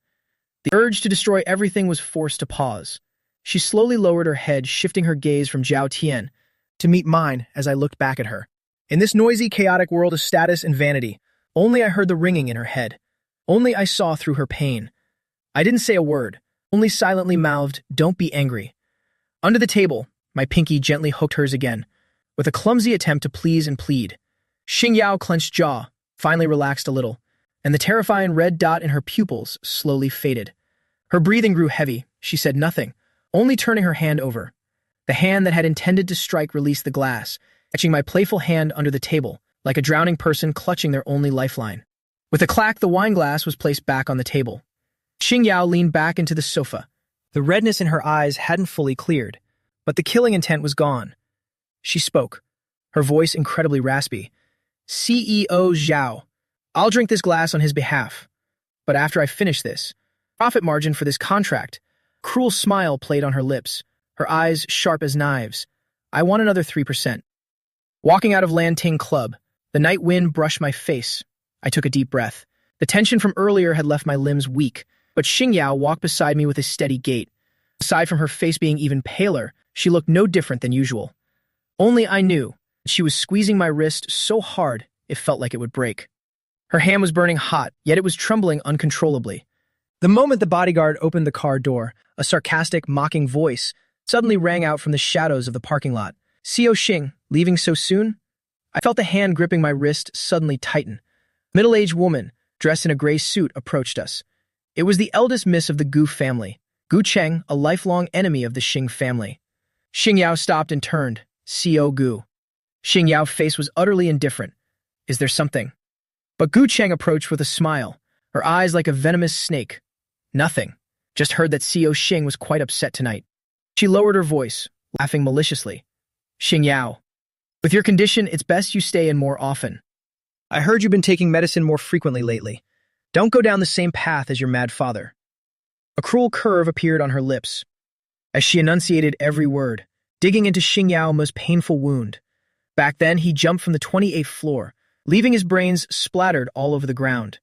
S1: The urge to destroy everything was forced to pause. She slowly lowered her head, shifting her gaze from Zhao Tian to meet mine as I looked back at her. In this noisy, chaotic world of status and vanity, only I heard the ringing in her head. Only I saw through her pain. I didn't say a word, only silently mouthed, "Don't be angry." Under the table, my pinky gently hooked hers again, with a clumsy attempt to please and plead. Xingyao clenched jaw, finally relaxed a little, and the terrifying red dot in her pupils slowly faded. Her breathing grew heavy. She said nothing, only turning her hand over. The hand that had intended to strike released the glass, catching my playful hand under the table, like a drowning person clutching their only lifeline. With a clack, the wine glass was placed back on the table. Xingyao leaned back into the sofa. The redness in her eyes hadn't fully cleared, but the killing intent was gone. She spoke, her voice incredibly raspy. "CEO Zhao, I'll drink this glass on his behalf. But after I finish this, profit margin for this contract." A cruel smile played on her lips, her eyes sharp as knives. "I want another 3%. Walking out of Lanting Club, the night wind brushed my face. I took a deep breath. The tension from earlier had left my limbs weak, but Xingyao walked beside me with a steady gait. Aside from her face being even paler, she looked no different than usual. Only I knew she was squeezing my wrist so hard it felt like it would break. Her hand was burning hot, yet it was trembling uncontrollably. The moment the bodyguard opened the car door, a sarcastic, mocking voice suddenly rang out from the shadows of the parking lot. "Xiao Xing, leaving so soon?" I felt the hand gripping my wrist suddenly tighten. A middle-aged woman, dressed in a gray suit, approached us. It was the eldest miss of the Gu family, Gu Cheng, a lifelong enemy of the Xing family. Xingyao stopped and turned. "Xiao Gu." Xingyao's face was utterly indifferent. "Is there something?" But Gu Cheng approached with a smile, her eyes like a venomous snake. "Nothing. Just heard that Xiao Xing was quite upset tonight." She lowered her voice, laughing maliciously. "Xingyao, with your condition, it's best you stay in more often. I heard you've been taking medicine more frequently lately. Don't go down the same path as your mad father." A cruel curve appeared on her lips, as she enunciated every word, digging into Xingyao's most painful wound. Back then, he jumped from the 28th floor, leaving his brains splattered all over the ground.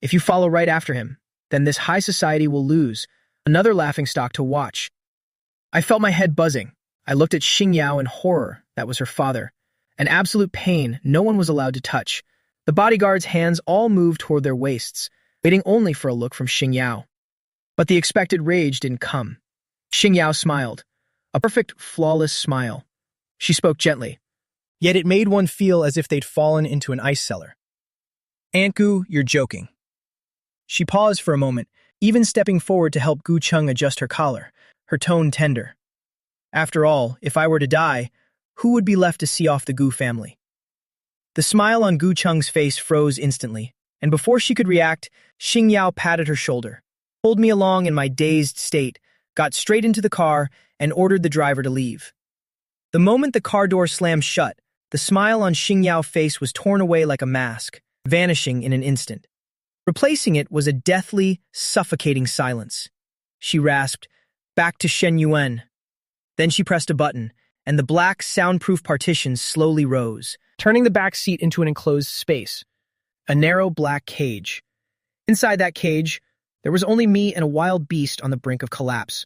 S1: If you follow right after him, then this high society will lose, another laughingstock to watch. I felt my head buzzing. I looked at Xingyao in horror. That was her father. An absolute pain no one was allowed to touch. The bodyguards' hands all moved toward their waists, waiting only for a look from Xingyao. But the expected rage didn't come. Xingyao smiled, a perfect, flawless smile. She spoke gently, yet it made one feel as if they'd fallen into an ice cellar. "Anku, you're joking." She paused for a moment, even stepping forward to help Gu Cheng adjust her collar, her tone tender. "After all, if I were to die, who would be left to see off the Gu family?" The smile on Gu Cheng's face froze instantly, and before she could react, Xingyao patted her shoulder, pulled me along in my dazed state, got straight into the car, and ordered the driver to leave. The moment the car door slammed shut, the smile on Xingyao's face was torn away like a mask, vanishing in an instant. Replacing it was a deathly, suffocating silence. She rasped, "Back to Shen Yuan." Then she pressed a button, and the black, soundproof partitions slowly rose, turning the back seat into an enclosed space, a narrow black cage. Inside that cage, there was only me and a wild beast on the brink of collapse.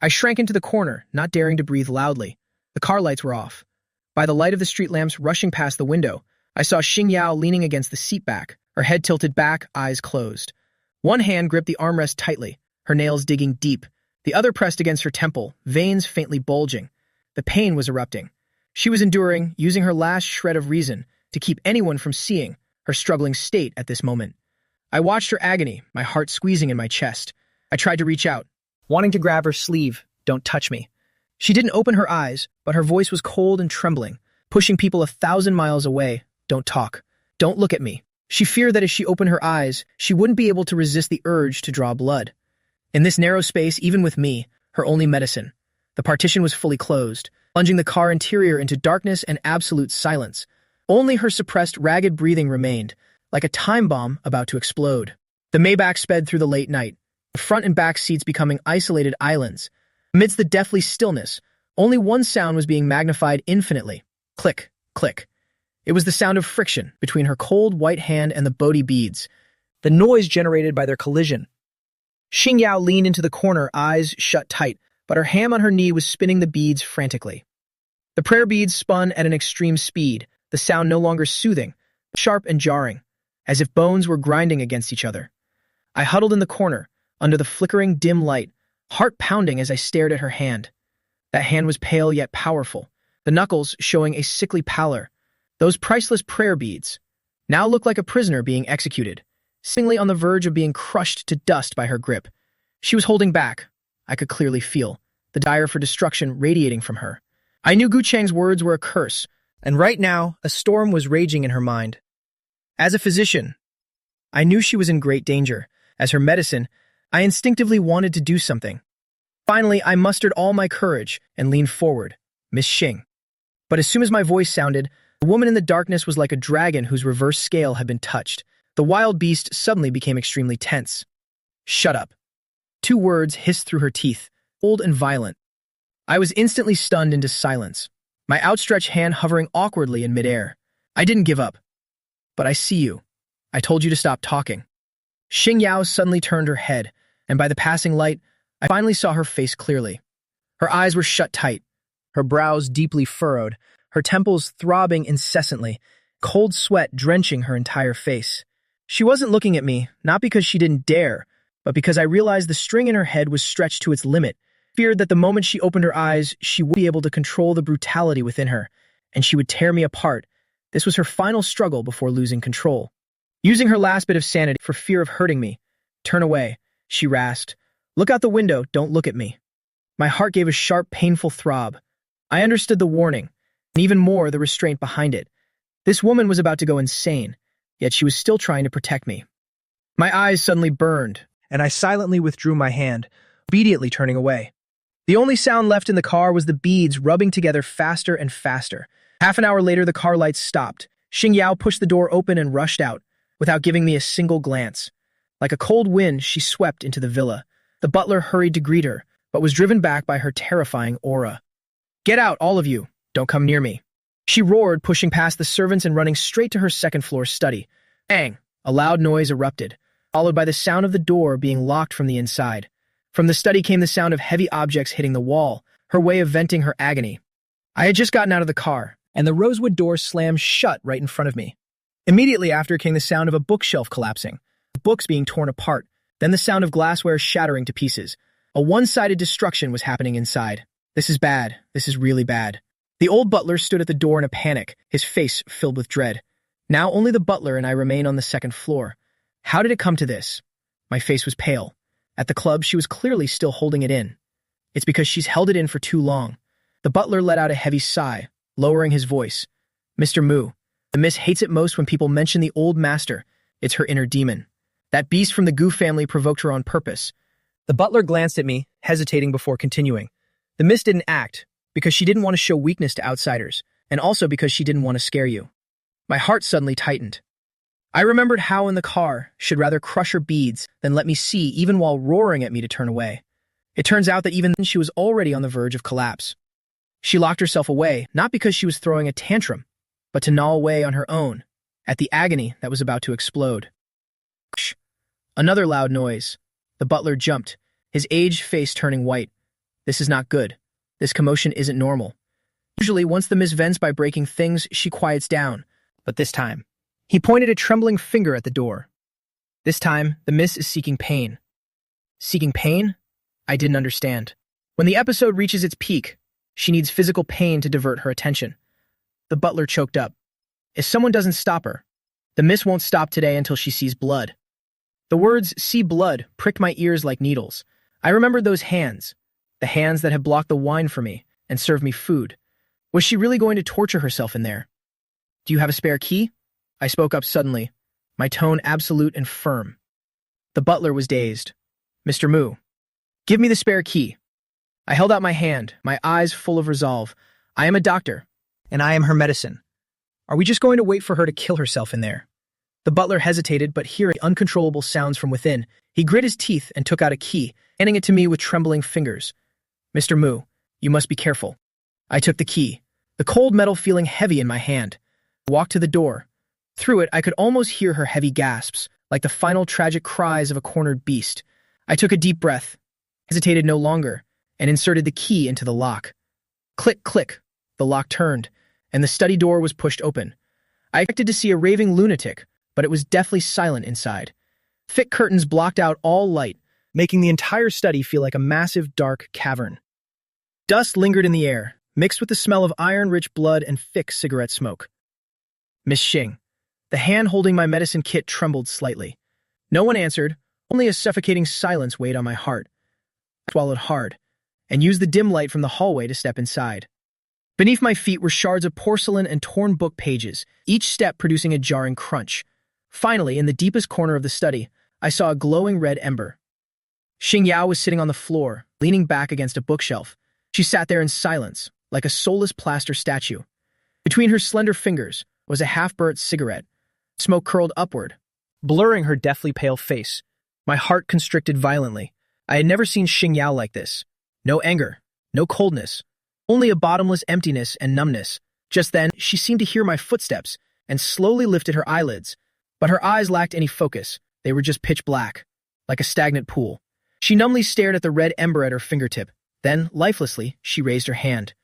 S1: I shrank into the corner, not daring to breathe loudly. The car lights were off. By the light of the street lamps rushing past the window, I saw Xingyao leaning against the seat back, her head tilted back, eyes closed. One hand gripped the armrest tightly, her nails digging deep. The other pressed against her temple, veins faintly bulging. The pain was erupting. She was enduring, using her last shred of reason to keep anyone from seeing her struggling state at this moment. I watched her agony, my heart squeezing in my chest. I tried to reach out, wanting to grab her sleeve. "Don't touch me." She didn't open her eyes, but her voice was cold and trembling, pushing people 1,000 miles away. "Don't talk. Don't look at me." She feared that if she opened her eyes, she wouldn't be able to resist the urge to draw blood. In this narrow space, even with me, her only medicine, the partition was fully closed, plunging the car interior into darkness and absolute silence. Only her suppressed, ragged breathing remained, like a time bomb about to explode. The Maybach sped through the late night, the front and back seats becoming isolated islands. Amidst the deathly stillness, only one sound was being magnified infinitely. Click, click. It was the sound of friction between her cold white hand and the Bodhi beads, the noise generated by their collision. Xingyao leaned into the corner, eyes shut tight, but her hand on her knee was spinning the beads frantically. The prayer beads spun at an extreme speed, the sound no longer soothing, but sharp and jarring, as if bones were grinding against each other. I huddled in the corner, under the flickering dim light, heart pounding as I stared at her hand. That hand was pale yet powerful, the knuckles showing a sickly pallor. Those priceless prayer beads now looked like a prisoner being executed, seemingly on the verge of being crushed to dust by her grip. She was holding back. I could clearly feel the desire for destruction radiating from her. I knew Gu Chang's words were a curse, and right now a storm was raging in her mind. As a physician, I knew she was in great danger. As her medicine, I instinctively wanted to do something. Finally, I mustered all my courage and leaned forward. Miss Xing. But as soon as my voice sounded, the woman in the darkness was like a dragon whose reverse scale had been touched. The wild beast suddenly became extremely tense. Shut up. 2 words hissed through her teeth, cold and violent. I was instantly stunned into silence, my outstretched hand hovering awkwardly in midair. I didn't give up. But I see you. I told you to stop talking. Xing Yao suddenly turned her head, and by the passing light, I finally saw her face clearly. Her eyes were shut tight, her brows deeply furrowed, her temples throbbing incessantly, cold sweat drenching her entire face. She wasn't looking at me, not because she didn't dare, but because I realized the string in her head was stretched to its limit, feared that the moment she opened her eyes, she would be able to control the brutality within her, and she would tear me apart. This was her final struggle before losing control. Using her last bit of sanity for fear of hurting me. Turn away, she rasped. Look out the window, don't look at me. My heart gave a sharp, painful throb. I understood the warning, and even more the restraint behind it. This woman was about to go insane, yet she was still trying to protect me. My eyes suddenly burned, and I silently withdrew my hand, obediently turning away. The only sound left in the car was the beads rubbing together faster and faster. Half an hour later, the car lights stopped. Xing Yao pushed the door open and rushed out, without giving me a single glance. Like a cold wind, she swept into the villa. The butler hurried to greet her, but was driven back by her terrifying aura. Get out, all of you! Don't come near me! She roared, pushing past the servants and running straight to her second-floor study. Bang! A loud noise erupted, followed by the sound of the door being locked from the inside. From the study came the sound of heavy objects hitting the wall, her way of venting her agony. I had just gotten out of the car, and the rosewood door slammed shut right in front of me. Immediately after came the sound of a bookshelf collapsing, books being torn apart, then the sound of glassware shattering to pieces. A one-sided destruction was happening inside. This is bad. This is really bad. The old butler stood at the door in a panic, his face filled with dread. Now only the butler and I remain on the second floor. How did it come to this? My face was pale. At the club, she was clearly still holding it in. It's because she's held it in for too long. The butler let out a heavy sigh, lowering his voice. Mr. Mu, the miss hates it most when people mention the old master. It's her inner demon. That beast from the Gu family provoked her on purpose. The butler glanced at me, hesitating before continuing. The miss didn't act, because she didn't want to show weakness to outsiders, and also because she didn't want to scare you. My heart suddenly tightened. I remembered how in the car she'd rather crush her beads than let me see even while roaring at me to turn away. It turns out that even then she was already on the verge of collapse. She locked herself away, not because she was throwing a tantrum, but to gnaw away on her own, at the agony that was about to explode. Another loud noise. The butler jumped, his aged face turning white. This is not good. This commotion isn't normal. Usually, once the miss vents by breaking things, she quiets down. But this time, he pointed a trembling finger at the door. This time, the miss is seeking pain. Seeking pain? I didn't understand. When the episode reaches its peak, she needs physical pain to divert her attention. The butler choked up. If someone doesn't stop her, the miss won't stop today until she sees blood. The words, see blood, pricked my ears like needles. I remembered those hands, the hands that had blocked the wine for me and served me food. Was she really going to torture herself in there? Do you have a spare key? I spoke up suddenly, my tone absolute and firm. The butler was dazed. Mr. Mu, give me the spare key. I held out my hand, my eyes full of resolve. I am a doctor, and I am her medicine. Are we just going to wait for her to kill herself in there? The butler hesitated, but hearing uncontrollable sounds from within, he grit his teeth and took out a key, handing it to me with trembling fingers. Mr. Mu, you must be careful. I took the key, the cold metal feeling heavy in my hand. I walked to the door. Through it, I could almost hear her heavy gasps, like the final tragic cries of a cornered beast. I took a deep breath, hesitated no longer, and inserted the key into the lock. Click, click. The lock turned, and the study door was pushed open. I expected to see a raving lunatic, but it was deathly silent inside. Thick curtains blocked out all light, making the entire study feel like a massive, dark cavern. Dust lingered in the air, mixed with the smell of iron-rich blood and thick cigarette smoke. Miss Xing. The hand holding my medicine kit trembled slightly. No one answered, only a suffocating silence weighed on my heart. I swallowed hard, and used the dim light from the hallway to step inside. Beneath my feet were shards of porcelain and torn book pages, each step producing a jarring crunch. Finally, in the deepest corner of the study, I saw a glowing red ember. Xing Yao was sitting on the floor, leaning back against a bookshelf. She sat there in silence, like a soulless plaster statue. Between her slender fingers was a half-burnt cigarette. Smoke curled upward, blurring her deathly pale face. My heart constricted violently. I had never seen Xing Yao like this. No anger, no coldness, only a bottomless emptiness and numbness. Just then, she seemed to hear my footsteps and slowly lifted her eyelids. But her eyes lacked any focus. They were just pitch black, like a stagnant pool. She numbly stared at the red ember at her fingertip. Then, lifelessly, she raised her hand.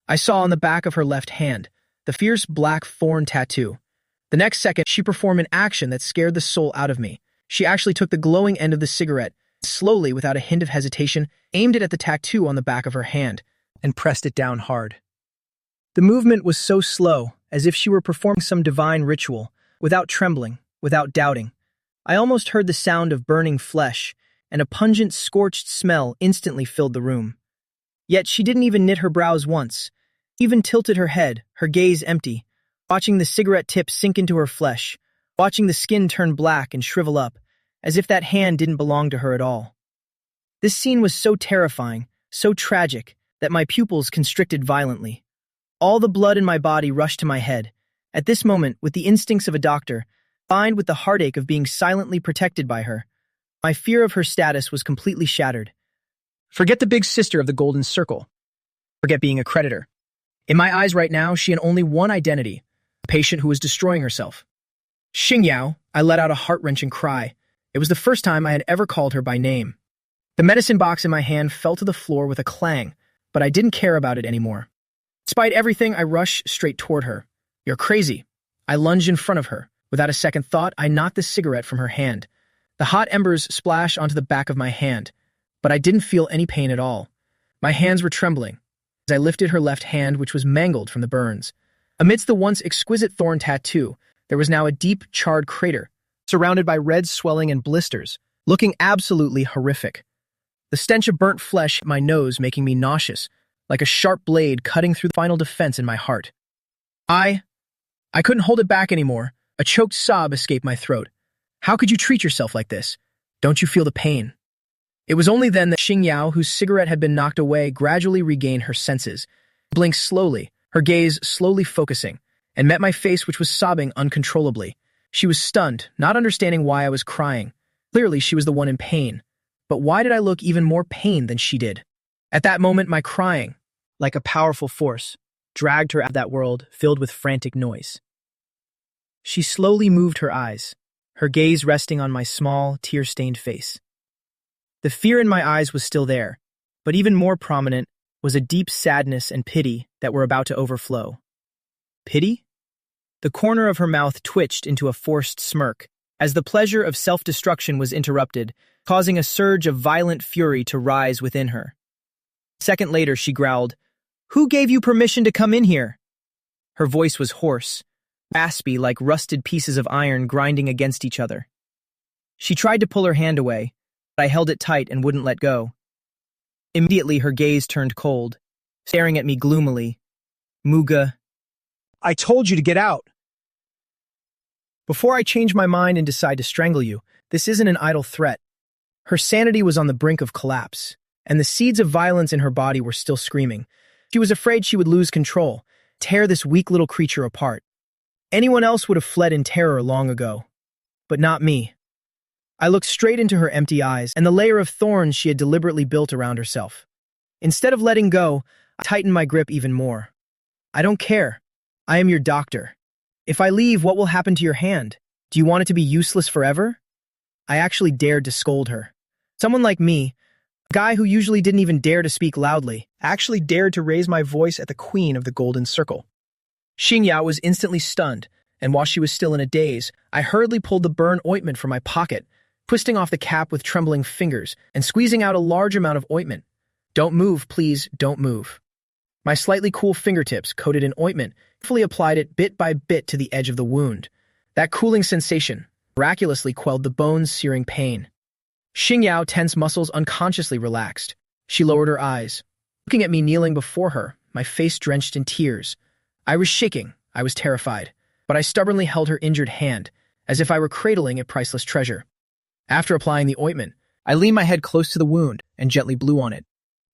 S1: I saw on the back of her left hand the fierce black thorn tattoo. The next second, she performed an action that scared the soul out of me. She actually took the glowing end of the cigarette, slowly, without a hint of hesitation, aimed it at the tattoo on the back of her hand, and pressed it down hard. The movement was so slow, as if she were performing some divine ritual, without trembling, without doubting. I almost heard the sound of burning flesh, and a pungent, scorched smell instantly filled the room. Yet she didn't even knit her brows once, even tilted her head, her gaze empty, watching the cigarette tip sink into her flesh, watching the skin turn black and shrivel up, as if that hand didn't belong to her at all. This scene was so terrifying, so tragic, that my pupils constricted violently. All the blood in my body rushed to my head. At this moment, with the instincts of a doctor, combined with the heartache of being silently protected by her, my fear of her status was completely shattered. Forget the big sister of the Golden Circle. Forget being a creditor. In my eyes right now, she had only one identity, a patient who was destroying herself. Xing Yao, I let out a heart-wrenching cry. It was the first time I had ever called her by name. The medicine box in my hand fell to the floor with a clang, but I didn't care about it anymore. Despite everything, I rushed straight toward her. You're crazy. I lunged in front of her. Without a second thought, I knocked the cigarette from her hand. The hot embers splashed onto the back of my hand, but I didn't feel any pain at all. My hands were trembling as I lifted her left hand, which was mangled from the burns. Amidst the once exquisite thorn tattoo, there was now a deep, charred crater, surrounded by red swelling and blisters, looking absolutely horrific. The stench of burnt flesh hit my nose, making me nauseous, like a sharp blade cutting through the final defense in my heart. I couldn't hold it back anymore. A choked sob escaped my throat. How could you treat yourself like this? Don't you feel the pain? It was only then that Xing Yao, whose cigarette had been knocked away, gradually regained her senses, blinked slowly, her gaze slowly focusing, and met my face, which was sobbing uncontrollably. She was stunned, not understanding why I was crying. Clearly, she was the one in pain. But why did I look even more pained than she did? At that moment, my crying, like a powerful force, dragged her out of that world filled with frantic noise. She slowly moved her eyes, her gaze resting on my small, tear-stained face. The fear in my eyes was still there, but even more prominent was a deep sadness and pity that were about to overflow. Pity? The corner of her mouth twitched into a forced smirk, as the pleasure of self-destruction was interrupted, causing a surge of violent fury to rise within her. A second later, she growled, "Who gave you permission to come in here?" Her voice was hoarse, raspy like rusted pieces of iron grinding against each other. She tried to pull her hand away, but I held it tight and wouldn't let go. Immediately, her gaze turned cold, staring at me gloomily. Muga, I told you to get out. Before I change my mind and decide to strangle you, this isn't an idle threat. Her sanity was on the brink of collapse, and the seeds of violence in her body were still screaming. She was afraid she would lose control, tear this weak little creature apart. Anyone else would have fled in terror long ago, but not me. I looked straight into her empty eyes and the layer of thorns she had deliberately built around herself. Instead of letting go, I tightened my grip even more. I don't care. I am your doctor. If I leave, what will happen to your hand? Do you want it to be useless forever? I actually dared to scold her. Someone like me, a guy who usually didn't even dare to speak loudly, actually dared to raise my voice at the queen of the Golden Circle. Xingyao was instantly stunned, and while she was still in a daze, I hurriedly pulled the burn ointment from my pocket, twisting off the cap with trembling fingers and squeezing out a large amount of ointment. "Don't move, please, don't move." My slightly cool fingertips, coated in ointment, carefully applied it bit by bit to the edge of the wound. That cooling sensation miraculously quelled the bone's searing pain. Xingyao, tense muscles unconsciously relaxed. She lowered her eyes, looking at me kneeling before her, my face drenched in tears. I was shaking, I was terrified, but I stubbornly held her injured hand, as if I were cradling a priceless treasure. After applying the ointment, I leaned my head close to the wound and gently blew on it.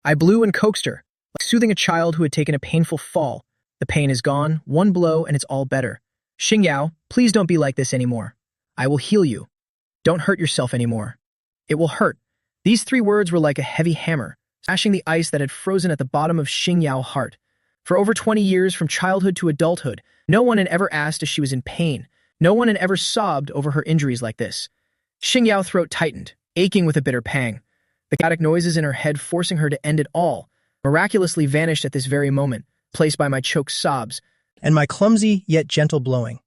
S1: I blew and coaxed her, like soothing a child who had taken a painful fall. "The pain is gone, one blow and it's all better. Xingyao, please don't be like this anymore. I will heal you. Don't hurt yourself anymore. It will hurt." These 3 words were like a heavy hammer, smashing the ice that had frozen at the bottom of Xingyao's heart. For over 20 years, from childhood to adulthood, no one had ever asked if she was in pain. No one had ever sobbed over her injuries like this. Xingyao's throat tightened, aching with a bitter pang. The chaotic noises in her head forcing her to end it all miraculously vanished at this very moment, placed by my choked sobs and my clumsy yet gentle blowing.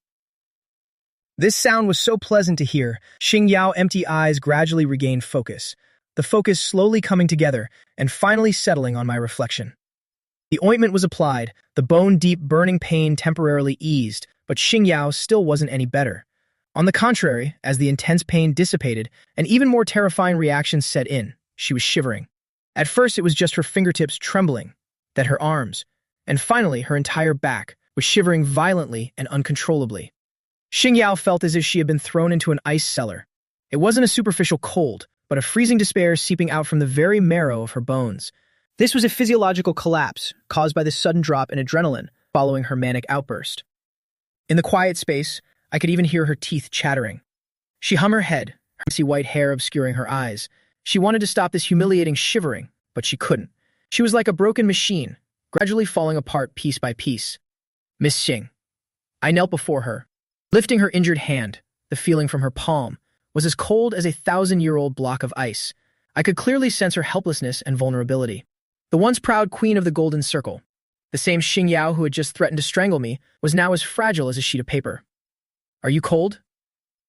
S1: This sound was so pleasant to hear. Xingyao's empty eyes gradually regained focus, the focus slowly coming together and finally settling on my reflection. The ointment was applied, the bone-deep burning pain temporarily eased, but Xingyao still wasn't any better. On the contrary, as the intense pain dissipated, an even more terrifying reaction set in. She was shivering. At first, it was just her fingertips trembling, then her arms, and finally her entire back was shivering violently and uncontrollably. Xingyao felt as if she had been thrown into an ice cellar. It wasn't a superficial cold, but a freezing despair seeping out from the very marrow of her bones. This was a physiological collapse caused by the sudden drop in adrenaline following her manic outburst. In the quiet space, I could even hear her teeth chattering. She hummed her head, her messy white hair obscuring her eyes. She wanted to stop this humiliating shivering, but she couldn't. She was like a broken machine, gradually falling apart piece by piece. "Miss Xing." I knelt before her, lifting her injured hand. The feeling from her palm was as cold as a 1,000-year-old block of ice. I could clearly sense her helplessness and vulnerability. The once proud queen of the Golden Circle, the same Xingyao who had just threatened to strangle me, was now as fragile as a sheet of paper. "Are you cold?"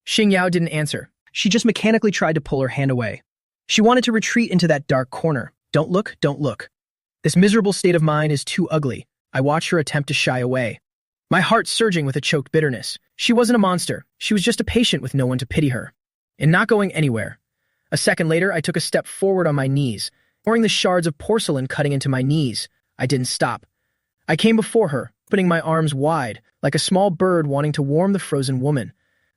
S1: Xingyao didn't answer. She just mechanically tried to pull her hand away. She wanted to retreat into that dark corner. "Don't look, don't look. This miserable state of mine is too ugly." I watched her attempt to shy away, my heart surging with a choked bitterness. She wasn't a monster. She was just a patient with no one to pity her. And not going anywhere. A second later, I took a step forward on my knees, ignoring the shards of porcelain cutting into my knees. I didn't stop. I came before her, opening my arms wide, like a small bird wanting to warm the frozen woman.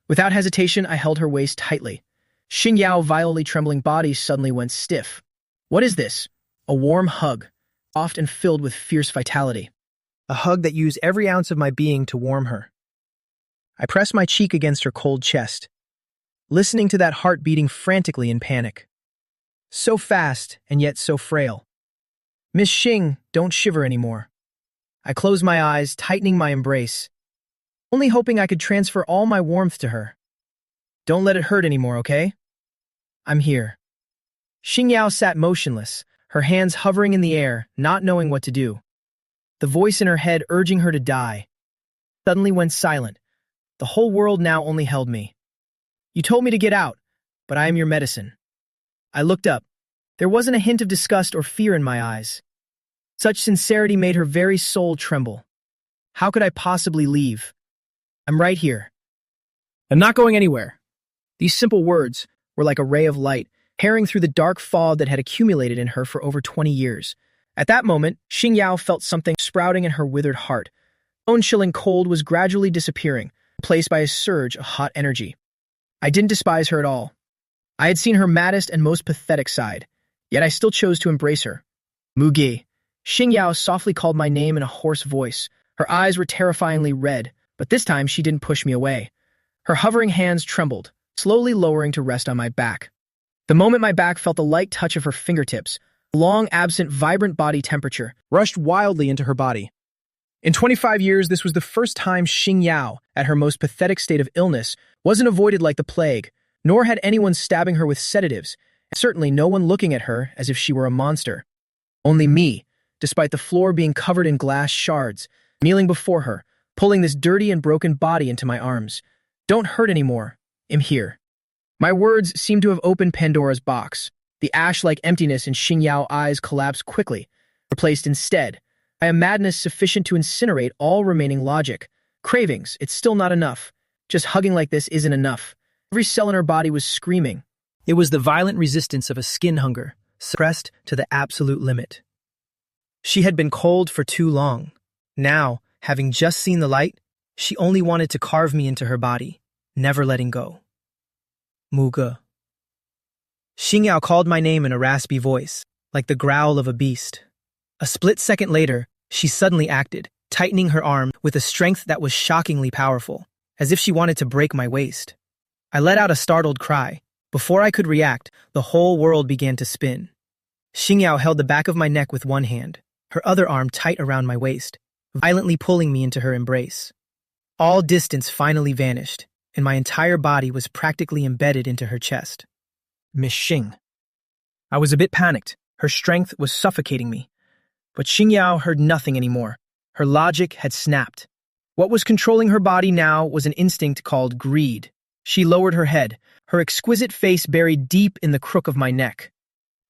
S1: Without hesitation, I held her waist tightly. Xingyao's violently trembling body suddenly went stiff. What is this? A warm hug, soft and filled with fierce vitality. A hug that used every ounce of my being to warm her. I pressed my cheek against her cold chest, listening to that heart beating frantically in panic. So fast and yet so frail. "Miss Xing, don't shiver anymore." I closed my eyes, tightening my embrace, only hoping I could transfer all my warmth to her. "Don't let it hurt anymore, okay? I'm here." Xingyao sat motionless, her hands hovering in the air, not knowing what to do. The voice in her head urging her to die suddenly went silent. The whole world now only held me. "You told me to get out, but I am your medicine." I looked up. There wasn't a hint of disgust or fear in my eyes. Such sincerity made her very soul tremble. How could I possibly leave? "I'm right here. I'm not going anywhere." These simple words were like a ray of light, tearing through the dark fog that had accumulated in her for over 20 years. At that moment, Xingyao felt something sprouting in her withered heart. Bone-chilling cold was gradually disappearing, replaced by a surge of hot energy. I didn't despise her at all. I had seen her maddest and most pathetic side, yet I still chose to embrace her. "Mugi." Xingyao softly called my name in a hoarse voice. Her eyes were terrifyingly red, but this time she didn't push me away. Her hovering hands trembled, slowly lowering to rest on my back. The moment my back felt the light touch of her fingertips, a long-absent, vibrant body temperature rushed wildly into her body. In 25 years, this was the first time Xingyao, at her most pathetic state of illness, wasn't avoided like the plague, nor had anyone stabbing her with sedatives, and certainly no one looking at her as if she were a monster. Only me, despite the floor being covered in glass shards, kneeling before her, pulling this dirty and broken body into my arms. Don't hurt anymore. I'm here. My words seemed to have opened Pandora's box. The ash-like emptiness in Xingyao's eyes collapsed quickly, replaced instead by a madness sufficient to incinerate all remaining logic. Cravings, it's still not enough. Just hugging like this isn't enough. Every cell in her body was screaming. It was the violent resistance of a skin hunger, suppressed to the absolute limit. She had been cold for too long. Now, having just seen the light, she only wanted to carve me into her body, never letting go. Muge. Xingyao called my name in a raspy voice, like the growl of a beast. A split second later, she suddenly acted, tightening her arm with a strength that was shockingly powerful, as if she wanted to break my waist. I let out a startled cry. Before I could react, the whole world began to spin. Xingyao held the back of my neck with one hand, her other arm tight around my waist, violently pulling me into her embrace. All distance finally vanished, and my entire body was practically embedded into her chest. Miss Xing. I was a bit panicked. Her strength was suffocating me. But Xingyao heard nothing anymore. Her logic had snapped. What was controlling her body now was an instinct called greed. She lowered her head, her exquisite face buried deep in the crook of my neck.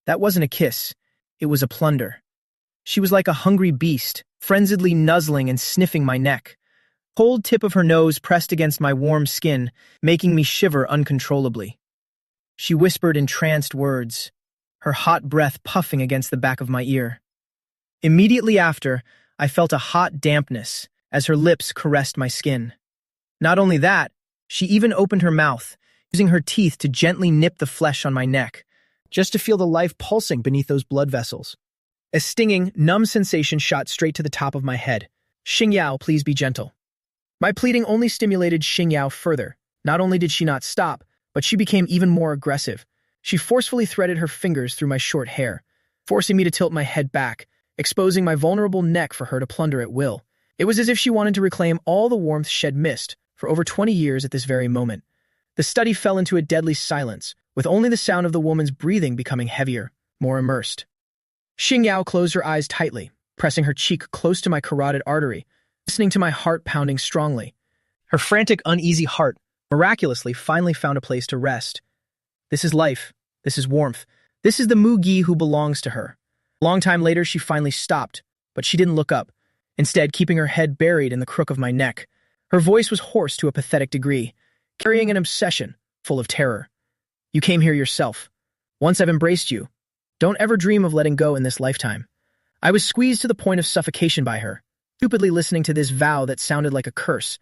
S1: That wasn't a kiss. It was a plunder. She was like a hungry beast, frenziedly nuzzling and sniffing my neck. Cold tip of her nose pressed against my warm skin, making me shiver uncontrollably. She whispered entranced words, her hot breath puffing against the back of my ear. Immediately after, I felt a hot dampness as her lips caressed my skin. Not only that, she even opened her mouth, using her teeth to gently nip the flesh on my neck, just to feel the life pulsing beneath those blood vessels. A stinging, numb sensation shot straight to the top of my head. Xingyao, please be gentle. My pleading only stimulated Xingyao further. Not only did she not stop, but she became even more aggressive. She forcefully threaded her fingers through my short hair, forcing me to tilt my head back, exposing my vulnerable neck for her to plunder at will. It was as if she wanted to reclaim all the warmth shed missed for over 20 years at this very moment. The study fell into a deadly silence, with only the sound of the woman's breathing becoming heavier, more immersed. Xingyao closed her eyes tightly, pressing her cheek close to my carotid artery, listening to my heart pounding strongly. Her frantic, uneasy heart, miraculously, finally found a place to rest. This is life. This is warmth. This is the Mugi who belongs to her. A long time later, she finally stopped, but she didn't look up, instead keeping her head buried in the crook of my neck. Her voice was hoarse to a pathetic degree, carrying an obsession full of terror. You came here yourself. Once I've embraced you, don't ever dream of letting go in this lifetime. I was squeezed to the point of suffocation by her, stupidly listening to this vow that sounded like a curse.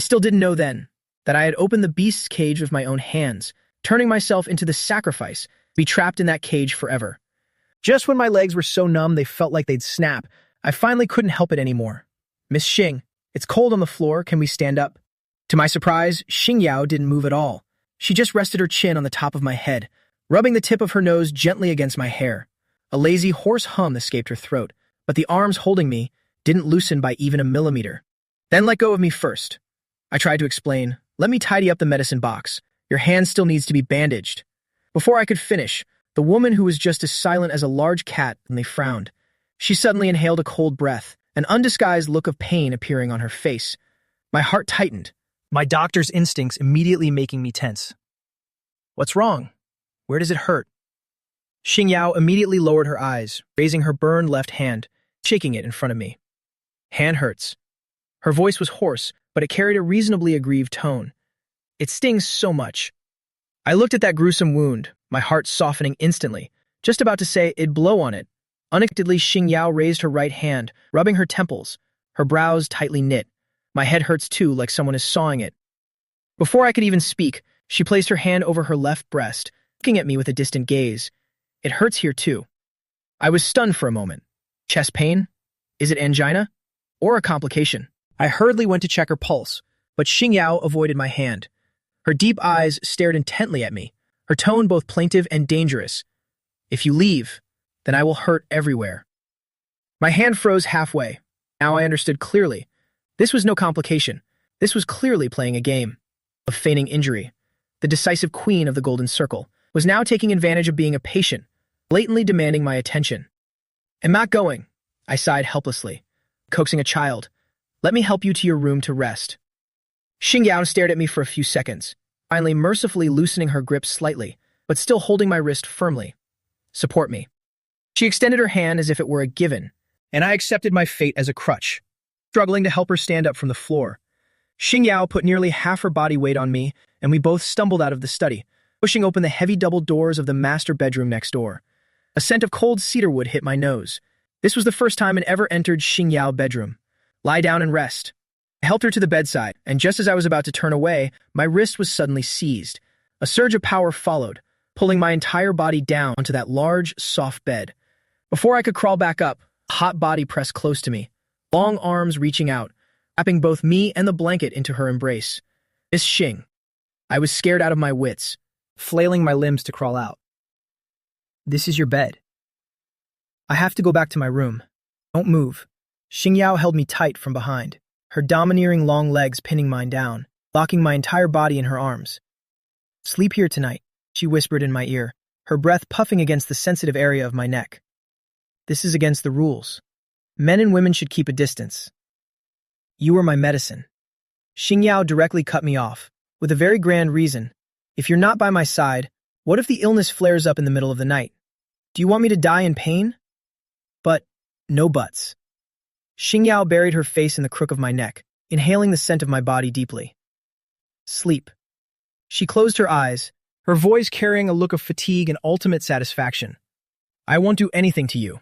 S1: I still didn't know then that I had opened the beast's cage with my own hands, turning myself into the sacrifice to be trapped in that cage forever. Just when my legs were so numb they felt like they'd snap, I finally couldn't help it anymore. Miss Xing, it's cold on the floor, can we stand up? To my surprise, Xingyao didn't move at all. She just rested her chin on the top of my head, rubbing the tip of her nose gently against my hair. A lazy, hoarse hum escaped her throat, but the arms holding me didn't loosen by even a millimeter. Then let go of me first. I tried to explain. Let me tidy up the medicine box. Your hand still needs to be bandaged. Before I could finish, the woman who was just as silent as a large cat suddenly frowned. She suddenly inhaled a cold breath, an undisguised look of pain appearing on her face. My heart tightened, my doctor's instincts immediately making me tense. What's wrong? Where does it hurt? Xingyao immediately lowered her eyes, raising her burned left hand, shaking it in front of me. Hand hurts. Her voice was hoarse, but it carried a reasonably aggrieved tone. It stings so much. I looked at that gruesome wound, my heart softening instantly, just about to say it'd blow on it. Unexpectedly, Xingyao raised her right hand, rubbing her temples, her brows tightly knit. My head hurts too, like someone is sawing it. Before I could even speak, she placed her hand over her left breast, looking at me with a distant gaze. It hurts here too. I was stunned for a moment. Chest pain? Is it angina? Or a complication? I hurriedly went to check her pulse, but Xingyao avoided my hand. Her deep eyes stared intently at me, her tone both plaintive and dangerous. If you leave, then I will hurt everywhere. My hand froze halfway. Now I understood clearly. This was no complication. This was clearly playing a game of feigning injury. The decisive queen of the Golden Circle was now taking advantage of being a patient, blatantly demanding my attention. I'm not going, I sighed helplessly, coaxing a child. Let me help you to your room to rest. Xingyao stared at me for a few seconds, finally mercifully loosening her grip slightly, but still holding my wrist firmly. Support me. She extended her hand as if it were a given, and I accepted my fate as a crutch, struggling to help her stand up from the floor. Xingyao put nearly half her body weight on me, and we both stumbled out of the study, pushing open the heavy double doors of the master bedroom next door. A scent of cold cedarwood hit my nose. This was the first time I'd ever entered Xingyao's bedroom. Lie down and rest. I helped her to the bedside, and just as I was about to turn away, my wrist was suddenly seized. A surge of power followed, pulling my entire body down onto that large, soft bed. Before I could crawl back up, a hot body pressed close to me, long arms reaching out, wrapping both me and the blanket into her embrace. Miss Xing. I was scared out of my wits, flailing my limbs to crawl out. This is your bed. I have to go back to my room. Don't move. Xingyao held me tight from behind, her domineering long legs pinning mine down, locking my entire body in her arms. Sleep here tonight, she whispered in my ear, her breath puffing against the sensitive area of my neck. This is against the rules. Men and women should keep a distance. You are my medicine. Xingyao directly cut me off, with a very grand reason. If you're not by my side, what if the illness flares up in the middle of the night? Do you want me to die in pain? But, no buts. Xingyao buried her face in the crook of my neck, inhaling the scent of my body deeply. Sleep. She closed her eyes, her voice carrying a look of fatigue and ultimate satisfaction. I won't do anything to you.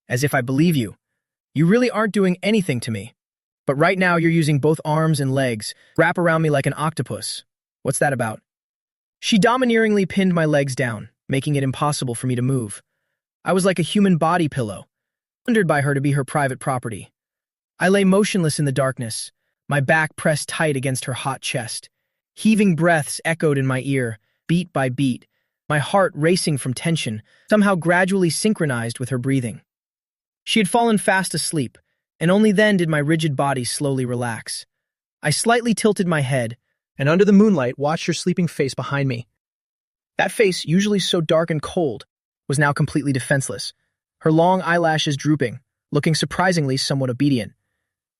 S1: As if I believe you. You really aren't doing anything to me. But right now you're using both arms and legs, wrap around me like an octopus. What's that about? She domineeringly pinned my legs down, making it impossible for me to move. I was like a human body pillow, wondered by her to be her private property. I lay motionless in the darkness, my back pressed tight against her hot chest. Heaving breaths echoed in my ear, beat by beat, my heart racing from tension, somehow gradually synchronized with her breathing. She had fallen fast asleep, and only then did my rigid body slowly relax. I slightly tilted my head, and under the moonlight watched her sleeping face behind me. That face, usually so dark and cold, was now completely defenseless, her long eyelashes drooping, looking surprisingly somewhat obedient.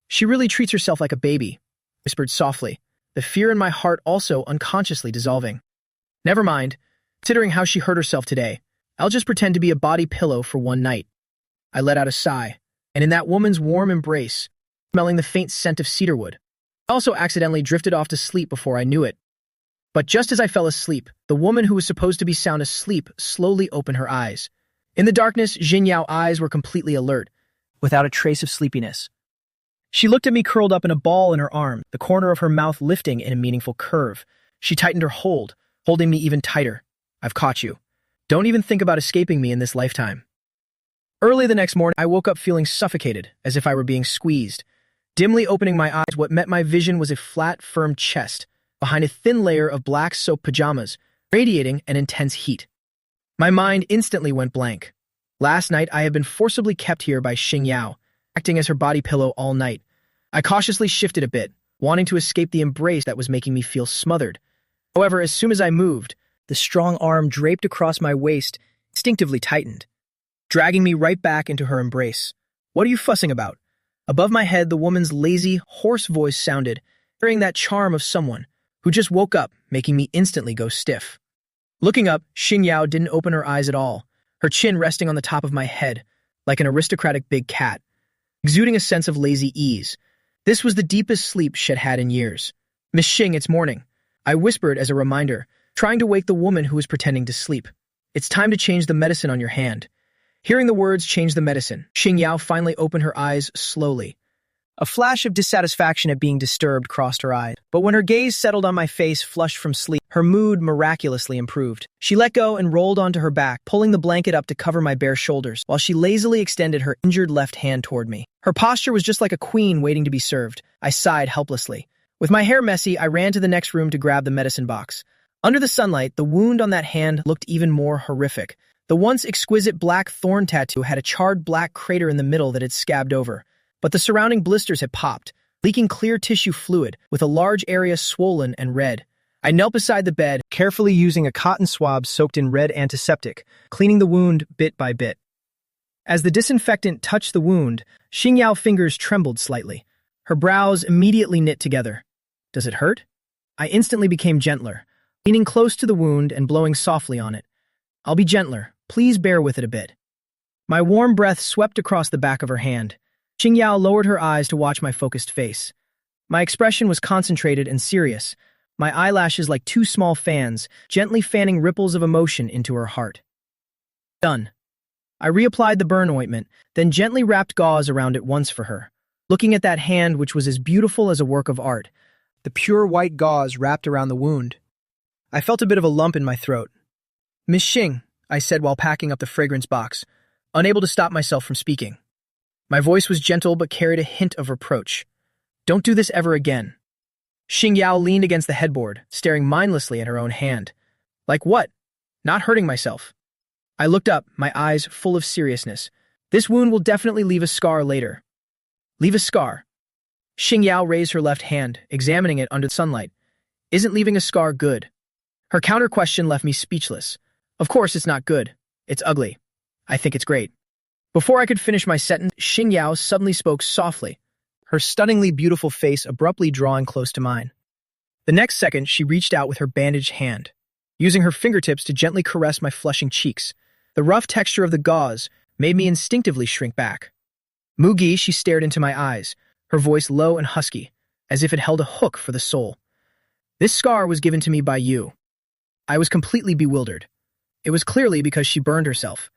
S1: She really treats herself like a baby, whispered softly, the fear in my heart also unconsciously dissolving. Never mind, considering how she hurt herself today, I'll just pretend to be a body pillow for one night. I let out a sigh, and in that woman's warm embrace, smelling the faint scent of cedarwood, I also accidentally drifted off to sleep before I knew it. But just as I fell asleep, the woman who was supposed to be sound asleep slowly opened her eyes. In the darkness, Xinyao's eyes were completely alert, without a trace of sleepiness. She looked at me curled up in a ball in her arm, the corner of her mouth lifting in a meaningful curve. She tightened her hold, holding me even tighter. I've caught you. Don't even think about escaping me in this lifetime. Early the next morning, I woke up feeling suffocated, as if I were being squeezed. Dimly opening my eyes, what met my vision was a flat, firm chest, behind a thin layer of black soap pajamas, radiating an intense heat. My mind instantly went blank. Last night, I had been forcibly kept here by Xingyao, acting as her body pillow all night. I cautiously shifted a bit, wanting to escape the embrace that was making me feel smothered. However, as soon as I moved, the strong arm draped across my waist instinctively tightened, dragging me right back into her embrace. What are you fussing about? Above my head, the woman's lazy, hoarse voice sounded, carrying that charm of someone who just woke up, making me instantly go stiff. Looking up, Xingyao didn't open her eyes at all, her chin resting on the top of my head, like an aristocratic big cat, exuding a sense of lazy ease. This was the deepest sleep she'd had in years. Miss Xing, it's morning, I whispered as a reminder, trying to wake the woman who was pretending to sleep. It's time to change the medicine on your hand. Hearing the words change the medicine, Xingyao finally opened her eyes slowly. A flash of dissatisfaction at being disturbed crossed her eyes, but when her gaze settled on my face flushed from sleep, her mood miraculously improved. She let go and rolled onto her back, pulling the blanket up to cover my bare shoulders, while she lazily extended her injured left hand toward me. Her posture was just like a queen waiting to be served. I sighed helplessly. With my hair messy, I ran to the next room to grab the medicine box. Under the sunlight, the wound on that hand looked even more horrific. The once exquisite black thorn tattoo had a charred black crater in the middle that had scabbed over, but the surrounding blisters had popped, leaking clear tissue fluid, with a large area swollen and red. I knelt beside the bed, carefully using a cotton swab soaked in red antiseptic, cleaning the wound bit by bit. As the disinfectant touched the wound, Xingyao's fingers trembled slightly. Her brows immediately knit together. Does it hurt? I instantly became gentler, leaning close to the wound and blowing softly on it. I'll be gentler. Please bear with it a bit. My warm breath swept across the back of her hand. Xingyao lowered her eyes to watch my focused face. My expression was concentrated and serious, my eyelashes like two small fans, gently fanning ripples of emotion into her heart. Done. I reapplied the burn ointment, then gently wrapped gauze around it once for her, looking at that hand which was as beautiful as a work of art. The pure white gauze wrapped around the wound. I felt a bit of a lump in my throat. "Miss Xing," I said while packing up the fragrance box, unable to stop myself from speaking. My voice was gentle but carried a hint of reproach. "Don't do this ever again." Xingyao leaned against the headboard, staring mindlessly at her own hand. Like what? Not hurting myself. I looked up, my eyes full of seriousness. This wound will definitely leave a scar later. Leave a scar? Xingyao raised her left hand, examining it under the sunlight. Isn't leaving a scar good? Her counter-question left me speechless. Of course it's not good. It's ugly. I think it's great. Before I could finish my sentence, Xingyao suddenly spoke softly, her stunningly beautiful face abruptly drawing close to mine. The next second, she reached out with her bandaged hand, using her fingertips to gently caress my flushing cheeks. The rough texture of the gauze made me instinctively shrink back. Mugi, she stared into my eyes, her voice low and husky, as if it held a hook for the soul. This scar was given to me by you. I was completely bewildered. It was clearly because she burned herself.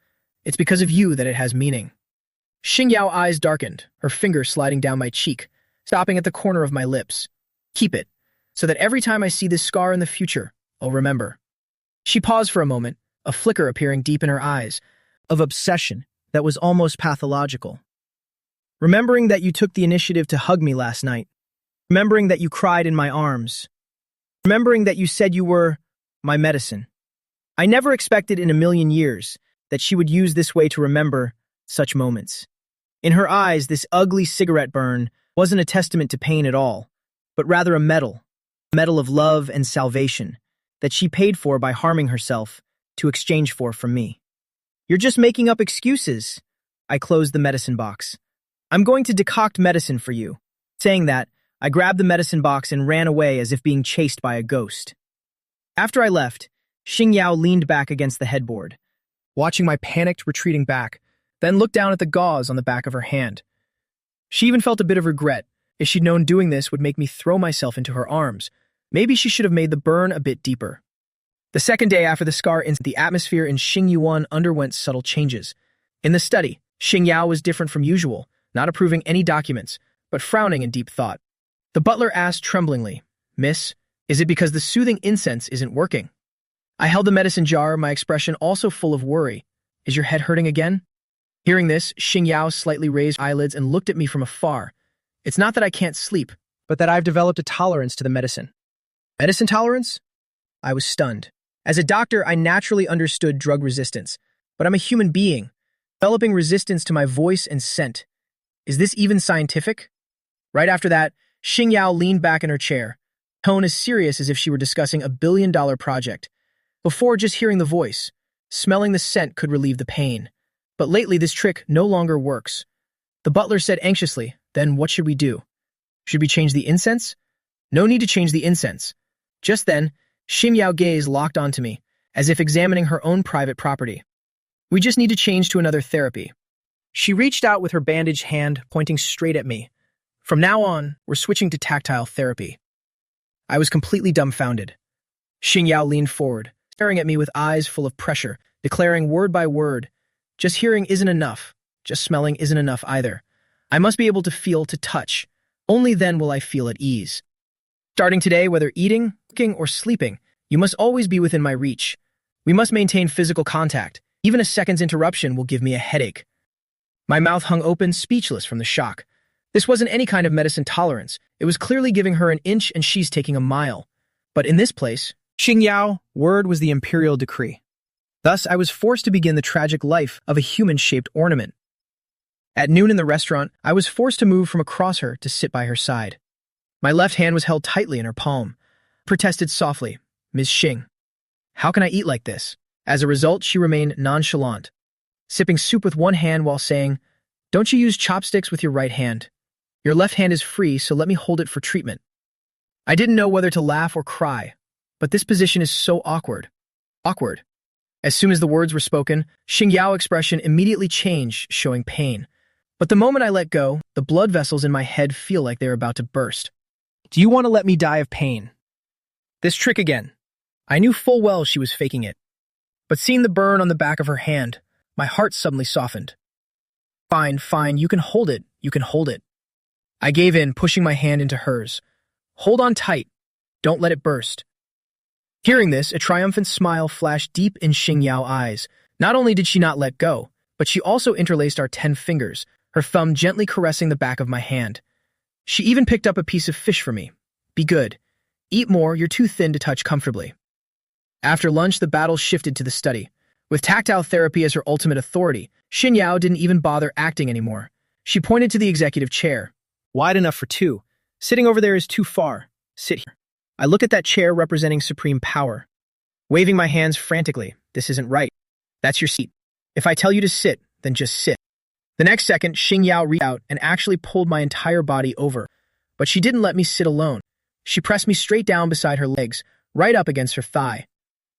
S1: It's because of you that it has meaning. Xingyao's eyes darkened, her finger sliding down my cheek, stopping at the corner of my lips. Keep it, so that every time I see this scar in the future, I'll remember. She paused for a moment, a flicker appearing deep in her eyes, of obsession that was almost pathological. Remembering that you took the initiative to hug me last night. Remembering that you cried in my arms. Remembering that you said you were my medicine. I never expected in a million years that she would use this way to remember such moments. In her eyes, this ugly cigarette burn wasn't a testament to pain at all, but rather a medal of love and salvation that she paid for by harming herself to exchange for from me. You're just making up excuses. I closed the medicine box. I'm going to decoct medicine for you. Saying that, I grabbed the medicine box and ran away as if being chased by a ghost. After I left, Xingyao leaned back against the headboard, watching my panicked retreating back, then looked down at the gauze on the back of her hand. She even felt a bit of regret. If she'd known doing this would make me throw myself into her arms, maybe she should have made the burn a bit deeper. The second day after the scar incident, the atmosphere in Xingyuan underwent subtle changes. In the study, Xingyao was different from usual, not approving any documents, but frowning in deep thought. The butler asked tremblingly, "Miss, is it because the soothing incense isn't working?" I held the medicine jar, my expression also full of worry. "Is your head hurting again?" Hearing this, Xingyao slightly raised eyelids and looked at me from afar. It's not that I can't sleep, but that I've developed a tolerance to the medicine. Medicine tolerance? I was stunned. As a doctor, I naturally understood drug resistance, but I'm a human being, developing resistance to my voice and scent. Is this even scientific? Right after that, Xingyao leaned back in her chair, tone as serious as if she were discussing a billion-dollar project. Before, just hearing the voice, smelling the scent could relieve the pain. But lately, this trick no longer works. The butler said anxiously, "Then what should we do? Should we change the incense?" No need to change the incense. Just then, Xingyao gaze locked onto me, as if examining her own private property. We just need to change to another therapy. She reached out with her bandaged hand, pointing straight at me. From now on, we're switching to tactile therapy. I was completely dumbfounded. Xingyao leaned forward, staring at me with eyes full of pressure, declaring word by word, "Just hearing isn't enough. Just smelling isn't enough either. I must be able to feel, to touch. Only then will I feel at ease. Starting today, whether eating, cooking, or sleeping, you must always be within my reach. We must maintain physical contact. Even a second's interruption will give me a headache." My mouth hung open, speechless from the shock. This wasn't any kind of medicine tolerance. It was clearly giving her an inch and she's taking a mile. But in this place, Xingyao, word was the imperial decree. Thus, I was forced to begin the tragic life of a human-shaped ornament. At noon in the restaurant, I was forced to move from across her to sit by her side. My left hand was held tightly in her palm. I protested softly, "Ms. Xing, how can I eat like this?" As a result, she remained nonchalant, sipping soup with one hand while saying, "Don't you use chopsticks with your right hand? Your left hand is free, so let me hold it for treatment. I didn't know whether to laugh or cry, but this position is so awkward. Awkward. As soon as the words were spoken, Xingyao's expression immediately changed, showing pain. But the moment I let go, the blood vessels in my head feel like they're about to burst. Do you want to let me die of pain? This trick again. I knew full well she was faking it. But seeing the burn on the back of her hand, my heart suddenly softened. Fine, fine, you can hold it, you can hold it. I gave in, pushing my hand into hers. Hold on tight. Don't let it burst. Hearing this, a triumphant smile flashed deep in Xingyao's eyes. Not only did she not let go, but she also interlaced our 10 fingers, her thumb gently caressing the back of my hand. She even picked up a piece of fish for me. Be good. Eat more, you're too thin to touch comfortably. After lunch, the battle shifted to the study. With tactile therapy as her ultimate authority, Xingyao didn't even bother acting anymore. She pointed to the executive chair. Wide enough for 2. Sitting over there is too far. Sit here. I look at that chair representing supreme power. Waving my hands frantically. This isn't right. That's your seat. If I tell you to sit, then just sit. The next second, Xingyao reached out and actually pulled my entire body over. But she didn't let me sit alone. She pressed me straight down beside her legs, right up against her thigh.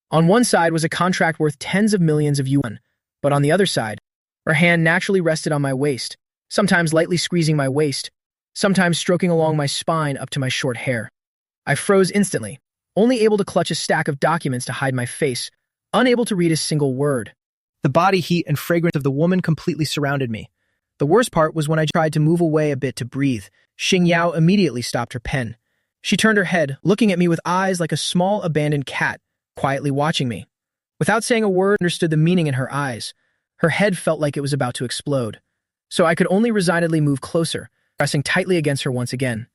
S1: On one side was a contract worth tens of millions of yuan, but on the other side, her hand naturally rested on my waist, sometimes lightly squeezing my waist, sometimes stroking along my spine up to my short hair. I froze instantly, only able to clutch a stack of documents to hide my face, unable to read a single word. The body heat and fragrance of the woman completely surrounded me. The worst part was when I tried to move away a bit to breathe. Xingyao immediately stopped her pen. She turned her head, looking at me with eyes like a small abandoned cat, quietly watching me. Without saying a word, I understood the meaning in her eyes. Her head felt like it was about to explode. So I could only resignedly move closer, pressing tightly against her once again.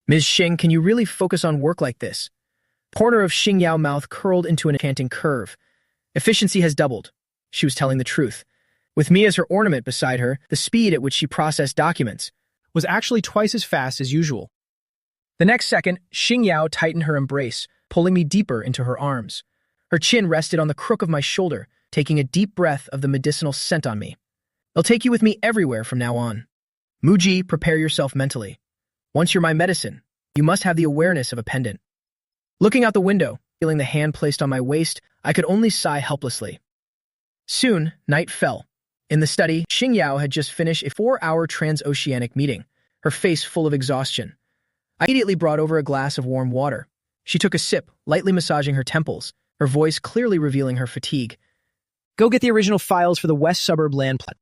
S1: Ms. Xing, can you really focus on work like this? The corner of Xingyao's mouth curled into an enchanting curve. Efficiency has doubled. She was telling the truth. With me as her ornament beside her, the speed at which she processed documents was actually twice as fast as usual. The next second, Xingyao tightened her embrace, pulling me deeper into her arms. Her chin rested on the crook of my shoulder, taking a deep breath of the medicinal scent on me. I'll take you with me everywhere from now on. Muji, prepare yourself mentally. Once you're my medicine, you must have the awareness of a pendant. Looking out the window, feeling the hand placed on my waist, I could only sigh helplessly. Soon, night fell. In the study, Xingyao had just finished a 4-hour transoceanic meeting, her face full of exhaustion. I immediately brought over a glass of warm water. She took a sip, lightly massaging her temples, her voice clearly revealing her fatigue. Go get the original files for the West Suburb land plot.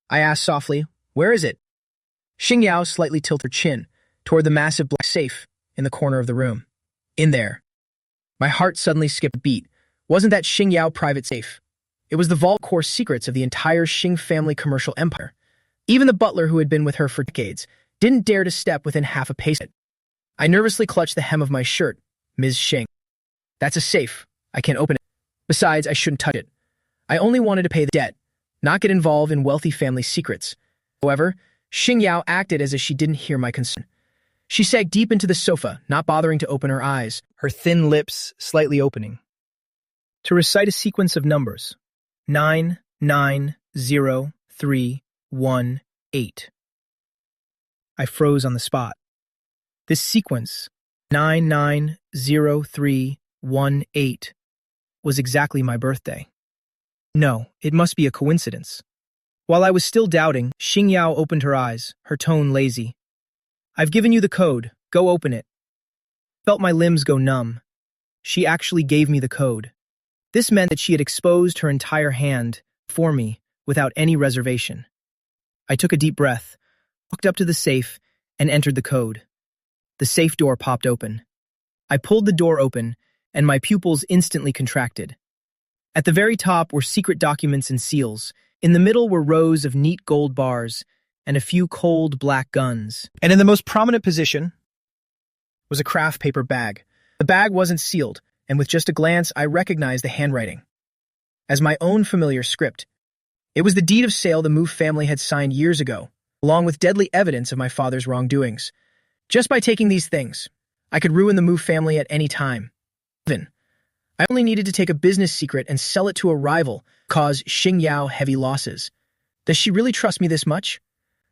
S1: I asked softly, where is it? Xingyao slightly tilted her chin toward the massive black safe in the corner of the room. In there. My heart suddenly skipped a beat. Wasn't that Xingyao private safe? It was the vault core secrets of the entire Xing family commercial empire. Even the butler who had been with her for decades didn't dare to step within half a pace of it. I nervously clutched the hem of my shirt. Ms. Xing. That's a safe. I can't open it. Besides, I shouldn't touch it. I only wanted to pay the debt, not get involved in wealthy family secrets. However, Xingyao acted as if she didn't hear my concern. She sank deep into the sofa, not bothering to open her eyes, her thin lips slightly opening. To recite a sequence of numbers. 9, 9, 0, 3, 1, 8. I froze on the spot. This sequence, 9, 9, 0, 3, 1, 8, was exactly my birthday. No, it must be a coincidence. While I was still doubting, Xingyao opened her eyes, her tone lazy. I've given you the code. Go open it. Felt my limbs go numb. She actually gave me the code. This meant that she had exposed her entire hand for me without any reservation. I took a deep breath, walked up to the safe, and entered the code. The safe door popped open. I pulled the door open, and my pupils instantly contracted. At the very top were secret documents and seals. In the middle were rows of neat gold bars and a few cold black guns. And in the most prominent position was a craft paper bag. The bag wasn't sealed, and with just a glance, I recognized the handwriting as my own familiar script. It was the deed of sale the Mu family had signed years ago, along with deadly evidence of my father's wrongdoings. Just by taking these things, I could ruin the Mu family at any time. Even, I only needed to take a business secret and sell it to a rival, cause Xingyao heavy losses. Does she really trust me this much?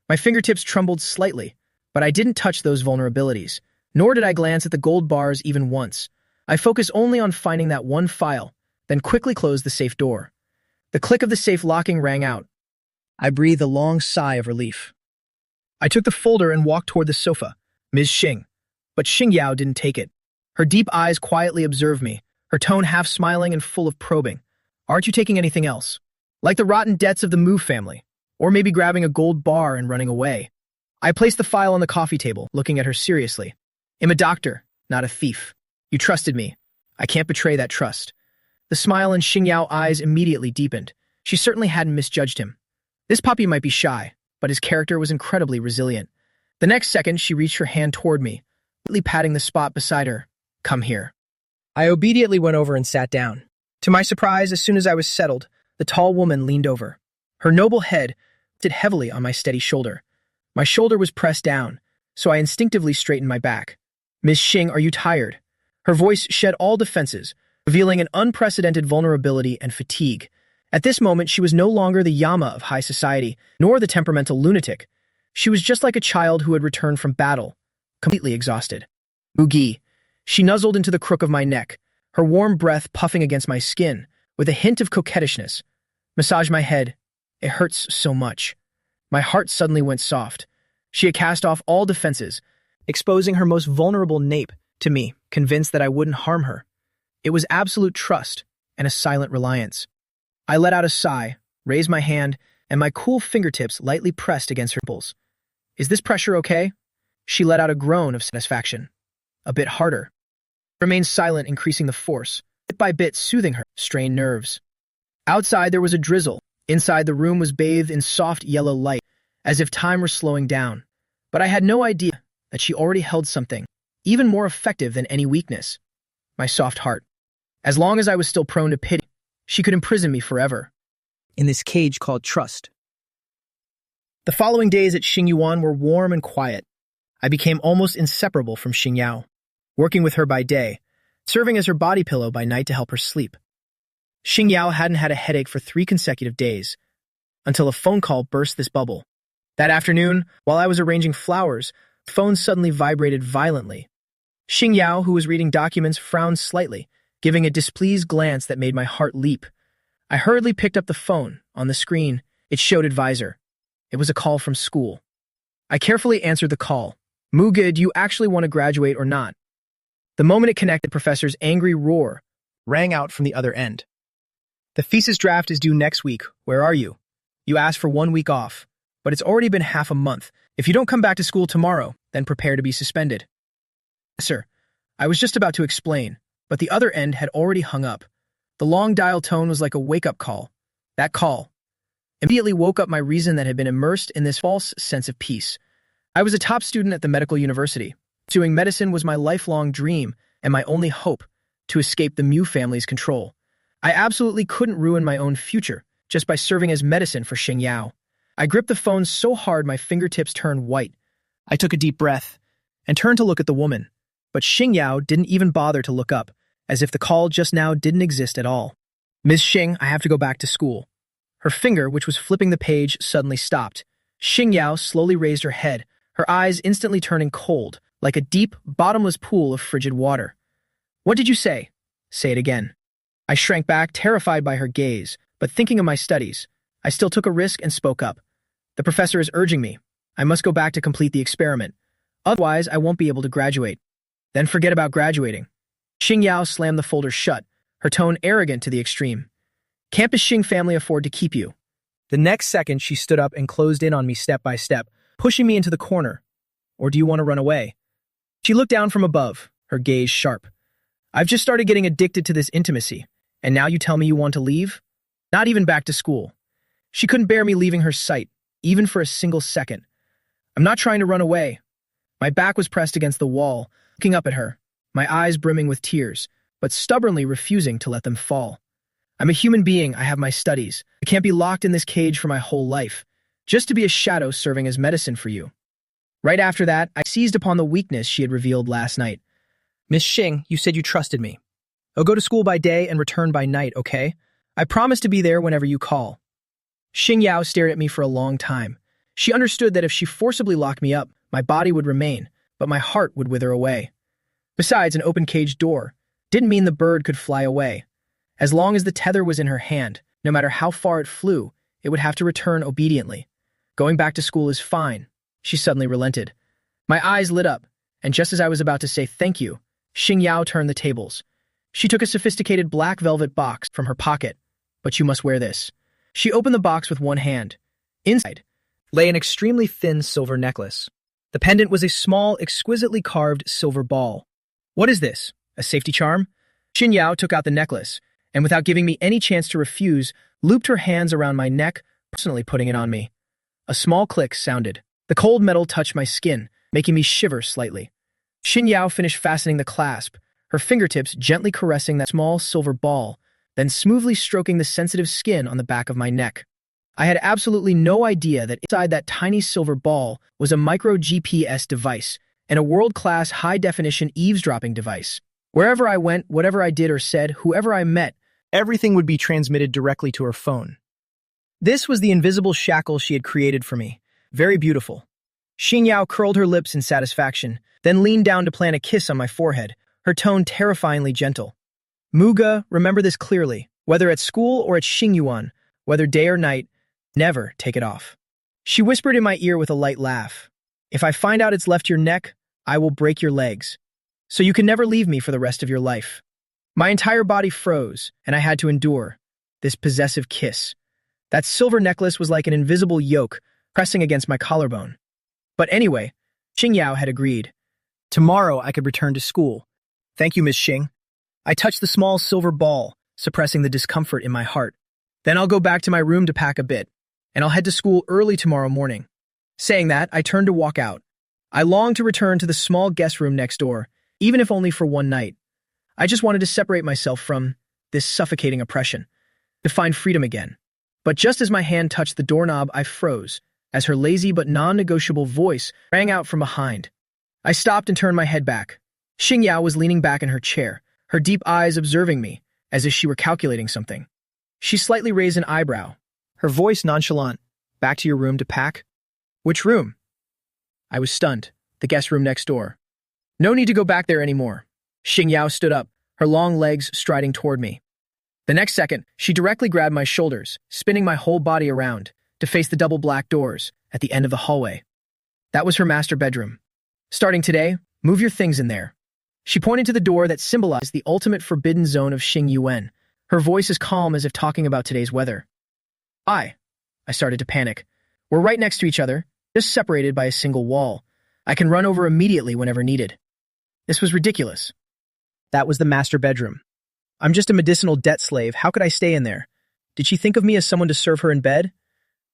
S1: My fingertips trembled slightly, But I didn't touch those vulnerabilities, nor did I glance at the gold bars even once. I focused only on finding that one file, then quickly closed the safe door. The click of the safe locking rang out. I breathed a long sigh of relief. I took the folder and walked toward the sofa, Ms. Xing. But Xing Yao didn't take it. Her deep eyes quietly observed me, her tone half smiling and full of probing. Aren't you taking anything else? Like the rotten debts of the Mu family, or maybe grabbing a gold bar and running away. I placed the file on the coffee table, looking at her seriously. I'm a doctor, not a thief. You trusted me. I can't betray that trust. The smile in Xing Yao's eyes immediately deepened. She certainly hadn't misjudged him. This puppy might be shy, but his character was incredibly resilient. The next second, she reached her hand toward me, lightly patting the spot beside her. Come here. I obediently went over and sat down. To my surprise, as soon as I was settled, the tall woman leaned over. Her noble head rested heavily on my steady shoulder. My shoulder was pressed down, so I instinctively straightened my back. Miss Xing, are you tired? Her voice shed all defenses, revealing an unprecedented vulnerability and fatigue. At this moment, she was no longer the Yama of high society, nor the temperamental lunatic. She was just like a child who had returned from battle, completely exhausted. Mugi. She nuzzled into the crook of my neck, her warm breath puffing against my skin, with a hint of coquettishness. Massage my head. It hurts so much. My heart suddenly went soft. She had cast off all defenses, exposing her most vulnerable nape to me, convinced that I wouldn't harm her. It was absolute trust and a silent reliance. I let out a sigh, raised my hand, and my cool fingertips lightly pressed against her nipples. Is this pressure okay? She let out a groan of satisfaction. A bit harder. I remained silent, increasing the force, bit by bit soothing her strained nerves. Outside there was a drizzle. Inside the room was bathed in soft yellow light, as if time were slowing down. But I had no idea that she already held something, even more effective than any weakness. My soft heart. As long as I was still prone to pity, she could imprison me forever. In this cage called trust. The following days at Xingyuan were warm and quiet. I became almost inseparable from Xing Yao, working with her by day, serving as her body pillow by night to help her sleep. Xing Yao hadn't had a headache for 3 consecutive days, until a phone call burst this bubble. That afternoon, while I was arranging flowers, the phone suddenly vibrated violently. Xing Yao, who was reading documents, frowned slightly, giving a displeased glance that made my heart leap. I hurriedly picked up the phone. On the screen, it showed advisor. It was a call from school. I carefully answered the call. Muga, do you actually want to graduate or not? The moment it connected, the professor's angry roar rang out from the other end. The thesis draft is due next week. Where are you? You asked for 1 week off, but it's already been half a month. If you don't come back to school tomorrow, then prepare to be suspended. Sir, I was just about to explain, but the other end had already hung up. The long dial tone was like a wake-up call. That call immediately woke up my reason that had been immersed in this false sense of peace. I was a top student at the medical university. Pursuing medicine was my lifelong dream and my only hope to escape the Mu family's control. I absolutely couldn't ruin my own future just by serving as medicine for Xing Yao. I gripped the phone so hard my fingertips turned white. I took a deep breath and turned to look at the woman, but Xing Yao didn't even bother to look up, as if the call just now didn't exist at all. Ms. Xing, I have to go back to school. Her finger, which was flipping the page, suddenly stopped. Xing Yao slowly raised her head, her eyes instantly turning cold, like a deep, bottomless pool of frigid water. What did you say? Say it again. I shrank back, terrified by her gaze, but thinking of my studies. I still took a risk and spoke up. The professor is urging me. I must go back to complete the experiment. Otherwise, I won't be able to graduate. Then forget about graduating. Xing Yao slammed the folder shut, her tone arrogant to the extreme. Can't the Xing family afford to keep you? The next second, she stood up and closed in on me step by step, pushing me into the corner. Or do you want to run away? She looked down from above, her gaze sharp. I've just started getting addicted to this intimacy, and now you tell me you want to leave? Not even back to school. She couldn't bear me leaving her sight, even for a single second. I'm not trying to run away. My back was pressed against the wall, looking up at her, my eyes brimming with tears, but stubbornly refusing to let them fall. I'm a human being, I have my studies. I can't be locked in this cage for my whole life, just to be a shadow serving as medicine for you. Right after that, I seized upon the weakness she had revealed last night. Miss Xing, you said you trusted me. I'll go to school by day and return by night, okay? I promise to be there whenever you call. Xing Yao stared at me for a long time. She understood that if she forcibly locked me up, My body would remain, but my heart would wither away. Besides, an open cage door didn't mean the bird could fly away. As long as the tether was in her hand, no matter how far it flew, it would have to return obediently. Going back to school is fine. She suddenly relented. My eyes lit up, and just as I was about to say thank you, Xingyao turned the tables. She took a sophisticated black velvet box from her pocket. But you must wear this. She opened the box with one hand. Inside lay an extremely thin silver necklace. The pendant was a small, exquisitely carved silver ball. What is this? A safety charm? Xingyao took out the necklace, and without giving me any chance to refuse, looped her hands around my neck, personally putting it on me. A small click sounded. The cold metal touched my skin, making me shiver slightly. Xingyao finished fastening the clasp, her fingertips gently caressing that small silver ball, then smoothly stroking the sensitive skin on the back of my neck. I had absolutely no idea that inside that tiny silver ball was a micro GPS device and a world-class high-definition eavesdropping device. Wherever I went, whatever I did or said, whoever I met, everything would be transmitted directly to her phone. This was the invisible shackle she had created for me. Very beautiful. Xingyao curled her lips in satisfaction, then leaned down to plant a kiss on my forehead, her tone terrifyingly gentle. Muga, remember this clearly. Whether at school or at Xingyuan, whether day or night, never take it off. She whispered in my ear with a light laugh. If I find out it's left your neck, I will break your legs. So you can never leave me for the rest of your life. My entire body froze, and I had to endure this possessive kiss. That silver necklace was like an invisible yoke pressing against my collarbone. But anyway, Xingyao had agreed. Tomorrow I could return to school. Thank you, Miss Xing. I touched the small silver ball, suppressing the discomfort in my heart. Then I'll go back to my room to pack a bit, and I'll head to school early tomorrow morning. Saying that, I turned to walk out. I longed to return to the small guest room next door, even if only for one night. I just wanted to separate myself from this suffocating oppression, to find freedom again. But just as my hand touched the doorknob, I froze, as her lazy but non-negotiable voice rang out from behind. I stopped and turned my head back. Xingyao was leaning back in her chair, her deep eyes observing me, as if she were calculating something. She slightly raised an eyebrow, her voice nonchalant. Back to your room to pack? Which room? I was stunned. The guest room next door. No need to go back there anymore. Xingyao stood up, her long legs striding toward me. The next second, she directly grabbed my shoulders, spinning my whole body around, to face the double black doors at the end of the hallway. That was her master bedroom. Starting today, move your things in there. She pointed to the door that symbolized the ultimate forbidden zone of Xingyuan, her voice as calm as if talking about today's weather. I started to panic. We're right next to each other, just separated by a single wall. I can run over immediately whenever needed. This was ridiculous. That was the master bedroom. I'm just a medicinal debt slave. How could I stay in there? Did she think of me as someone to serve her in bed?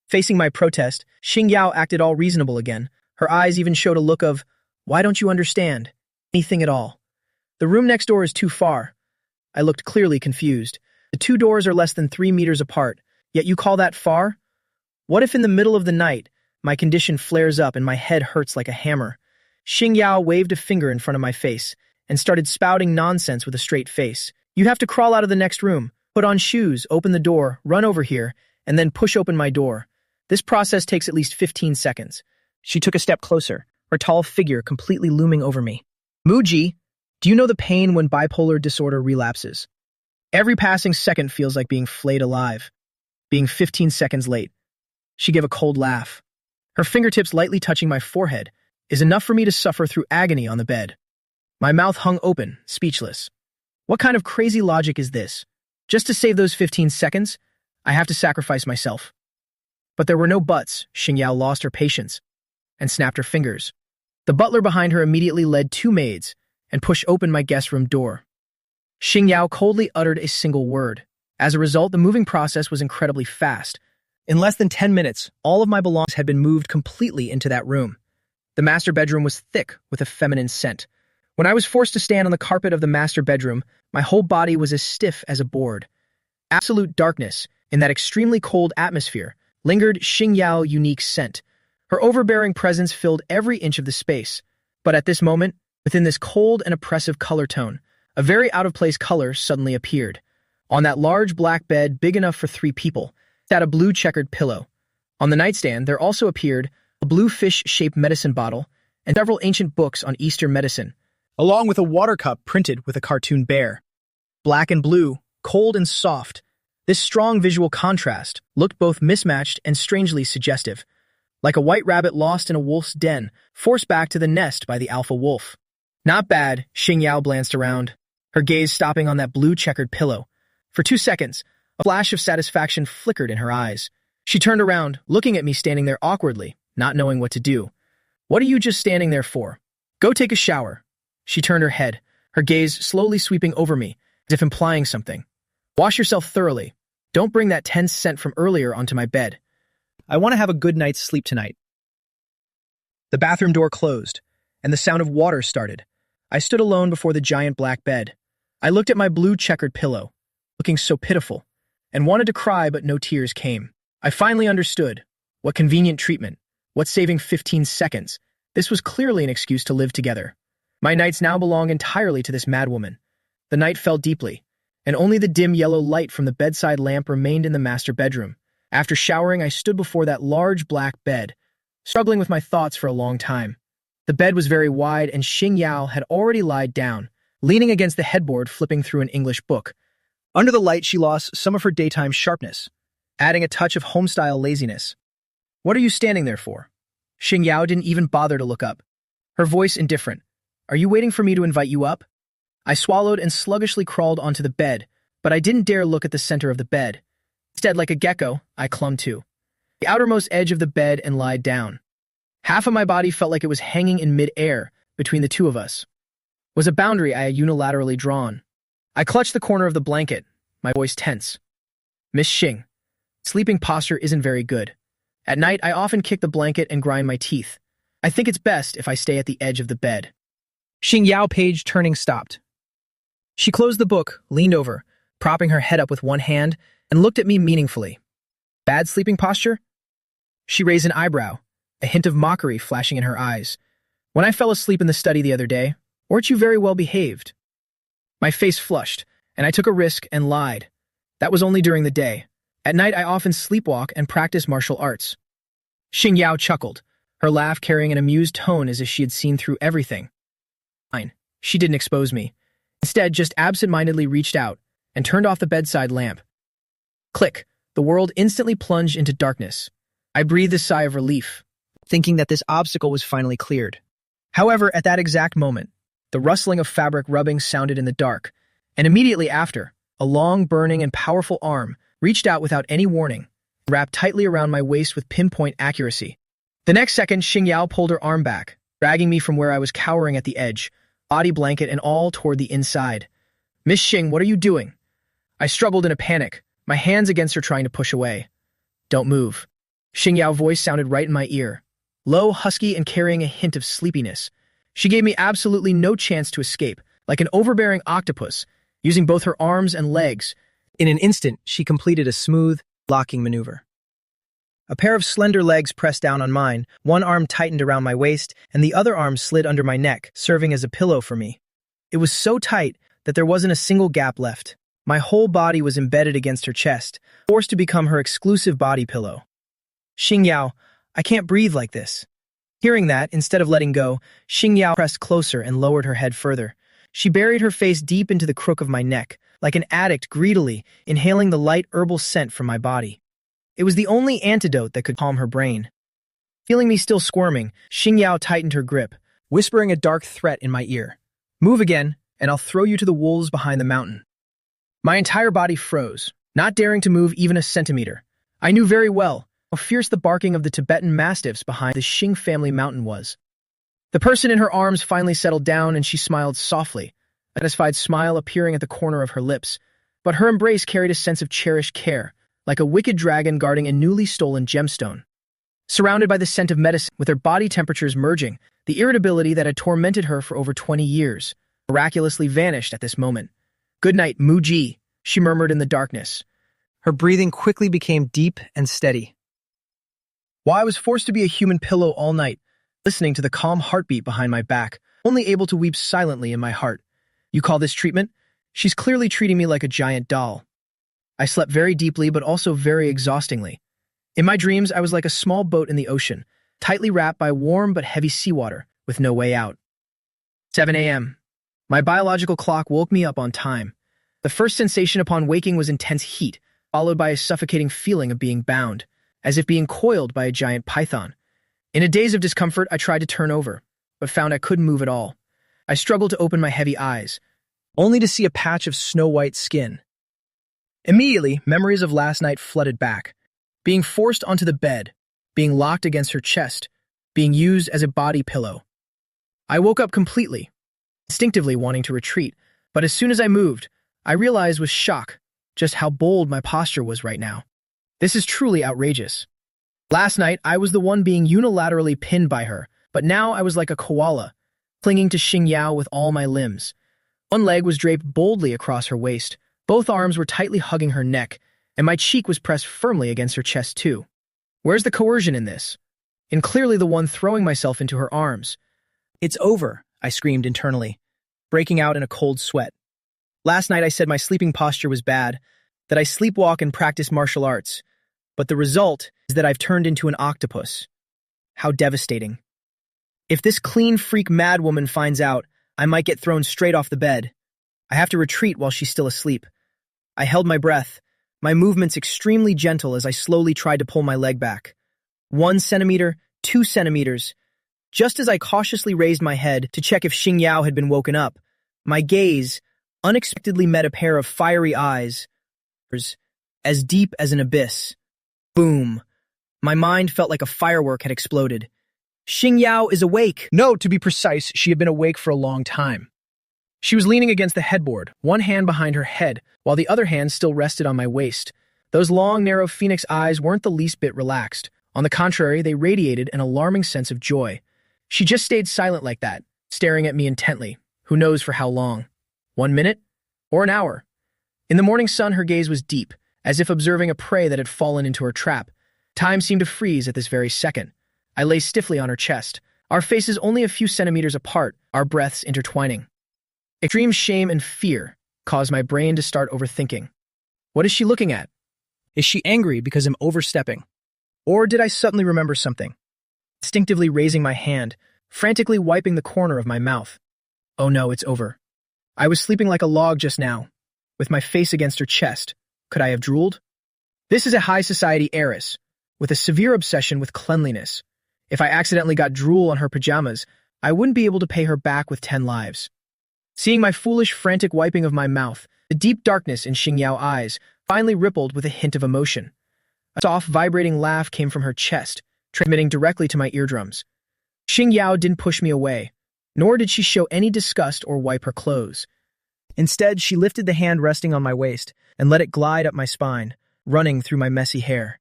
S1: Facing my protest, Xingyao acted all reasonable again. Her eyes even showed a look of, why don't you understand? Anything at all. The room next door is too far. I looked clearly confused. The two doors are less than 3 meters apart, yet you call that far? What if in the middle of the night, my condition flares up and my head hurts like a hammer? Xingyao waved a finger in front of my face and started spouting nonsense with a straight face. You'd have to crawl out of the next room, put on shoes, open the door, run over here, and then push open my door. This process takes at least 15 seconds. She took a step closer, her tall figure completely looming over me. Muji, do you know the pain when bipolar disorder relapses? Every passing second feels like being flayed alive. Being 15 seconds late. She gave a cold laugh. Her fingertips lightly touching my forehead is enough for me to suffer through agony on the bed. My mouth hung open, speechless. What kind of crazy logic is this? Just to save those 15 seconds, I have to sacrifice myself. But there were no buts. Xingyao lost her patience and snapped her fingers. The butler behind her immediately led 2 maids and pushed open my guest room door. Xingyao coldly uttered a single word. As a result, the moving process was incredibly fast. In less than 10 minutes, all of my belongings had been moved completely into that room. The master bedroom was thick with a feminine scent. When I was forced to stand on the carpet of the master bedroom, my whole body was as stiff as a board. Absolute darkness, in that extremely cold atmosphere, lingered Xingyao unique scent. Her overbearing presence filled every inch of the space. But at this moment, within this cold and oppressive color tone, a very out-of-place color suddenly appeared. On that large black bed big enough for 3 people, sat a blue checkered pillow. On the nightstand, there also appeared a blue fish-shaped medicine bottle and several ancient books on Eastern medicine, along with a water cup printed with a cartoon bear. Black and blue, cold and soft, this strong visual contrast looked both mismatched and strangely suggestive, like a white rabbit lost in a wolf's den, forced back to the nest by the alpha wolf. Not bad, Xingyao glanced around, her gaze stopping on that blue checkered pillow. For 2 seconds, a flash of satisfaction flickered in her eyes. She turned around, looking at me standing there awkwardly, not knowing what to do. "What are you just standing there for? Go take a shower." She turned her head, her gaze slowly sweeping over me, as if implying something. "Wash yourself thoroughly. Don't bring that 10 cent from earlier onto my bed. I want to have a good night's sleep tonight." The bathroom door closed, and the sound of water started. I stood alone before the giant black bed. I looked at my blue checkered pillow, looking so pitiful, and wanted to cry, but no tears came. I finally understood. What convenient treatment. What saving 15 seconds. This was clearly an excuse to live together. My nights now belong entirely to this madwoman. The night fell deeply, and only the dim yellow light from the bedside lamp remained in the master bedroom. After showering, I stood before that large black bed, struggling with my thoughts for a long time. The bed was very wide, and Xingyao had already lied down, leaning against the headboard, flipping through an English book. Under the light, she lost some of her daytime sharpness, adding a touch of homestyle laziness. "What are you standing there for?" Xingyao didn't even bother to look up, her voice indifferent. "Are you waiting for me to invite you up?" I swallowed and sluggishly crawled onto the bed, but I didn't dare look at the center of the bed. Instead, like a gecko, I clung to the outermost edge of the bed and lied down. Half of my body felt like it was hanging in mid-air between the two of us. It was a boundary I had unilaterally drawn. I clutched the corner of the blanket, my voice tense. "Miss Xing, sleeping posture isn't very good. At night, I often kick the blanket and grind my teeth. I think it's best if I stay at the edge of the bed." Xingyao page turning stopped. She closed the book, leaned over, propping her head up with one hand, and looked at me meaningfully. "Bad sleeping posture?" She raised an eyebrow, a hint of mockery flashing in her eyes. "When I fell asleep in the study the other day, weren't you very well behaved?" My face flushed, and I took a risk and lied. That was only during the day. At night, I often sleepwalk and practice martial arts. Xingyao chuckled, her laugh carrying an amused tone as if she had seen through everything. Fine. She didn't expose me. Instead, just absent-mindedly reached out and turned off the bedside lamp. Click. The world instantly plunged into darkness. I breathed a sigh of relief, thinking that this obstacle was finally cleared. However, at that exact moment, the rustling of fabric rubbing sounded in the dark, and immediately after, a long, burning, and powerful arm reached out without any warning, wrapped tightly around my waist with pinpoint accuracy. The next second, Xingyao pulled her arm back, dragging me from where I was cowering at the edge, body blanket and all toward the inside. "Miss Xing, what are you doing?" I struggled in a panic, my hands against her trying to push away. "Don't move." Xingyao's voice sounded right in my ear, low, husky, and carrying a hint of sleepiness. She gave me absolutely no chance to escape, like an overbearing octopus, using both her arms and legs. In an instant, she completed a smooth, locking maneuver. A pair of slender legs pressed down on mine, one arm tightened around my waist, and the other arm slid under my neck, serving as a pillow for me. It was so tight that there wasn't a single gap left. My whole body was embedded against her chest, forced to become her exclusive body pillow. "Xingyao, I can't breathe like this." Hearing that, instead of letting go, Xingyao pressed closer and lowered her head further. She buried her face deep into the crook of my neck, like an addict greedily inhaling the light herbal scent from my body. It was the only antidote that could calm her brain. Feeling me still squirming, Xingyao tightened her grip, whispering a dark threat in my ear. "Move again, and I'll throw you to the wolves behind the mountain." My entire body froze, not daring to move even a centimeter. I knew very well how fierce the barking of the Tibetan mastiffs behind the Xing family mountain was. The person in her arms finally settled down, and she smiled softly, a satisfied smile appearing at the corner of her lips. But her embrace carried a sense of cherished care, like a wicked dragon guarding a newly stolen gemstone. Surrounded by the scent of medicine, with her body temperatures merging, the irritability that had tormented her for over 20 years miraculously vanished at this moment. "Good night, Muji," she murmured in the darkness. Her breathing quickly became deep and steady. While I was forced to be a human pillow all night, listening to the calm heartbeat behind my back, only able to weep silently in my heart. "You call this treatment? She's clearly treating me like a giant doll." I slept very deeply, but also very exhaustingly. In my dreams, I was like a small boat in the ocean, tightly wrapped by warm but heavy seawater, with no way out. 7 a.m. My biological clock woke me up on time. The first sensation upon waking was intense heat, followed by a suffocating feeling of being bound, as if being coiled by a giant python. In a daze of discomfort, I tried to turn over, but found I couldn't move at all. I struggled to open my heavy eyes, only to see a patch of snow-white skin. Immediately, memories of last night flooded back. Being forced onto the bed, being locked against her chest, being used as a body pillow. I woke up completely, instinctively wanting to retreat, but as soon as I moved, I realized with shock just how bold my posture was right now. This is truly outrageous. Last night, I was the one being unilaterally pinned by her, but now I was like a koala, clinging to Xingyao with all my limbs. One leg was draped boldly across her waist, both arms were tightly hugging her neck, and my cheek was pressed firmly against her chest too. Where's the coercion in this? And clearly the one throwing myself into her arms. It's over, I screamed internally, breaking out in a cold sweat. Last night I said my sleeping posture was bad, that I sleepwalk and practice martial arts, but the result is that I've turned into an octopus. How devastating. If this clean freak madwoman finds out, I might get thrown straight off the bed. I have to retreat while she's still asleep. I held my breath, my movements extremely gentle as I slowly tried to pull my leg back. 1 centimeter, 2 centimeters. Just as I cautiously raised my head to check if Xingyao had been woken up, my gaze unexpectedly met a pair of fiery eyes, as deep as an abyss. Boom. My mind felt like a firework had exploded. Xingyao is awake. No, to be precise, she had been awake for a long time. She was leaning against the headboard, one hand behind her head, while the other hand still rested on my waist. Those long, narrow phoenix eyes weren't the least bit relaxed. On the contrary, they radiated an alarming sense of joy. She just stayed silent like that, staring at me intently. Who knows for how long? 1 minute? Or an hour? In the morning sun, her gaze was deep, as if observing a prey that had fallen into her trap. Time seemed to freeze at this very second. I lay stiffly on her chest, our faces only a few centimeters apart, our breaths intertwining. Extreme shame and fear caused my brain to start overthinking. What is she looking at? Is she angry because I'm overstepping? Or did I suddenly remember something? Instinctively raising my hand, frantically wiping the corner of my mouth. Oh no, it's over. I was sleeping like a log just now, with my face against her chest. Could I have drooled? This is a high society heiress, with a severe obsession with cleanliness. If I accidentally got drool on her pajamas, I wouldn't be able to pay her back with 10 lives. Seeing my foolish, frantic wiping of my mouth, the deep darkness in Xingyao eyes finally rippled with a hint of emotion. A soft, vibrating laugh came from her chest, transmitting directly to my eardrums. Xingyao didn't push me away, nor did she show any disgust or wipe her clothes. Instead, she lifted the hand resting on my waist and let it glide up my spine, running through my messy hair.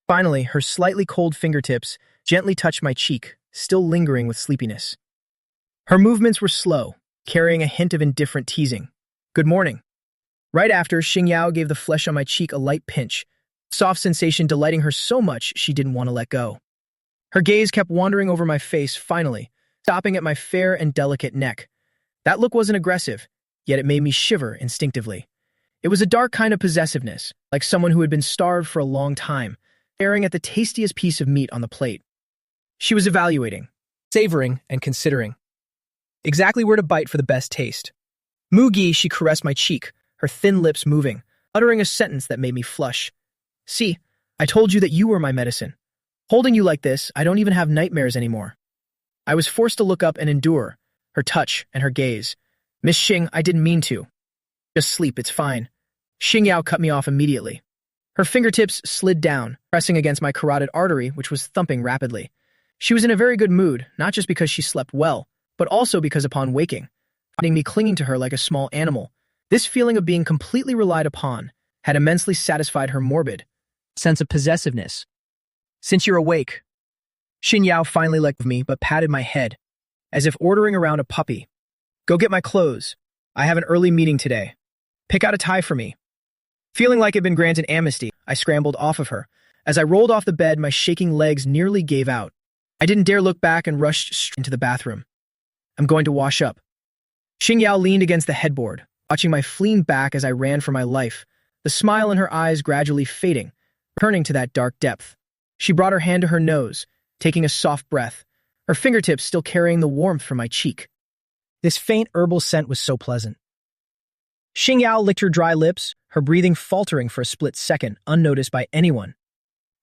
S1: Finally, her slightly cold fingertips gently touched my cheek, still lingering with sleepiness. Her movements were slow, carrying a hint of indifferent teasing. Good morning. Right after, Xingyao gave the flesh on my cheek a light pinch, soft sensation delighting her so much she didn't want to let go. Her gaze kept wandering over my face, finally, stopping at my fair and delicate neck. That look wasn't aggressive, yet it made me shiver instinctively. It was a dark kind of possessiveness, like someone who had been starved for a long time, staring at the tastiest piece of meat on the plate. She was evaluating, savoring, and considering exactly where to bite for the best taste. Mugi, she caressed my cheek, her thin lips moving, uttering a sentence that made me flush. See, I told you that you were my medicine. Holding you like this, I don't even have nightmares anymore. I was forced to look up and endure her touch and her gaze. Miss Xing, I didn't mean to. Just sleep, it's fine. Xingyao cut me off immediately. Her fingertips slid down, pressing against my carotid artery, which was thumping rapidly. She was in a very good mood, not just because she slept well, but also because upon waking, finding me clinging to her like a small animal, this feeling of being completely relied upon had immensely satisfied her morbid sense of possessiveness. Since you're awake, Xingyao finally let go of me but patted my head, as if ordering around a puppy. Go get my clothes. I have an early meeting today. Pick out a tie for me. Feeling like I'd been granted amnesty, I scrambled off of her. As I rolled off the bed, my shaking legs nearly gave out. I didn't dare look back and rushed straight into the bathroom. I'm going to wash up. Xingyao leaned against the headboard, watching my fleeing back as I ran for my life, the smile in her eyes gradually fading, returning to that dark depth. She brought her hand to her nose, taking a soft breath. her fingertips still carrying the warmth from my cheek. This faint herbal scent was so pleasant. Xingyao licked her dry lips, her breathing faltering for a split second, unnoticed by anyone.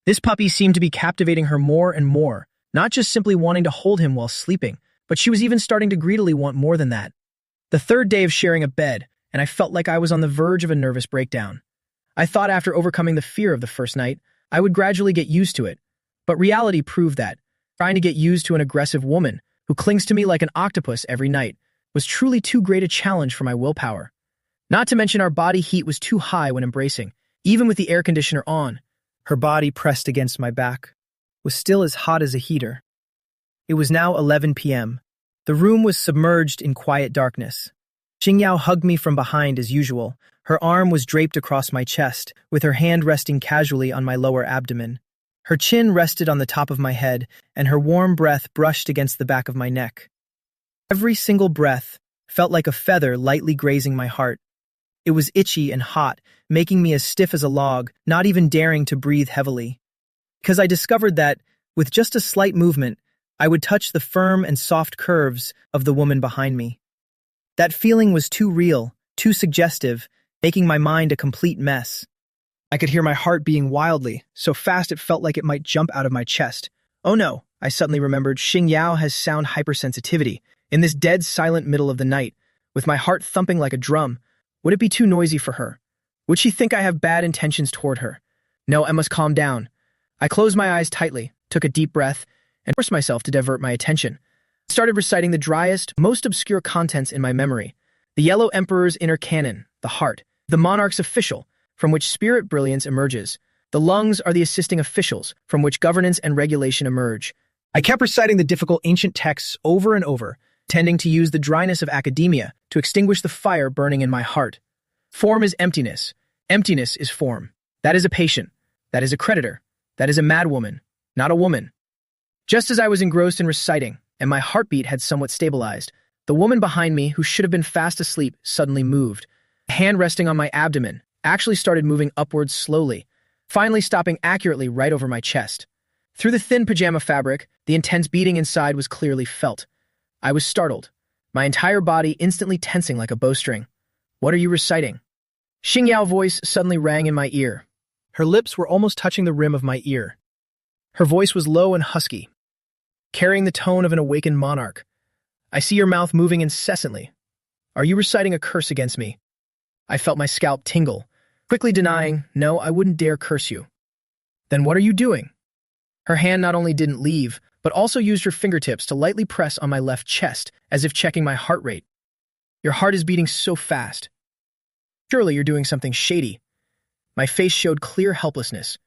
S1: This puppy seemed to be captivating her more and more, not just simply wanting to hold him while sleeping, but she was even starting to greedily want more than that. The third day of sharing a bed, and I felt like I was on the verge of a nervous breakdown. I thought after overcoming the fear of the first night, I would gradually get used to it, but reality proved that trying to get used to an aggressive woman who clings to me like an octopus every night was truly too great a challenge for my willpower. Not to mention our body heat was too high when embracing, even with the air conditioner on. Her body pressed against my back was still as hot as a heater. It was now 11 p.m. The room was submerged in quiet darkness. Xingyao hugged me from behind as usual. Her arm was draped across my chest, with her hand resting casually on my lower abdomen. Her chin rested on the top of my head, and her warm breath brushed against the back of my neck. Every single breath felt like a feather lightly grazing my heart. It was itchy and hot, making me as stiff as a log, not even daring to breathe heavily. Because I discovered that, with just a slight movement, I would touch the firm and soft curves of the woman behind me. That feeling was too real, too suggestive, making my mind a complete mess. I could hear my heart beating wildly, so fast it felt like it might jump out of my chest. Oh no, I suddenly remembered, Xingyao has sound hypersensitivity. In this dead silent middle of the night, with my heart thumping like a drum, would it be too noisy for her? Would she think I have bad intentions toward her? No, I must calm down. I closed my eyes tightly, took a deep breath, and forced myself to divert my attention. I started reciting the driest, most obscure contents in my memory. The Yellow Emperor's inner canon, the heart, the monarch's official, from which spirit brilliance emerges. The lungs are the assisting officials, from which governance and regulation emerge. I kept reciting the difficult ancient texts over and over, tending to use the dryness of academia to extinguish the fire burning in my heart. Form is emptiness. Emptiness is form. That is a patient. That is a creditor. That is a madwoman, not a woman. Just as I was engrossed in reciting, and my heartbeat had somewhat stabilized, the woman behind me, who should have been fast asleep, suddenly moved. A hand resting on my abdomen actually started moving upwards slowly, finally stopping accurately right over my chest. Through the thin pajama fabric, the intense beating inside was clearly felt. I was startled, my entire body instantly tensing like a bowstring. What are you reciting? Xingyao's voice suddenly rang in my ear. Her lips were almost touching the rim of my ear. Her voice was low and husky, carrying the tone of an awakened monarch. I see your mouth moving incessantly. Are you reciting a curse against me? I felt my scalp tingle, quickly denying, no, I wouldn't dare curse you. Then what are you doing? Her hand not only didn't leave, but also used her fingertips to lightly press on my left chest, as if checking my heart rate. Your heart is beating so fast. Surely you're doing something shady. My face showed clear helplessness.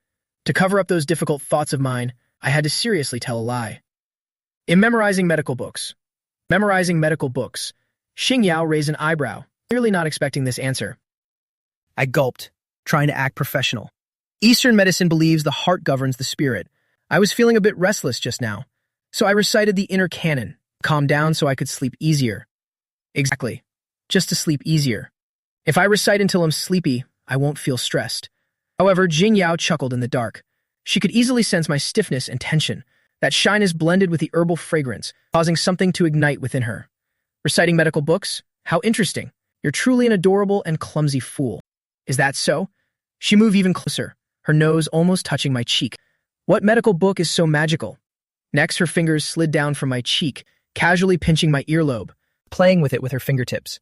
S1: To cover up those difficult thoughts of mine, I had to seriously tell a lie. In memorizing medical books, Xingyao raised an eyebrow, clearly not expecting this answer. I gulped, trying to act professional. Eastern medicine believes the heart governs the spirit. I was feeling a bit restless just now, so I recited the inner canon, calmed down so I could sleep easier. Exactly, just to sleep easier. If I recite until I'm sleepy, I won't feel stressed. However, Xingyao chuckled in the dark. She could easily sense my stiffness and tension. That shyness blended with the herbal fragrance, causing something to ignite within her. Reciting medical books? How interesting. You're truly an adorable and clumsy fool. Is that so? She moved even closer, her nose almost touching my cheek. What medical book is so magical? Next, her fingers slid down from my cheek, casually pinching my earlobe, playing with it with her fingertips.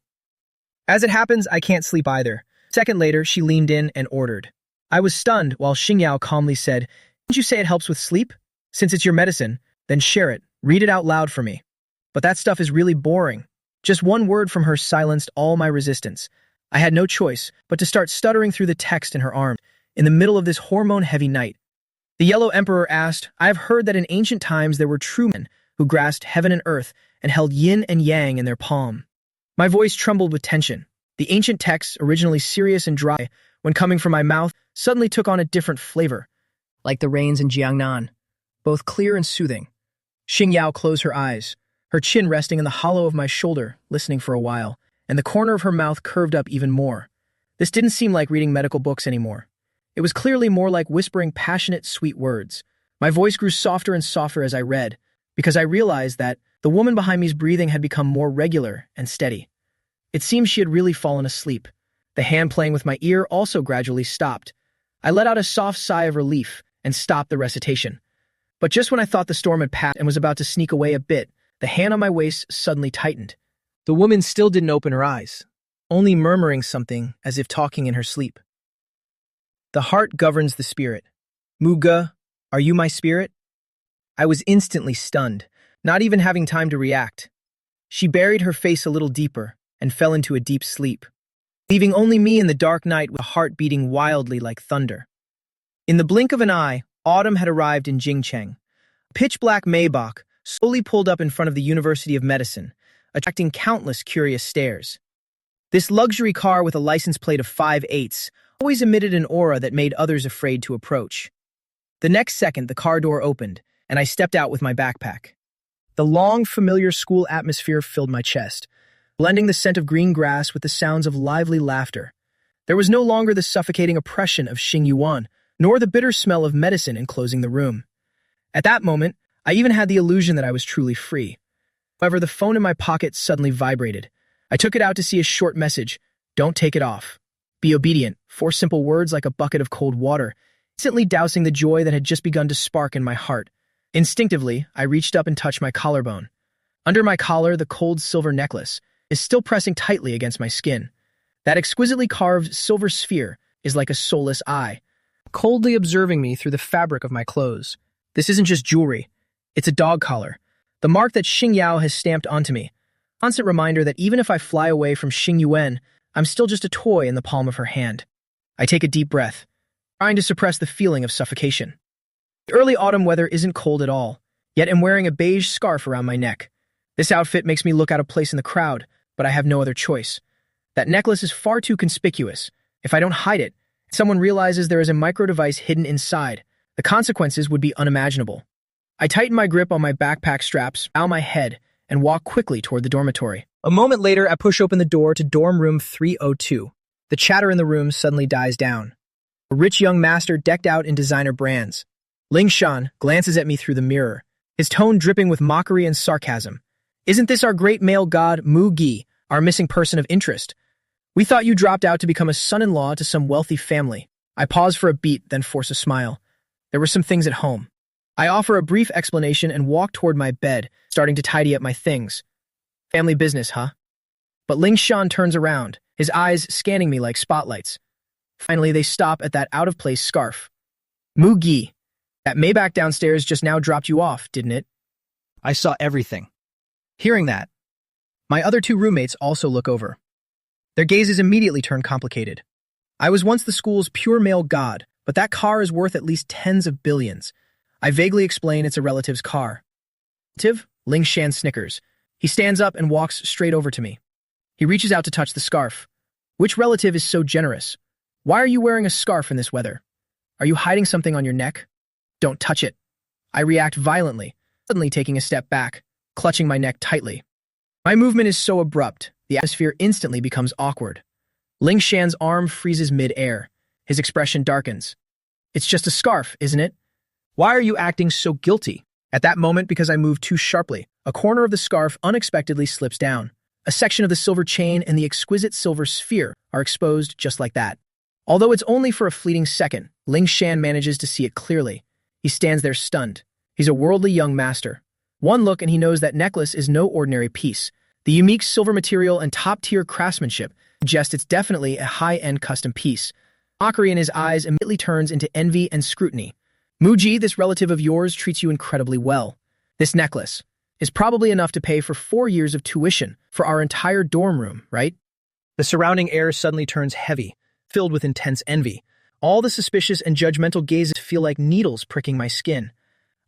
S1: As it happens, I can't sleep either. A second later, she leaned in and ordered. I was stunned while Xingyao calmly said, "Didn't you say it helps with sleep? Since it's your medicine, then share it. Read it out loud for me." But that stuff is really boring. Just one word from her silenced all my resistance. I had no choice but to start stuttering through the text in her arms, in the middle of this hormone-heavy night. The Yellow Emperor asked, "I have heard that in ancient times there were true men who grasped heaven and earth and held yin and yang in their palm." My voice trembled with tension. The ancient texts, originally serious and dry, when coming from my mouth, suddenly took on a different flavor, like the rains in Jiangnan, both clear and soothing. Xingyao closed her eyes, her chin resting in the hollow of my shoulder, listening for a while, and the corner of her mouth curved up even more. This didn't seem like reading medical books anymore. It was clearly more like whispering passionate, sweet words. My voice grew softer and softer as I read, because I realized that the woman behind me's breathing had become more regular and steady. It seemed she had really fallen asleep. The hand playing with my ear also gradually stopped. I let out a soft sigh of relief and stopped the recitation. But just when I thought the storm had passed and was about to sneak away a bit, the hand on my waist suddenly tightened. The woman still didn't open her eyes, only murmuring something as if talking in her sleep. The heart governs the spirit. Muga, are you my spirit? I was instantly stunned, not even having time to react. She buried her face a little deeper and fell into a deep sleep, leaving only me in the dark night with a heart beating wildly like thunder. In the blink of an eye, autumn had arrived in Jingcheng. A pitch-black Maybach slowly pulled up in front of the University of Medicine, attracting countless curious stares. This luxury car with a license plate of 5/8 always emitted an aura that made others afraid to approach. The next second, the car door opened, and I stepped out with my backpack. The long, familiar school atmosphere filled my chest, blending the scent of green grass with the sounds of lively laughter. There was no longer the suffocating oppression of Xingyuan, nor the bitter smell of medicine enclosing the room. At that moment, I even had the illusion that I was truly free. However, the phone in my pocket suddenly vibrated. I took it out to see a short message. Don't take it off. Be obedient. 4 simple words like a bucket of cold water, instantly dousing the joy that had just begun to spark in my heart. Instinctively, I reached up and touched my collarbone. Under my collar, the cold silver necklace is still pressing tightly against my skin. That exquisitely carved silver sphere is like a soulless eye, coldly observing me through the fabric of my clothes. This isn't just jewelry. It's a dog collar, the mark that Xing Yao has stamped onto me. Constant reminder that even if I fly away from Xing Yuan, I'm still just a toy in the palm of her hand. I take a deep breath, trying to suppress the feeling of suffocation. The early autumn weather isn't cold at all, yet I'm wearing a beige scarf around my neck. This outfit makes me look out of place in the crowd, but I have no other choice. That necklace is far too conspicuous. If I don't hide it, someone realizes there is a micro-device hidden inside. The consequences would be unimaginable. I tighten my grip on my backpack straps, bow my head, and walk quickly toward the dormitory. A moment later, I push open the door to dorm room 302. The chatter in the room suddenly dies down. A rich young master decked out in designer brands. Ling Shan glances at me through the mirror, his tone dripping with mockery and sarcasm. Isn't this our great male god, Mu Gi, our missing person of interest? We thought you dropped out to become a son-in-law to some wealthy family. I pause for a beat, then force a smile. There were some things at home. I offer a brief explanation and walk toward my bed, starting to tidy up my things. Family business, huh? But Ling Shan turns around, his eyes scanning me like spotlights. Finally, they stop at that out-of-place scarf. Mu Gi, that Maybach downstairs just now dropped you off, didn't it? I saw everything. Hearing that, my other 2 roommates also look over. Their gazes immediately turn complicated. I was once the school's pure male god, but that car is worth at least tens of billions. I vaguely explain it's a relative's car. Relative? Ling Shan snickers. He stands up and walks straight over to me. He reaches out to touch the scarf. Which relative is so generous? Why are you wearing a scarf in this weather? Are you hiding something on your neck? Don't touch it. I react violently, suddenly taking a step back, clutching my neck tightly. My movement is so abrupt, the atmosphere instantly becomes awkward. Ling Shan's arm freezes mid-air. His expression darkens. It's just a scarf, isn't it? Why are you acting so guilty? At that moment, because I moved too sharply, a corner of the scarf unexpectedly slips down. A section of the silver chain and the exquisite silver sphere are exposed just like that. Although it's only for a fleeting second, Ling Shan manages to see it clearly. He stands there stunned. He's a worldly young master. One look and he knows that necklace is no ordinary piece. The unique silver material and top-tier craftsmanship suggest it's definitely a high-end custom piece. Mockery in his eyes immediately turns into envy and scrutiny. Muji, this relative of yours treats you incredibly well. This necklace is probably enough to pay for 4 years of tuition for our entire dorm room, right? The surrounding air suddenly turns heavy, filled with intense envy. All the suspicious and judgmental gazes feel like needles pricking my skin.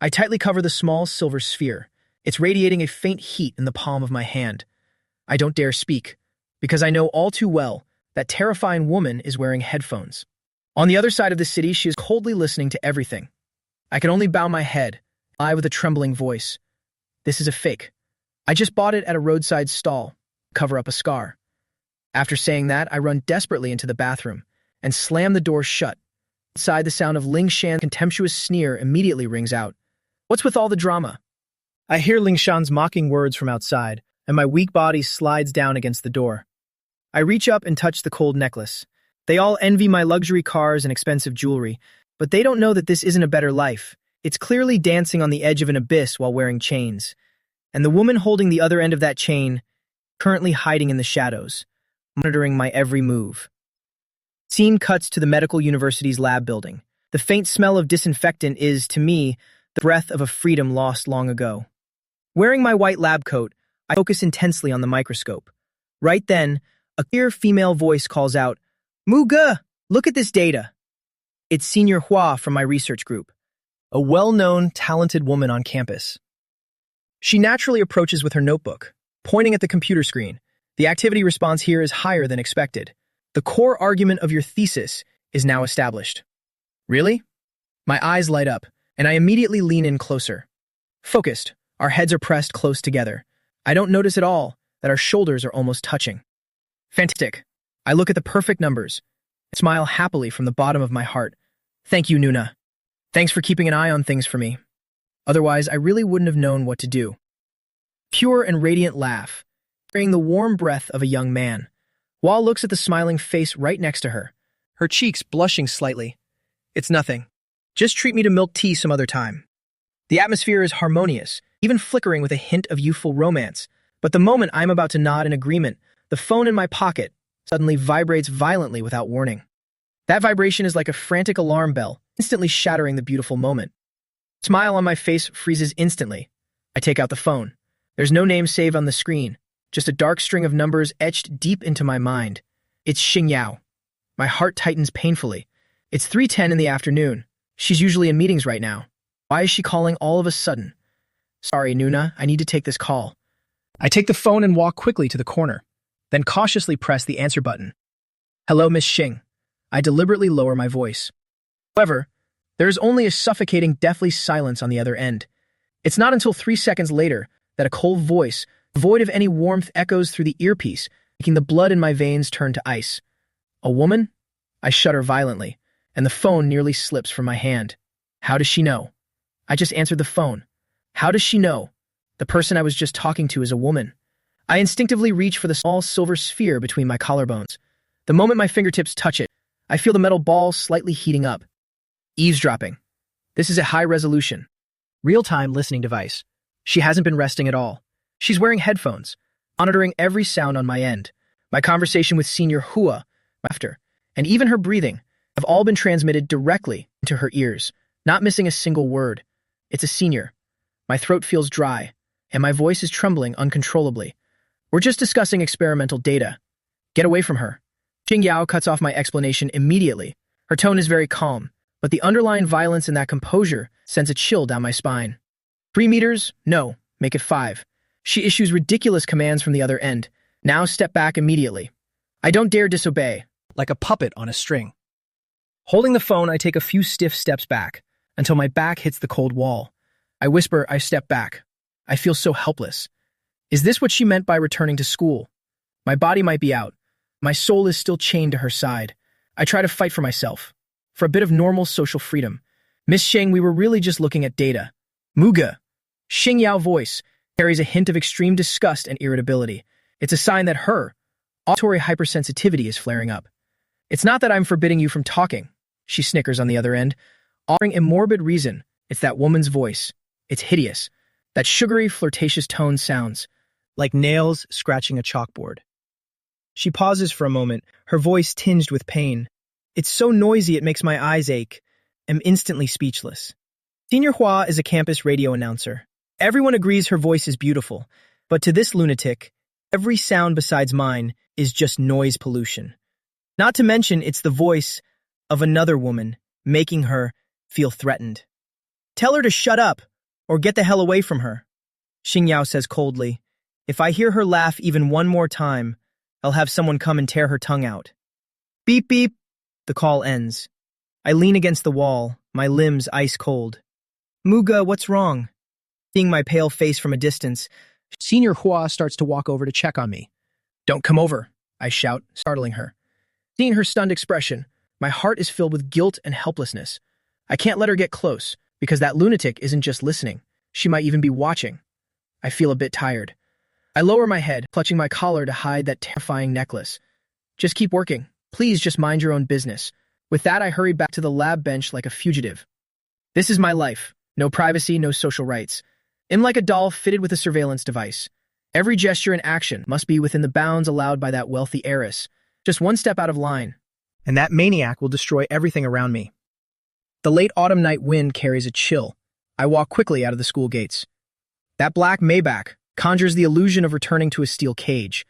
S1: I tightly cover the small silver sphere. It's radiating a faint heat in the palm of my hand. I don't dare speak, because I know all too well that terrifying woman is wearing headphones. On the other side of the city, she is coldly listening to everything. I can only bow my head, lie with a trembling voice. This is a fake. I just bought it at a roadside stall, cover up a scar. After saying that, I run desperately into the bathroom and slam the door shut. Inside, the sound of Ling Shan's contemptuous sneer immediately rings out. What's with all the drama? I hear Lingshan's mocking words from outside, and my weak body slides down against the door. I reach up and touch the cold necklace. They all envy my luxury cars and expensive jewelry, but they don't know that this isn't a better life. It's clearly dancing on the edge of an abyss while wearing chains. And the woman holding the other end of that chain, currently hiding in the shadows, monitoring my every move. Scene cuts to the medical university's lab building. The faint smell of disinfectant is, to me, the breath of a freedom lost long ago. Wearing my white lab coat, I focus intensely on the microscope. Right then, a clear female voice calls out, "Muga, look at this data." It's Senior Hua from my research group, a well-known, talented woman on campus. She naturally approaches with her notebook, pointing at the computer screen. The activity response here is higher than expected. The core argument of your thesis is now established. Really? My eyes light up, and I immediately lean in closer. Focused, our heads are pressed close together. I don't notice at all that our shoulders are almost touching. Fantastic. I look at the perfect numbers and smile happily from the bottom of my heart. Thank you, Nuna. Thanks for keeping an eye on things for me. Otherwise, I really wouldn't have known what to do. Pure and radiant laugh, carrying the warm breath of a young man. Wall looks at the smiling face right next to her, her cheeks blushing slightly. It's nothing. Just treat me to milk tea some other time. The atmosphere is harmonious, even flickering with a hint of youthful romance. But the moment I'm about to nod in agreement, the phone in my pocket suddenly vibrates violently without warning. That vibration is like a frantic alarm bell, instantly shattering the beautiful moment. The smile on my face freezes instantly. I take out the phone. There's no name saved on the screen, just a dark string of numbers etched deep into my mind. It's Xing Yao. My heart tightens painfully. It's 3:10 in the afternoon. She's usually in meetings right now. Why is she calling all of a sudden? Sorry, Nuna, I need to take this call. I take the phone and walk quickly to the corner, then cautiously press the answer button. Hello, Miss Xing. I deliberately lower my voice. However, there is only a suffocating, deathly silence on the other end. It's not until 3 seconds later that a cold voice, void of any warmth, echoes through the earpiece, making the blood in my veins turn to ice. A woman? I shudder violently, and the phone nearly slips from my hand. How does she know? I just answered the phone. How does she know? The person I was just talking to is a woman. I instinctively reach for the small silver sphere between my collarbones. The moment my fingertips touch it, I feel the metal ball slightly heating up. Eavesdropping. This is a high-resolution, real-time listening device. She hasn't been resting at all. She's wearing headphones, monitoring every sound on my end. My conversation with Senior Hua, my laughter, and even her breathing have all been transmitted directly into her ears, not missing a single word. It's a senior. My throat feels dry, and my voice is trembling uncontrollably. We're just discussing experimental data. Get away from her. Xing Yao cuts off my explanation immediately. Her tone is very calm, but the underlying violence in that composure sends a chill down my spine. 3 meters? No, make it 5. She issues ridiculous commands from the other end. Now step back immediately. I don't dare disobey, like a puppet on a string. Holding the phone, I take a few stiff steps back, until my back hits the cold wall. I whisper, I step back. I feel so helpless. Is this what she meant by returning to school? My body might be out. My soul is still chained to her side. I try to fight for myself, for a bit of normal social freedom. Miss Xing, we were really just looking at data. Muga. Xing Yao voice carries a hint of extreme disgust and irritability. It's a sign that her auditory hypersensitivity is flaring up. It's not that I'm forbidding you from talking, she snickers on the other end, offering a morbid reason. It's that woman's voice. It's hideous. That sugary, flirtatious tone sounds like nails scratching a chalkboard. She pauses for a moment, her voice tinged with pain. It's so noisy it makes my eyes ache. I'm instantly speechless. Senior Hua is a campus radio announcer. Everyone agrees her voice is beautiful, but to this lunatic, every sound besides mine is just noise pollution. Not to mention it's the voice of another woman, making her feel threatened. Tell her to shut up, or get the hell away from her, Xing Yao says coldly. If I hear her laugh even one more time, I'll have someone come and tear her tongue out. Beep beep. The call ends. I lean against the wall, my limbs ice cold. Muga, what's wrong? Seeing my pale face from a distance, Senior Hua starts to walk over to check on me. Don't come over, I shout, startling her. Seeing her stunned expression, my heart is filled with guilt and helplessness. I can't let her get close, because that lunatic isn't just listening. She might even be watching. I feel a bit tired. I lower my head, clutching my collar to hide that terrifying necklace. Just keep working. Please just mind your own business. With that, I hurry back to the lab bench like a fugitive. This is my life. No privacy, no social rights. I'm like a doll fitted with a surveillance device. Every gesture and action must be within the bounds allowed by that wealthy heiress. Just one step out of line, and that maniac will destroy everything around me. The late autumn night wind carries a chill. I walk quickly out of the school gates. That black Maybach conjures the illusion of returning to a steel cage.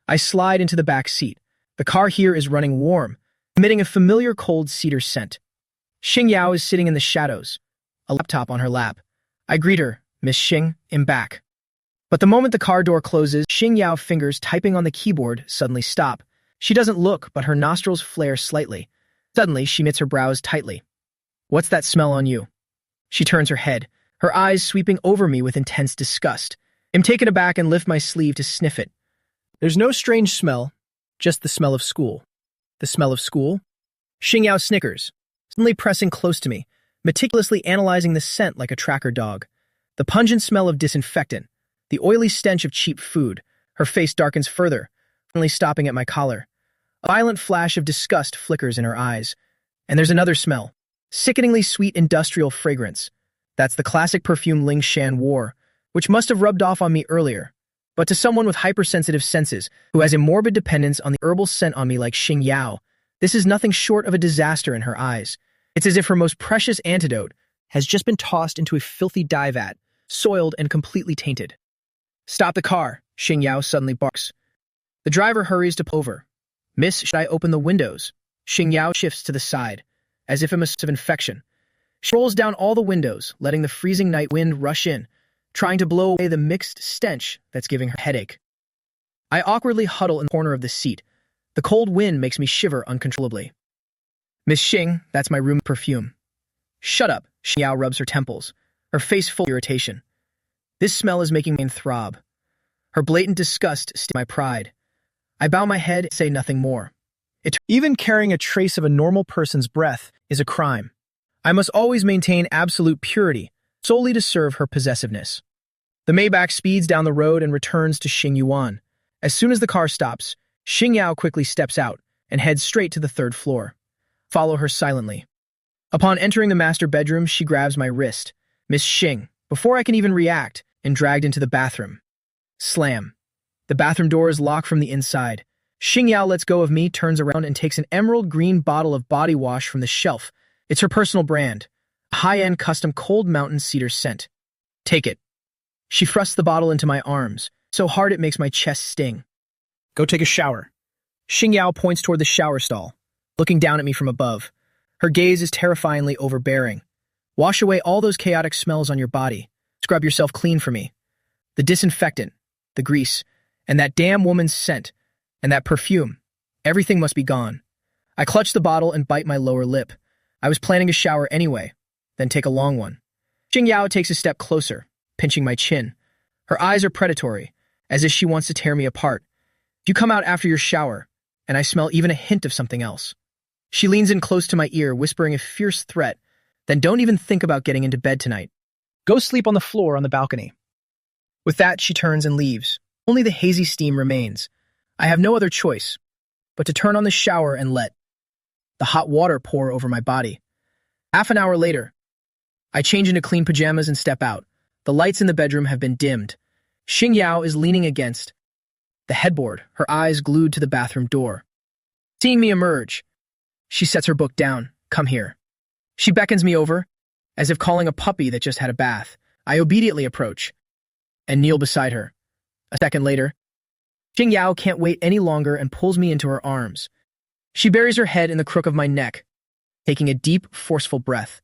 S1: I slide into the back seat. The car here is running warm, emitting a familiar cold cedar scent. Xing Yao is sitting in the shadows, a laptop on her lap. I greet her, "Miss Xing, I'm back." But the moment the car door closes, Xing Yao's fingers typing on the keyboard suddenly stop. She doesn't look, but her nostrils flare slightly. Suddenly, she knits her brows tightly. "What's that smell on you?" She turns her head, her eyes sweeping over me with intense disgust. I'm taken aback and lift my sleeve to sniff it. There's no strange smell, just the smell of school. The smell of school? Xing Yao snickers, suddenly pressing close to me, meticulously analyzing the scent like a tracker dog. The pungent smell of disinfectant, the oily stench of cheap food. Her face darkens further, finally stopping at my collar. A violent flash of disgust flickers in her eyes. And there's another smell, sickeningly sweet industrial fragrance. That's the classic perfume Ling Shan wore, which must have rubbed off on me earlier. But to someone with hypersensitive senses, who has a morbid dependence on the herbal scent on me like Xing Yao, this is nothing short of a disaster in her eyes. It's as if her most precious antidote has just been tossed into a filthy dye vat, soiled and completely tainted. "Stop the car," Xing Yao suddenly barks. The driver hurries to pull over. "Miss, should I open the windows?" Xing Yao shifts to the side, as if a massive infection. She rolls down all the windows, letting the freezing night wind rush in, trying to blow away the mixed stench that's giving her headache. I awkwardly huddle in the corner of the seat. The cold wind makes me shiver uncontrollably. "Miss Xing, that's my room perfume." "Shut up," Xing Yao rubs her temples, her face full of irritation. This smell is making me throb. Her blatant disgust stings my pride. I bow my head and say nothing more. Even carrying a trace of a normal person's breath is a crime. I must always maintain absolute purity, solely to serve her possessiveness. The Maybach speeds down the road and returns to Xing Yuan. As soon as the car stops, Xing Yao quickly steps out and heads straight to the third floor. Follow her silently. Upon entering the master bedroom, she grabs my wrist. "Miss Xing," before I can even react, and dragged into the bathroom. Slam. The bathroom door is locked from the inside. Xing Yao lets go of me, turns around, and takes an emerald green bottle of body wash from the shelf. It's her personal brand, a high-end custom Cold Mountain cedar scent. "Take it." She thrusts the bottle into my arms, so hard it makes my chest sting. "Go take a shower." Xing Yao points toward the shower stall, looking down at me from above. Her gaze is terrifyingly overbearing. "Wash away all those chaotic smells on your body. Scrub yourself clean for me. The disinfectant, the grease, and that damn woman's scent, and that perfume. Everything must be gone." I clutch the bottle and bite my lower lip. I was planning to shower anyway, then take a long one. Xing Yao takes a step closer, pinching my chin. Her eyes are predatory, as if she wants to tear me apart. "You come out after your shower, and I smell even a hint of something else." She leans in close to my ear, whispering a fierce threat. "Then don't even think about getting into bed tonight. Go sleep on the floor on the balcony." With that, she turns and leaves. Only the hazy steam remains. I have no other choice but to turn on the shower and let the hot water pour over my body. Half an hour later, I change into clean pajamas and step out. The lights in the bedroom have been dimmed. Xing Yao is leaning against the headboard, her eyes glued to the bathroom door. Seeing me emerge, she sets her book down. "Come here." She beckons me over, as if calling a puppy that just had a bath. I obediently approach and kneel beside her. A second later, Xing Yao can't wait any longer and pulls me into her arms. She buries her head in the crook of my neck, taking a deep, forceful breath.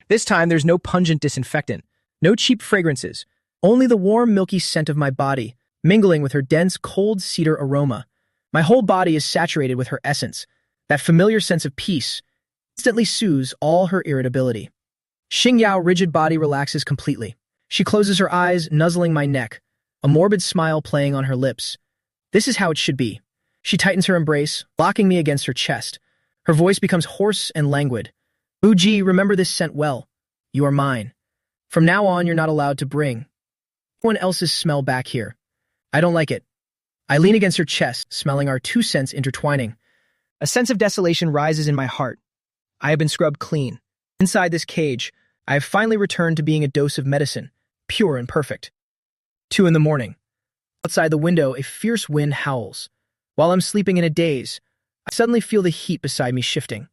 S1: This time, there's no pungent disinfectant, no cheap fragrances, only the warm, milky scent of my body, mingling with her dense, cold cedar aroma. My whole body is saturated with her essence. That familiar sense of peace instantly soothes all her irritability. Xing Yao's rigid body relaxes completely. She closes her eyes, nuzzling my neck, a morbid smile playing on her lips. This is how it should be. She tightens her embrace, locking me against her chest. Her voice becomes hoarse and languid. "Uji, remember this scent well. You are mine. From now on, you're not allowed to bring Everyone else's smell back here. I don't like it. I lean against her chest, smelling our 2 scents intertwining. A sense of desolation rises in my heart. I have been scrubbed clean. Inside this cage, I have finally returned to being a dose of medicine, pure and perfect. 2 in the morning. Outside the window, a fierce wind howls. While I'm sleeping in a daze, I suddenly feel the heat beside me shifting.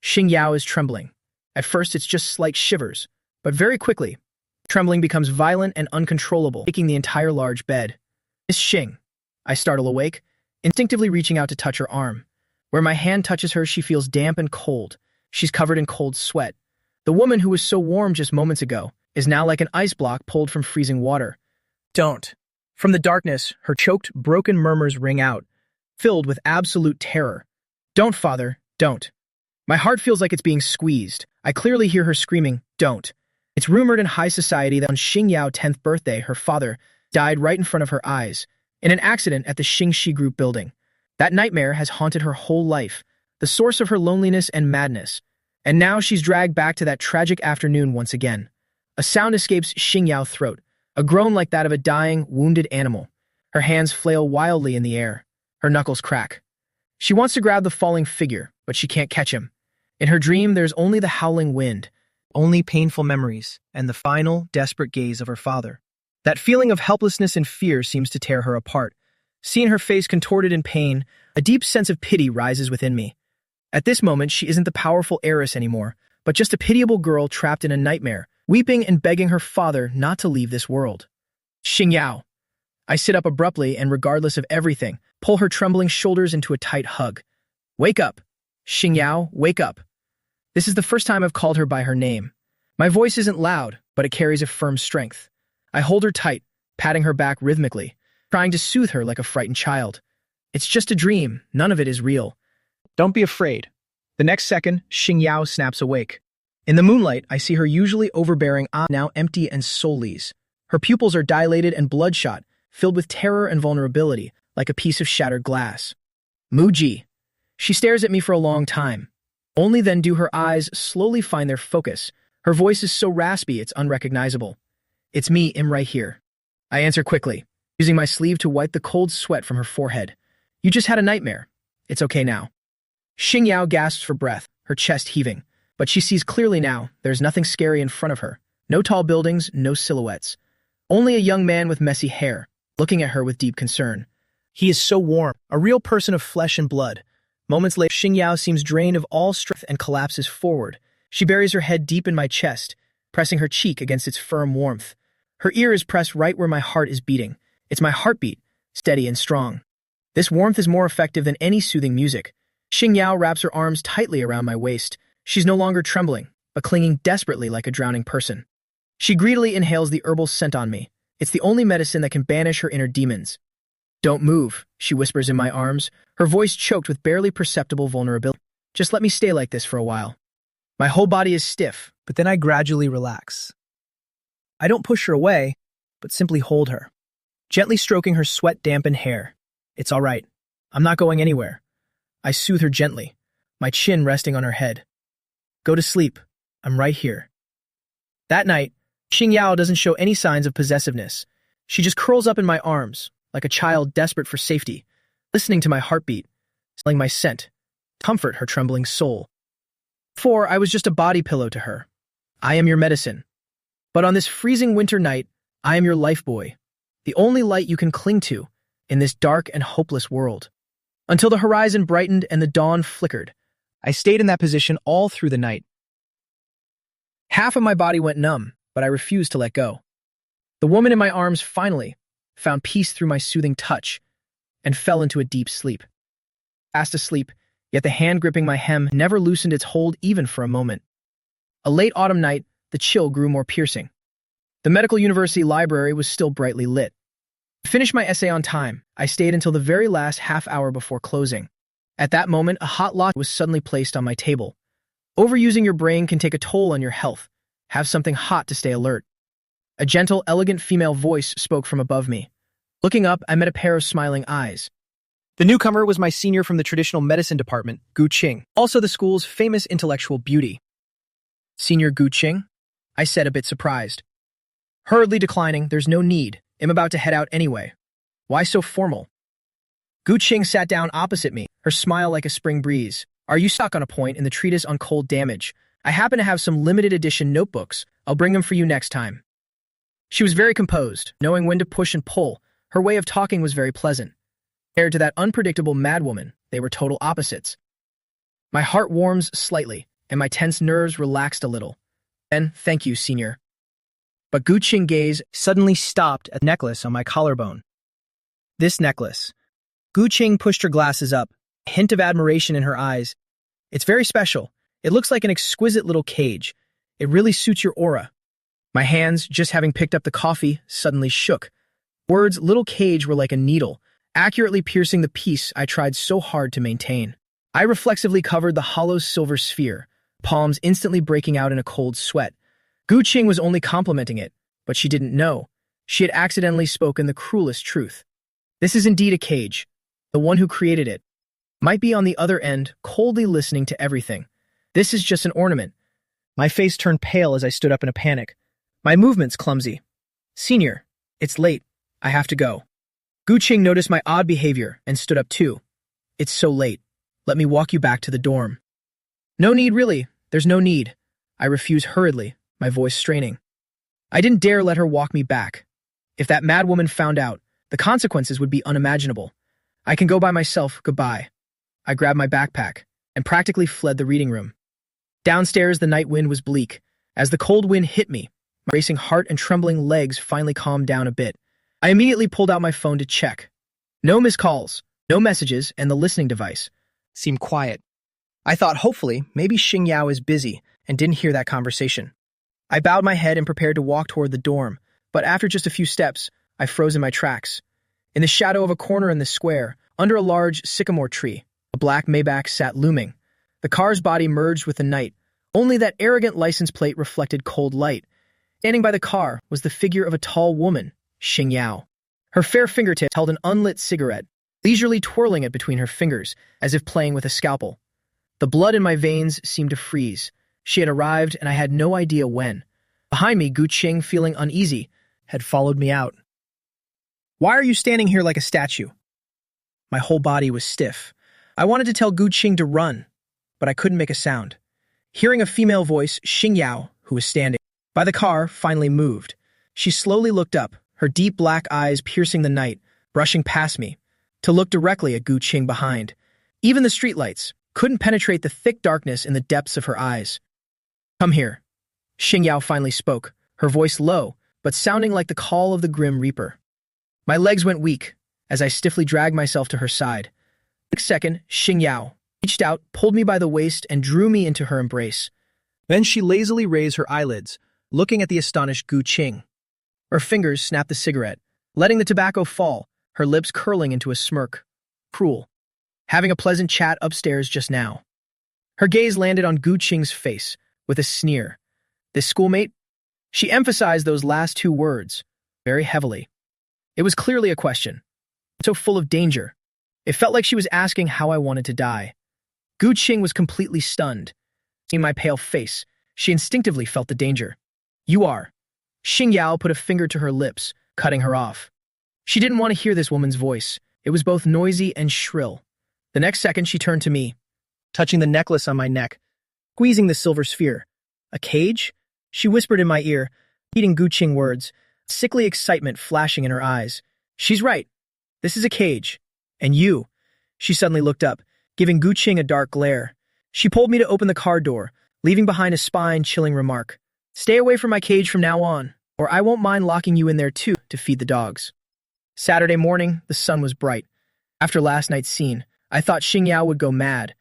S1: Xing Yao is trembling. At first, it's just slight shivers, but very quickly, trembling becomes violent and uncontrollable, making the entire large bed. Miss Xing. I startle awake, instinctively reaching out to touch her arm. Where my hand touches her, she feels damp and cold. She's covered in cold sweat. The woman who was so warm just moments ago is now like an ice block pulled from freezing water. Don't. From the darkness, her choked, broken murmurs ring out, filled with absolute terror. Don't, father, don't. My heart feels like it's being squeezed. I clearly hear her screaming, don't. It's rumored in high society that on Xing Yao's 10th birthday, her father died right in front of her eyes, in an accident at the Xingxi Group building. That nightmare has haunted her whole life, the source of her loneliness and madness. And now she's dragged back to that tragic afternoon once again. A sound escapes Xing Yao's throat, a groan like that of a dying, wounded animal. Her hands flail wildly in the air. Her knuckles crack. She wants to grab the falling figure, but she can't catch him. In her dream, there's only the howling wind, only painful memories, and the final, desperate gaze of her father. That feeling of helplessness and fear seems to tear her apart. Seeing her face contorted in pain, a deep sense of pity rises within me. At this moment, she isn't the powerful heiress anymore, but just a pitiable girl trapped in a nightmare, weeping and begging her father not to leave this world. Xing Yao. I sit up abruptly and, regardless of everything, pull her trembling shoulders into a tight hug. Wake up. Xing Yao, wake up. This is the first time I've called her by her name. My voice isn't loud, but it carries a firm strength. I hold her tight, patting her back rhythmically, trying to soothe her like a frightened child. It's just a dream. None of it is real. Don't be afraid. The next second, Xing Yao snaps awake. In the moonlight, I see her usually overbearing eyes now empty and soulless. Her pupils are dilated and bloodshot, filled with terror and vulnerability, like a piece of shattered glass. Muji. She stares at me for a long time. Only then do her eyes slowly find their focus. Her voice is so raspy it's unrecognizable. It's me, Im, right here. I answer quickly, using my sleeve to wipe the cold sweat from her forehead. You just had a nightmare. It's okay now. Xing Yao gasps for breath, her chest heaving. But she sees clearly now, there's nothing scary in front of her. No tall buildings, no silhouettes. Only a young man with messy hair, looking at her with deep concern. He is so warm, a real person of flesh and blood. Moments later, Xing Yao seems drained of all strength and collapses forward. She buries her head deep in my chest, pressing her cheek against its firm warmth. Her ear is pressed right where my heart is beating. It's my heartbeat, steady and strong. This warmth is more effective than any soothing music. Xing Yao wraps her arms tightly around my waist. She's no longer trembling, but clinging desperately like a drowning person. She greedily inhales the herbal scent on me. It's the only medicine that can banish her inner demons. Don't move, she whispers in my arms, her voice choked with barely perceptible vulnerability. Just let me stay like this for a while. My whole body is stiff, but then I gradually relax. I don't push her away, but simply hold her, gently stroking her sweat-dampened hair. It's all right. I'm not going anywhere. I soothe her gently, my chin resting on her head. Go to sleep. I'm right here. That night, Xing Yao doesn't show any signs of possessiveness. She just curls up in my arms, like a child desperate for safety, listening to my heartbeat, smelling my scent, comfort her trembling soul. Before, I was just a body pillow to her. I am your medicine. But on this freezing winter night, I am your lifebuoy, the only light you can cling to in this dark and hopeless world. Until the horizon brightened and the dawn flickered, I stayed in that position all through the night. Half of my body went numb, but I refused to let go. The woman in my arms finally found peace through my soothing touch and fell into a deep sleep. Fast asleep, yet the hand gripping my hem never loosened its hold even for a moment. A late autumn night, the chill grew more piercing. The medical university library was still brightly lit. To finish my essay on time, I stayed until the very last half hour before closing. At that moment, a hot latte was suddenly placed on my table. Overusing your brain can take a toll on your health. Have something hot to stay alert. A gentle, elegant female voice spoke from above me. Looking up, I met a pair of smiling eyes. The newcomer was my senior from the traditional medicine department, Gu Qing, also the school's famous intellectual beauty. Senior Gu Qing? I said, a bit surprised. Hurriedly declining, there's no need. I'm about to head out anyway. Why so formal? Gu Qing sat down opposite me, her smile like a spring breeze. Are you stuck on a point in the treatise on cold damage? I happen to have some limited edition notebooks. I'll bring them for you next time. She was very composed, knowing when to push and pull. Her way of talking was very pleasant. Compared to that unpredictable madwoman, they were total opposites. My heart warms slightly, and my tense nerves relaxed a little. Then, thank you, senior. But Gu Qing's gaze suddenly stopped at the necklace on my collarbone. This necklace. Gu Qing pushed her glasses up, a hint of admiration in her eyes. It's very special. It looks like an exquisite little cage. It really suits your aura. My hands, just having picked up the coffee, suddenly shook. Words little cage were like a needle, accurately piercing the peace I tried so hard to maintain. I reflexively covered the hollow silver sphere, palms instantly breaking out in a cold sweat. Gu Qing was only complimenting it, but she didn't know. She had accidentally spoken the cruelest truth. This is indeed a cage. The one who created it might be on the other end, coldly listening to everything. This is just an ornament. My face turned pale as I stood up in a panic. My movements clumsy. Senior, it's late. I have to go. Gu Qing noticed my odd behavior and stood up too. It's so late. Let me walk you back to the dorm. No need, really. There's no need. I refused hurriedly, my voice straining. I didn't dare let her walk me back. If that madwoman found out, the consequences would be unimaginable. I can go by myself, goodbye. I grabbed my backpack and practically fled the reading room. Downstairs, the night wind was bleak. As the cold wind hit me, my racing heart and trembling legs finally calmed down a bit. I immediately pulled out my phone to check. No missed calls, no messages, and the listening device seemed quiet. I thought hopefully maybe Xing Yao is busy and didn't hear that conversation. I bowed my head and prepared to walk toward the dorm, but after just a few steps, I froze in my tracks. In the shadow of a corner in the square, under a large sycamore tree, a black Maybach sat looming. The car's body merged with the night. Only that arrogant license plate reflected cold light. Standing by the car was the figure of a tall woman, Xing Yao. Her fair fingertips held an unlit cigarette, leisurely twirling it between her fingers, as if playing with a scalpel. The blood in my veins seemed to freeze. She had arrived, and I had no idea when. Behind me, Gu Qing, feeling uneasy, had followed me out. Why are you standing here like a statue? My whole body was stiff. I wanted to tell Gu Qing to run, but I couldn't make a sound. Hearing a female voice, Xing Yao, who was standing by the car, finally moved. She slowly looked up, her deep black eyes piercing the night, brushing past me, to look directly at Gu Qing behind. Even the streetlights couldn't penetrate the thick darkness in the depths of her eyes. Come here. Xing Yao finally spoke, her voice low, but sounding like the call of the Grim Reaper. My legs went weak as I stiffly dragged myself to her side. The next second, Xing Yao reached out, pulled me by the waist, and drew me into her embrace. Then she lazily raised her eyelids, looking at the astonished Gu Qing. Her fingers snapped the cigarette, letting the tobacco fall, her lips curling into a smirk. Cruel. Having a pleasant chat upstairs just now. Her gaze landed on Gu Qing's face, with a sneer. This schoolmate? She emphasized those last two words, very heavily. It was clearly a question, so full of danger. It felt like she was asking how I wanted to die. Gu Qing was completely stunned. Seeing my pale face, she instinctively felt the danger. You are. Xing Yao put a finger to her lips, cutting her off. She didn't want to hear this woman's voice. It was both noisy and shrill. The next second, she turned to me, touching the necklace on my neck, squeezing the silver sphere. A cage? She whispered in my ear, repeating Gu Qing words, sickly excitement flashing in her eyes. She's right. This is a cage. And you. She suddenly looked up, giving Gu Qing a dark glare. She pulled me to open the car door, leaving behind a spine-chilling remark. Stay away from my cage from now on, or I won't mind locking you in there too to feed the dogs. Saturday morning, the sun was bright. After last night's scene, I thought Xing Yao would go mad,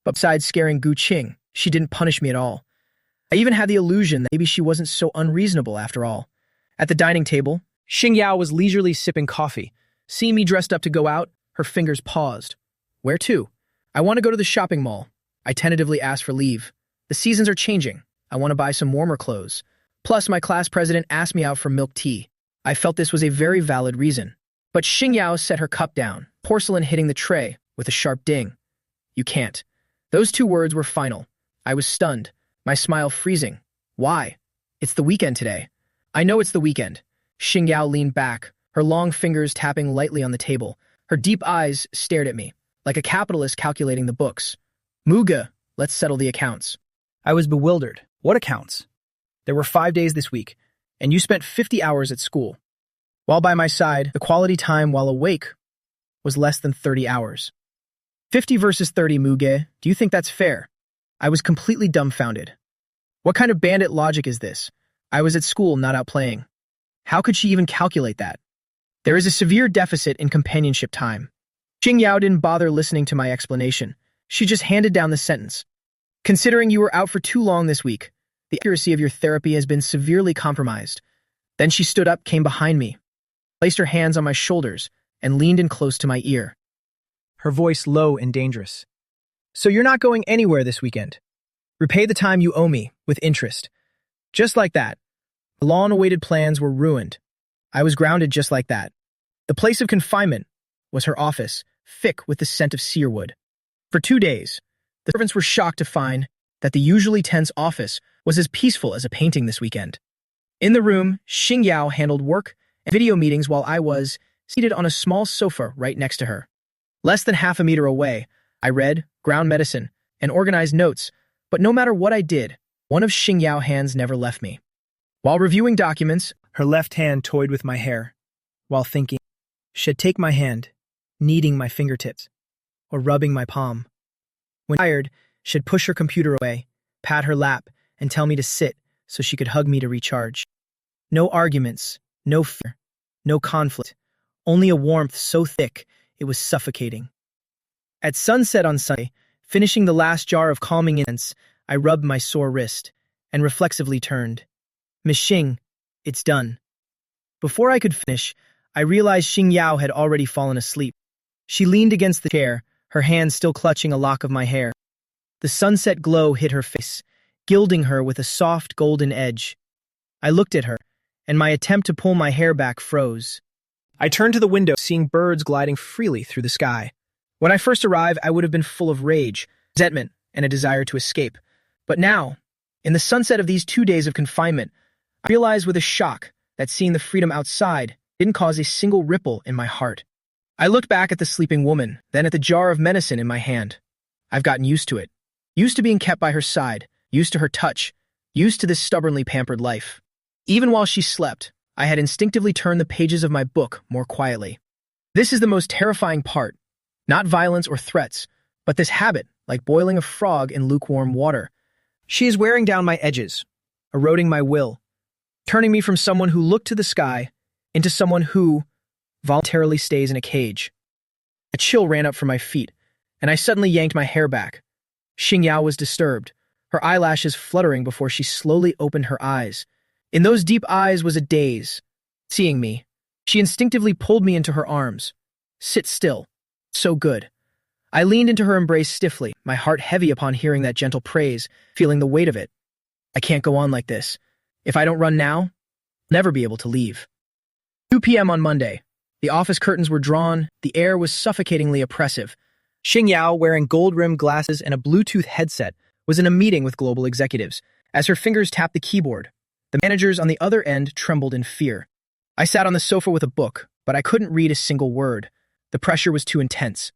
S1: but besides scaring Gu Qing, she didn't punish me at all. I even had the illusion that maybe she wasn't so unreasonable after all. At the dining table, Xing Yao was leisurely sipping coffee. Seeing me dressed up to go out, her fingers paused. Where to? I want to go to the shopping mall. I tentatively asked for leave. The seasons are changing. I want to buy some warmer clothes. Plus, my class president asked me out for milk tea. I felt this was a very valid reason. But Xing Yao set her cup down, porcelain hitting the tray with a sharp ding. You can't. Those two words were final. I was stunned, my smile freezing. Why? It's the weekend today. I know it's the weekend. Xing Yao leaned back, her long fingers tapping lightly on the table. Her deep eyes stared at me, like a capitalist calculating the books. Muga, let's settle the accounts. I was bewildered. What accounts? There were 5 days this week, and you spent 50 hours at school. While by my side, the quality time while awake was less than 30 hours. 50 versus 30, Muge. Do you think that's fair? I was completely dumbfounded. What kind of bandit logic is this? I was at school, not out playing. How could she even calculate that? There is a severe deficit in companionship time. Xing Yao didn't bother listening to my explanation. She just handed down the sentence. Considering you were out for too long this week, the accuracy of your therapy has been severely compromised. Then she stood up, came behind me, placed her hands on my shoulders, and leaned in close to my ear. Her voice low and dangerous. So you're not going anywhere this weekend. Repay the time you owe me, with interest. Just like that. The long-awaited plans were ruined. I was grounded just like that. The place of confinement was her office, thick with the scent of cedarwood. For 2 days, the servants were shocked to find that the usually tense office was as peaceful as a painting this weekend. In the room, Xing Yao handled work and video meetings while I was seated on a small sofa right next to her. Less than half a meter away, I read, ground medicine, and organized notes, but no matter what I did, one of Xing Yao's hands never left me. While reviewing documents, her left hand toyed with my hair, while thinking, she'd take my hand, kneading my fingertips, or rubbing my palm. When tired, she'd push her computer away, pat her lap, and tell me to sit so she could hug me to recharge. No arguments, no fear, no conflict, only a warmth so thick it was suffocating. At sunset on Sunday, finishing the last jar of calming incense, I rubbed my sore wrist and reflexively turned. Miss Xing, it's done. Before I could finish, I realized Xing Yao had already fallen asleep. She leaned against the chair, her hand still clutching a lock of my hair. The sunset glow hit her face, gilding her with a soft golden edge. I looked at her, and my attempt to pull my hair back froze. I turned to the window, seeing birds gliding freely through the sky. When I first arrived, I would have been full of rage, resentment, and a desire to escape. But now, in the sunset of these 2 days of confinement, I realized with a shock that seeing the freedom outside didn't cause a single ripple in my heart. I looked back at the sleeping woman, then at the jar of medicine in my hand. I've gotten used to it. Used to being kept by her side, used to her touch, used to this stubbornly pampered life. Even while she slept, I had instinctively turned the pages of my book more quietly. This is the most terrifying part. Not violence or threats, but this habit, like boiling a frog in lukewarm water. She is wearing down my edges, eroding my will, turning me from someone who looked to the sky into someone who voluntarily stays in a cage. A chill ran up from my feet, and I suddenly yanked my hair back. Xing Yao was disturbed, her eyelashes fluttering before she slowly opened her eyes. In those deep eyes was a daze. Seeing me, she instinctively pulled me into her arms. Sit still. So good. I leaned into her embrace stiffly, my heart heavy upon hearing that gentle praise, feeling the weight of it. I can't go on like this. If I don't run now, I'll never be able to leave. 2 p.m. on Monday. The office curtains were drawn, the air was suffocatingly oppressive. Xing Yao, wearing gold-rimmed glasses and a Bluetooth headset, was in a meeting with global executives. As her fingers tapped the keyboard, the managers on the other end trembled in fear. I sat on the sofa with a book, but I couldn't read a single word. The pressure was too intense.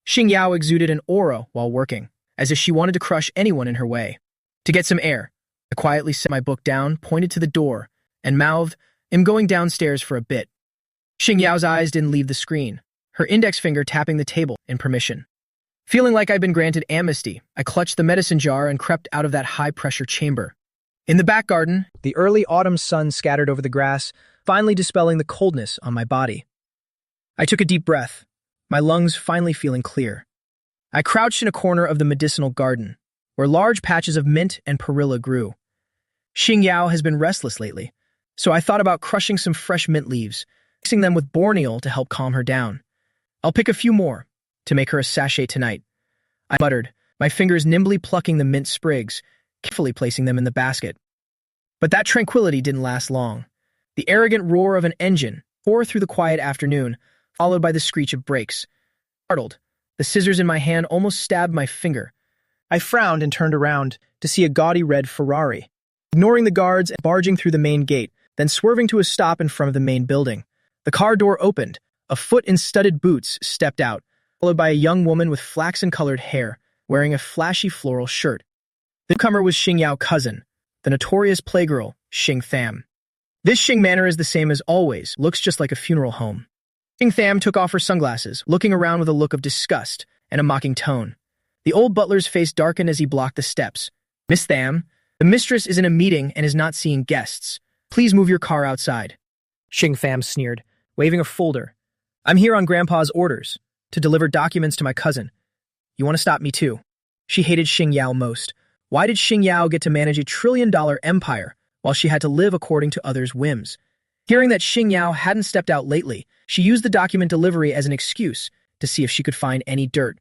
S1: Xing Yao exuded an aura while working, as if she wanted to crush anyone in her way. To get some air, I quietly set my book down, pointed to the door, and mouthed, "I'm going downstairs for a bit." Xing Yao's eyes didn't leave the screen, her index finger tapping the table in permission. Feeling like I'd been granted amnesty, I clutched the medicine jar and crept out of that high-pressure chamber. In the back garden, the early autumn sun scattered over the grass, finally dispelling the coldness on my body. I took a deep breath, my lungs finally feeling clear. I crouched in a corner of the medicinal garden, where large patches of mint and perilla grew. Xing Yao has been restless lately, so I thought about crushing some fresh mint leaves, mixing them with borneal to help calm her down. I'll pick a few more, to make her a sachet tonight. I muttered, my fingers nimbly plucking the mint sprigs, carefully placing them in the basket. But that tranquility didn't last long. The arrogant roar of an engine tore through the quiet afternoon, followed by the screech of brakes. Startled, the scissors in my hand almost stabbed my finger. I frowned and turned around to see a gaudy red Ferrari, ignoring the guards and barging through the main gate, then swerving to a stop in front of the main building. The car door opened. A foot in studded boots stepped out, followed by a young woman with flaxen-colored hair, wearing a flashy floral shirt. The newcomer was Xing Yao's cousin, the notorious playgirl, Xing Tham. This Xing Manor is the same as always, looks just like a funeral home. Xing Tham took off her sunglasses, looking around with a look of disgust and a mocking tone. The old butler's face darkened as he blocked the steps. "Miss Tham, the mistress is in a meeting and is not seeing guests. Please move your car outside." Xing Tham sneered, waving a folder. "I'm here on Grandpa's orders, to deliver documents to my cousin. You want to stop me too?" She hated Xing Yao most. Why did Xing Yao get to manage a trillion-dollar empire while she had to live according to others' whims? Hearing that Xing Yao hadn't stepped out lately, she used the document delivery as an excuse to see if she could find any dirt.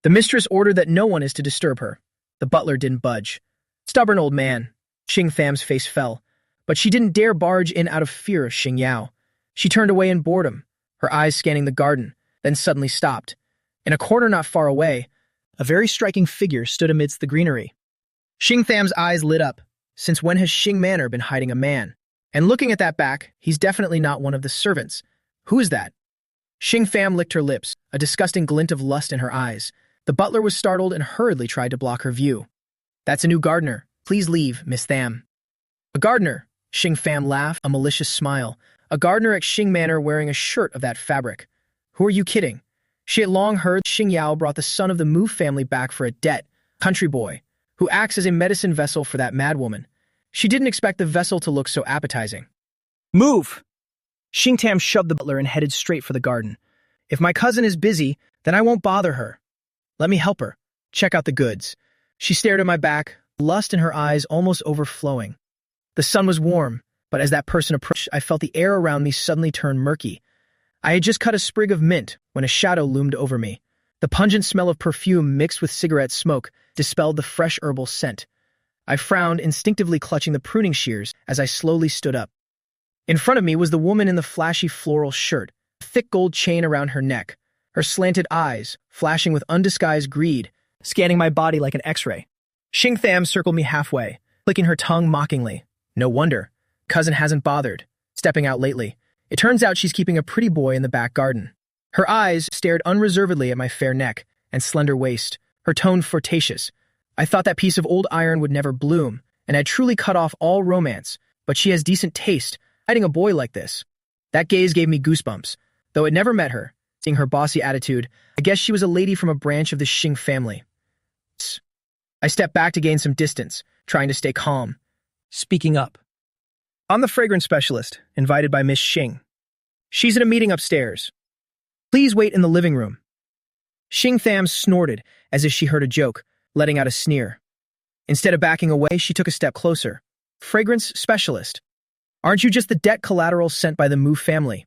S1: The mistress ordered that no one is to disturb her. The butler didn't budge. Stubborn old man. Xing Tham's face fell, but she didn't dare barge in out of fear of Xing Yao. She turned away in boredom, her eyes scanning the garden, then suddenly stopped. In a corner not far away, a very striking figure stood amidst the greenery. Xing Tham's eyes lit up. Since when has Xing Manor been hiding a man? And looking at that back, he's definitely not one of the servants. Who is that? Xing Tham licked her lips, a disgusting glint of lust in her eyes. The butler was startled and hurriedly tried to block her view. "That's a new gardener. Please leave, Miss Tham." "A gardener?" Xing Tham laughed, a malicious smile. "A gardener at Xing Manor wearing a shirt of that fabric. Who are you kidding?" She had long heard Xing Yao brought the son of the Mu family back for a debt, country boy, who acts as a medicine vessel for that madwoman. She didn't expect the vessel to look so appetizing. "Move!" Xing Tham shoved the butler and headed straight for the garden. "If my cousin is busy, then I won't bother her. Let me help her. Check out the goods." She stared at my back, lust in her eyes almost overflowing. The sun was warm, but as that person approached, I felt the air around me suddenly turn murky. I had just cut a sprig of mint when a shadow loomed over me. The pungent smell of perfume mixed with cigarette smoke dispelled the fresh herbal scent. I frowned, instinctively clutching the pruning shears as I slowly stood up. In front of me was the woman in the flashy floral shirt, a thick gold chain around her neck, her slanted eyes flashing with undisguised greed, scanning my body like an X-ray. Xing Tham circled me halfway, clicking her tongue mockingly. No wonder. Cousin hasn't bothered, stepping out lately. It turns out she's keeping a pretty boy in the back garden. Her eyes stared unreservedly at my fair neck and slender waist, her tone flirtatious. I thought that piece of old iron would never bloom, and had truly cut off all romance, but she has decent taste, hiding a boy like this. That gaze gave me goosebumps, though it never met her. Seeing her bossy attitude, I guess she was a lady from a branch of the Xing family. I stepped back to gain some distance, trying to stay calm. Speaking up. "I'm the fragrance specialist, invited by Miss Xing. She's in a meeting upstairs. Please wait in the living room." Xing Tham snorted as if she heard a joke, letting out a sneer. Instead of backing away, she took a step closer. "Fragrance specialist? Aren't you just the debt collateral sent by the Mu family?"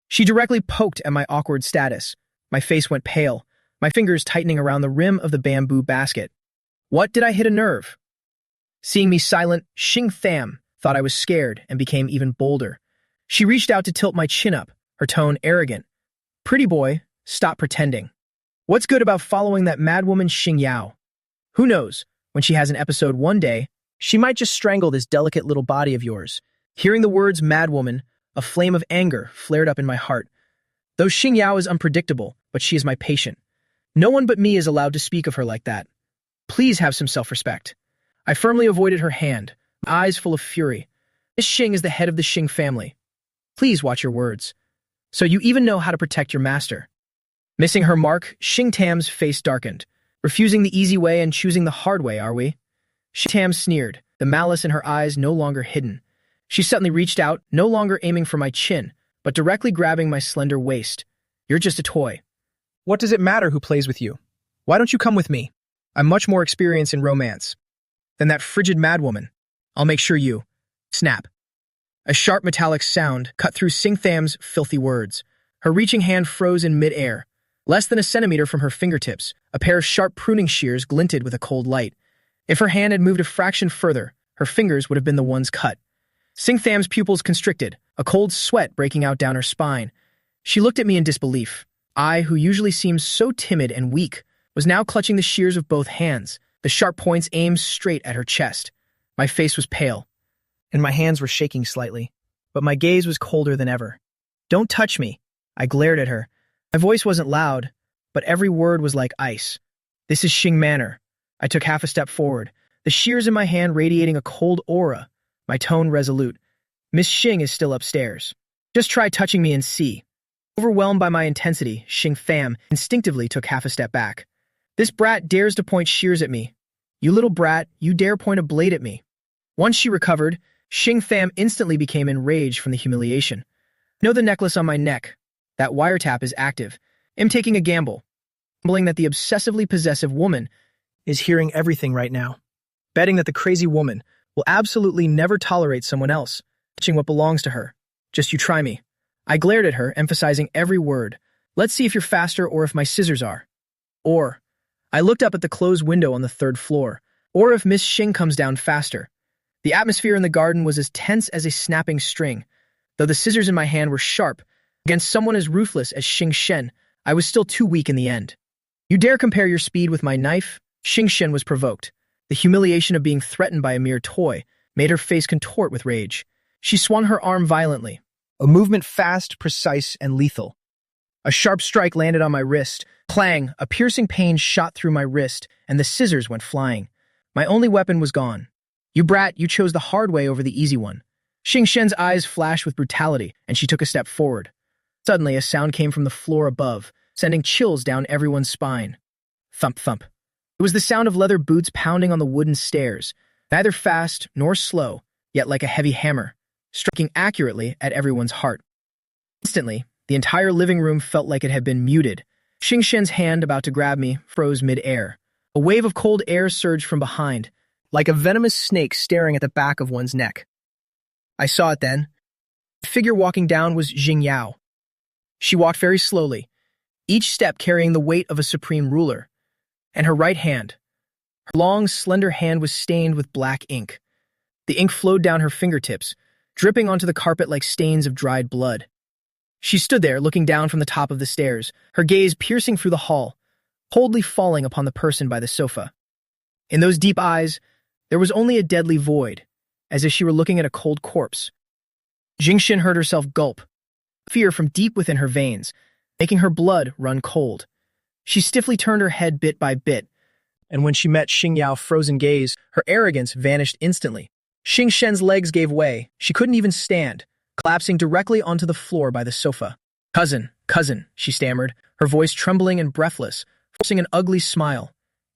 S1: She directly poked at my awkward status. My face went pale, my fingers tightening around the rim of the bamboo basket. What, did I hit a nerve? Seeing me silent, Xing Tham thought I was scared and became even bolder. She reached out to tilt my chin up, her tone arrogant. "Pretty boy, stop pretending. What's good about following that madwoman Xing Yao? Who knows, when she has an episode one day, she might just strangle this delicate little body of yours." Hearing the words madwoman, a flame of anger flared up in my heart. Though Xing Yao is unpredictable, but she is my patient. No one but me is allowed to speak of her like that. Please have some self-respect. I firmly avoided her hand, my eyes full of fury. Miss Xing is the head of the Xing family. Please watch your words. So you even know how to protect your master. Missing her mark, Xing Tam's face darkened. Refusing the easy way and choosing the hard way, are we? Xing Tam sneered, the malice in her eyes no longer hidden. She suddenly reached out, no longer aiming for my chin, but directly grabbing my slender waist. "You're just a toy. What does it matter who plays with you? Why don't you come with me? I'm much more experienced in romance than that frigid madwoman. I'll make sure you..." Snap. A sharp metallic sound cut through Xing Tham's filthy words. Her reaching hand froze in mid-air. Less than a centimeter from her fingertips, a pair of sharp pruning shears glinted with a cold light. If her hand had moved a fraction further, her fingers would have been the ones cut. Xing Tham's pupils constricted, a cold sweat breaking out down her spine. She looked at me in disbelief. I, who usually seems so timid and weak, was now clutching the shears of both hands, the sharp points aimed straight at her chest. My face was pale, and my hands were shaking slightly, but my gaze was colder than ever. Don't touch me. I glared at her. My voice wasn't loud, but every word was like ice. This is Xing Manor. I took half a step forward, the shears in my hand radiating a cold aura, my tone resolute. Miss Xing is still upstairs. Just try touching me and see. Overwhelmed by my intensity, Xing Fam instinctively took half a step back. This brat dares to point shears at me. You little brat, you dare point a blade at me. Once she recovered, Xing Fam instantly became enraged from the humiliation. Know the necklace on my neck. That wiretap is active. I'm taking a gamble. Gambling that the obsessively possessive woman is hearing everything right now. Betting that the crazy woman will absolutely never tolerate someone else touching what belongs to her. Just you try me. I glared at her, emphasizing every word. Let's see if you're faster or if my scissors are. Or. I looked up at the closed window on the 3rd floor. Or if Miss Xing comes down faster. The atmosphere in the garden was as tense as a snapping string. Though the scissors in my hand were sharp, against someone as ruthless as Xing Shen, I was still too weak in the end. You dare compare your speed with my knife? Xing Shen was provoked. The humiliation of being threatened by a mere toy made her face contort with rage. She swung her arm violently, a movement fast, precise, and lethal. A sharp strike landed on my wrist. Clang, a piercing pain shot through my wrist, and the scissors went flying. My only weapon was gone. You brat, you chose the hard way over the easy one. Xing Shen's eyes flashed with brutality, and she took a step forward. Suddenly, a sound came from the floor above, sending chills down everyone's spine. Thump, thump. It was the sound of leather boots pounding on the wooden stairs, neither fast nor slow, yet like a heavy hammer, striking accurately at everyone's heart. Instantly, the entire living room felt like it had been muted. Xing Shen's hand about to grab me froze mid-air. A wave of cold air surged from behind, like a venomous snake staring at the back of one's neck. I saw it then. The figure walking down was Jing Yao. She walked very slowly, each step carrying the weight of a supreme ruler. And her right hand, her long, slender hand was stained with black ink. The ink flowed down her fingertips, dripping onto the carpet like stains of dried blood. She stood there, looking down from the top of the stairs, her gaze piercing through the hall, coldly falling upon the person by the sofa. In those deep eyes, there was only a deadly void, as if she were looking at a cold corpse. Jingxin heard herself gulp, fear from deep within her veins, making her blood run cold. She stiffly turned her head bit by bit, and when she met Xing Yao's frozen gaze, her arrogance vanished instantly. Xing Shen's legs gave way. She couldn't even stand, collapsing directly onto the floor by the sofa. Cousin, she stammered, her voice trembling and breathless, forcing an ugly smile.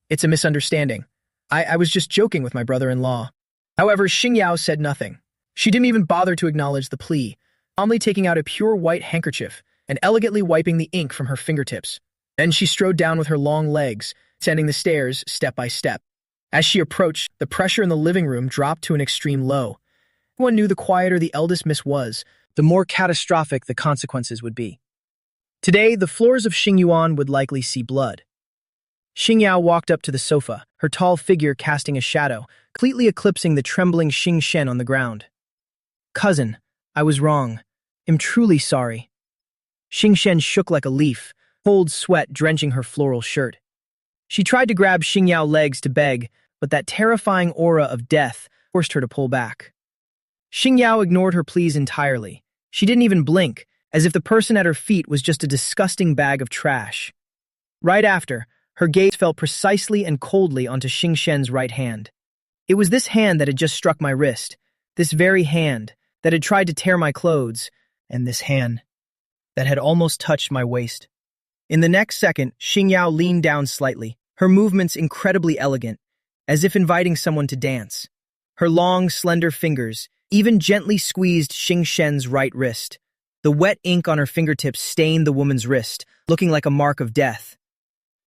S1: It's a misunderstanding. I was just joking with my brother-in-law. However, Xing Yao said nothing. She didn't even bother to acknowledge the plea, calmly taking out a pure white handkerchief and elegantly wiping the ink from her fingertips. Then she strode down with her long legs, descending the stairs step by step. As she approached, the pressure in the living room dropped to an extreme low. Everyone knew the quieter the eldest miss was, the more catastrophic the consequences would be. Today, the floors of Xingyuan would likely see blood. Xing Yao walked up to the sofa, her tall figure casting a shadow, completely eclipsing the trembling Xing Shen on the ground. Cousin, I was wrong. I'm truly sorry. Xing Shen shook like a leaf, cold sweat drenching her floral shirt. She tried to grab Xing Yao's legs to beg, but that terrifying aura of death forced her to pull back. Xing Yao ignored her pleas entirely. She didn't even blink, as if the person at her feet was just a disgusting bag of trash. Right after, her gaze fell precisely and coldly onto Xing Shen's right hand. It was this hand that had just struck my wrist, this very hand that had tried to tear my clothes, and this hand that had almost touched my waist. In the next second, Xing Yao leaned down slightly, her movements incredibly elegant, as if inviting someone to dance. Her long, slender fingers even gently squeezed Xing Shen's right wrist. The wet ink on her fingertips stained the woman's wrist, looking like a mark of death.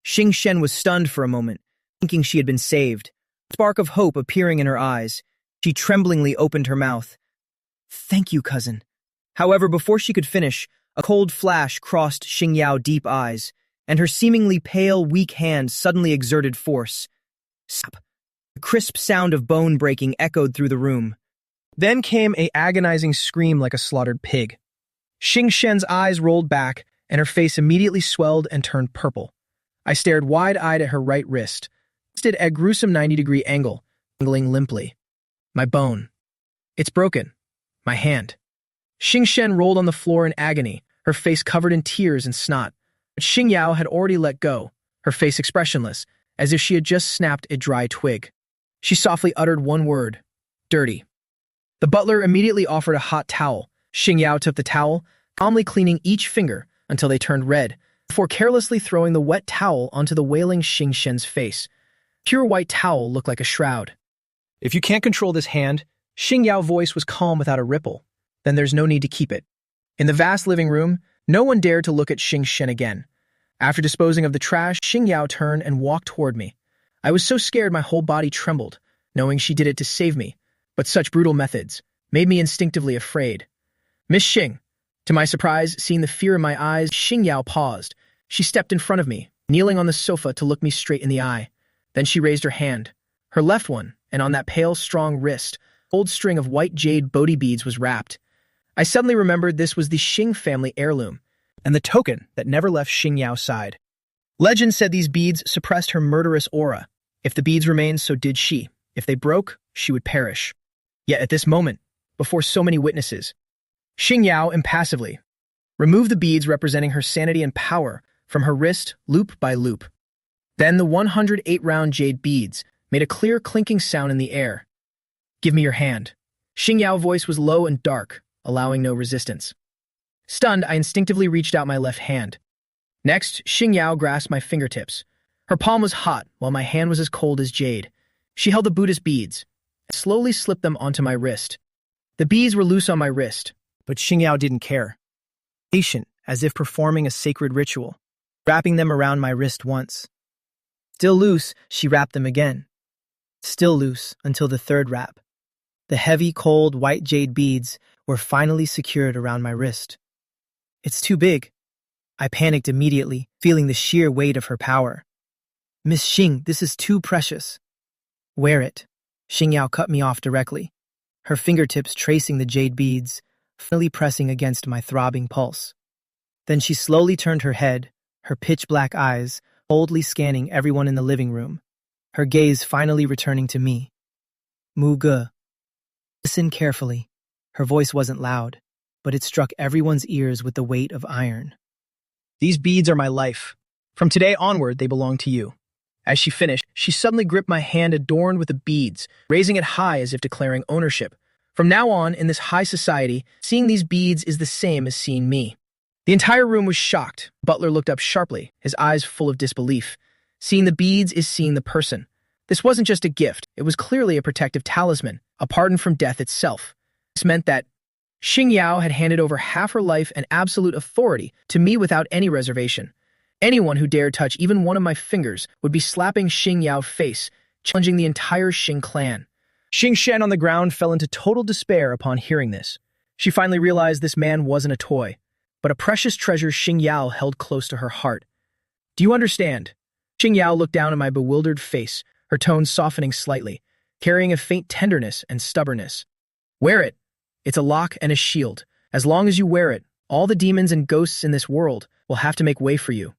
S1: Xing Shen was stunned for a moment, thinking she had been saved. A spark of hope appearing in her eyes, she tremblingly opened her mouth. Thank you, cousin. However, before she could finish, a cold flash crossed Xing Yao's deep eyes, and her seemingly pale, weak hand suddenly exerted force. Snap! The crisp sound of bone breaking echoed through the room. Then came an agonizing scream like a slaughtered pig. Xing Shen's eyes rolled back, and her face immediately swelled and turned purple. I stared wide-eyed at her right wrist, twisted at a gruesome 90-degree angle, dangling limply. My bone. It's broken. My hand. Xing Shen rolled on the floor in agony, her face covered in tears and snot. But Xing Yao had already let go, her face expressionless, as if she had just snapped a dry twig. She softly uttered one word, "Dirty." The butler immediately offered a hot towel. Xing Yao took the towel, calmly cleaning each finger until they turned red, before carelessly throwing the wet towel onto the wailing Xing Shen's face. Pure white towel looked like a shroud. "If you can't control this hand," Xing Yao's voice was calm without a ripple, "then there's no need to keep it." In the vast living room, no one dared to look at Xing Shen again. After disposing of the trash, Xing Yao turned and walked toward me. I was so scared my whole body trembled, knowing she did it to save me, but such brutal methods made me instinctively afraid. "Miss Xing." To my surprise, seeing the fear in my eyes, Xing Yao paused. She stepped in front of me, kneeling on the sofa to look me straight in the eye. Then she raised her hand, her left one, and on that pale, strong wrist, old string of white jade Bodhi beads was wrapped. I suddenly remembered this was the Xing family heirloom, and the token that never left Xing Yao's side. Legend said these beads suppressed her murderous aura. If the beads remained, so did she. If they broke, she would perish. Yet at this moment, before so many witnesses, Xing Yao impassively removed the beads representing her sanity and power from her wrist loop by loop. Then the 108-round jade beads made a clear clinking sound in the air. "Give me your hand." Xing Yao's voice was low and dark, allowing no resistance. Stunned, I instinctively reached out my left hand. Next, Xing Yao grasped my fingertips. Her palm was hot, while my hand was as cold as jade. She held the Buddhist beads and slowly slipped them onto my wrist. The beads were loose on my wrist, but Xing Yao didn't care. Patient, as if performing a sacred ritual, wrapping them around my wrist once. Still loose, she wrapped them again. Still loose until the third wrap. The heavy, cold, white jade beads were finally secured around my wrist. "It's too big." I panicked immediately, feeling the sheer weight of her power. "Miss Xing, this is too precious." "Wear it." Xing Yao cut me off directly, her fingertips tracing the jade beads, finally pressing against my throbbing pulse. Then she slowly turned her head, her pitch-black eyes boldly scanning everyone in the living room, her gaze finally returning to me. "Muge. Listen carefully." Her voice wasn't loud, but it struck everyone's ears with the weight of iron. "These beads are my life. From today onward, they belong to you." As she finished, she suddenly gripped my hand adorned with the beads, raising it high as if declaring ownership. From now on, in this high society, seeing these beads is the same as seeing me. The entire room was shocked. Butler looked up sharply, his eyes full of disbelief. Seeing the beads is seeing the person. This wasn't just a gift, it was clearly a protective talisman, a pardon from death itself. This meant that Xing Yao had handed over half her life and absolute authority to me without any reservation. Anyone who dared touch even one of my fingers would be slapping Xing Yao's face, challenging the entire Xing clan. Xing Shen on the ground fell into total despair upon hearing this. She finally realized this man wasn't a toy, but a precious treasure Xing Yao held close to her heart. "Do you understand?" Xing Yao looked down at my bewildered face, her tone softening slightly, carrying a faint tenderness and stubbornness. "Wear it. It's a lock and a shield. As long as you wear it, all the demons and ghosts in this world will have to make way for you."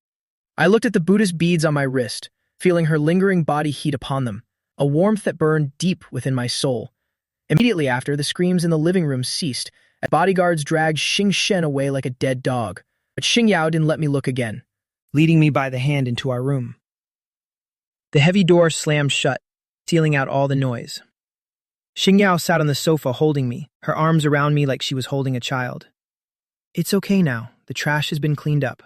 S1: I looked at the Buddhist beads on my wrist, feeling her lingering body heat upon them, a warmth that burned deep within my soul. Immediately after, the screams in the living room ceased, as bodyguards dragged Xing Shen away like a dead dog. But Xing Yao didn't let me look again, leading me by the hand into our room. The heavy door slammed shut, sealing out all the noise. Xing Yao sat on the sofa holding me, her arms around me like she was holding a child. "It's okay now, the trash has been cleaned up."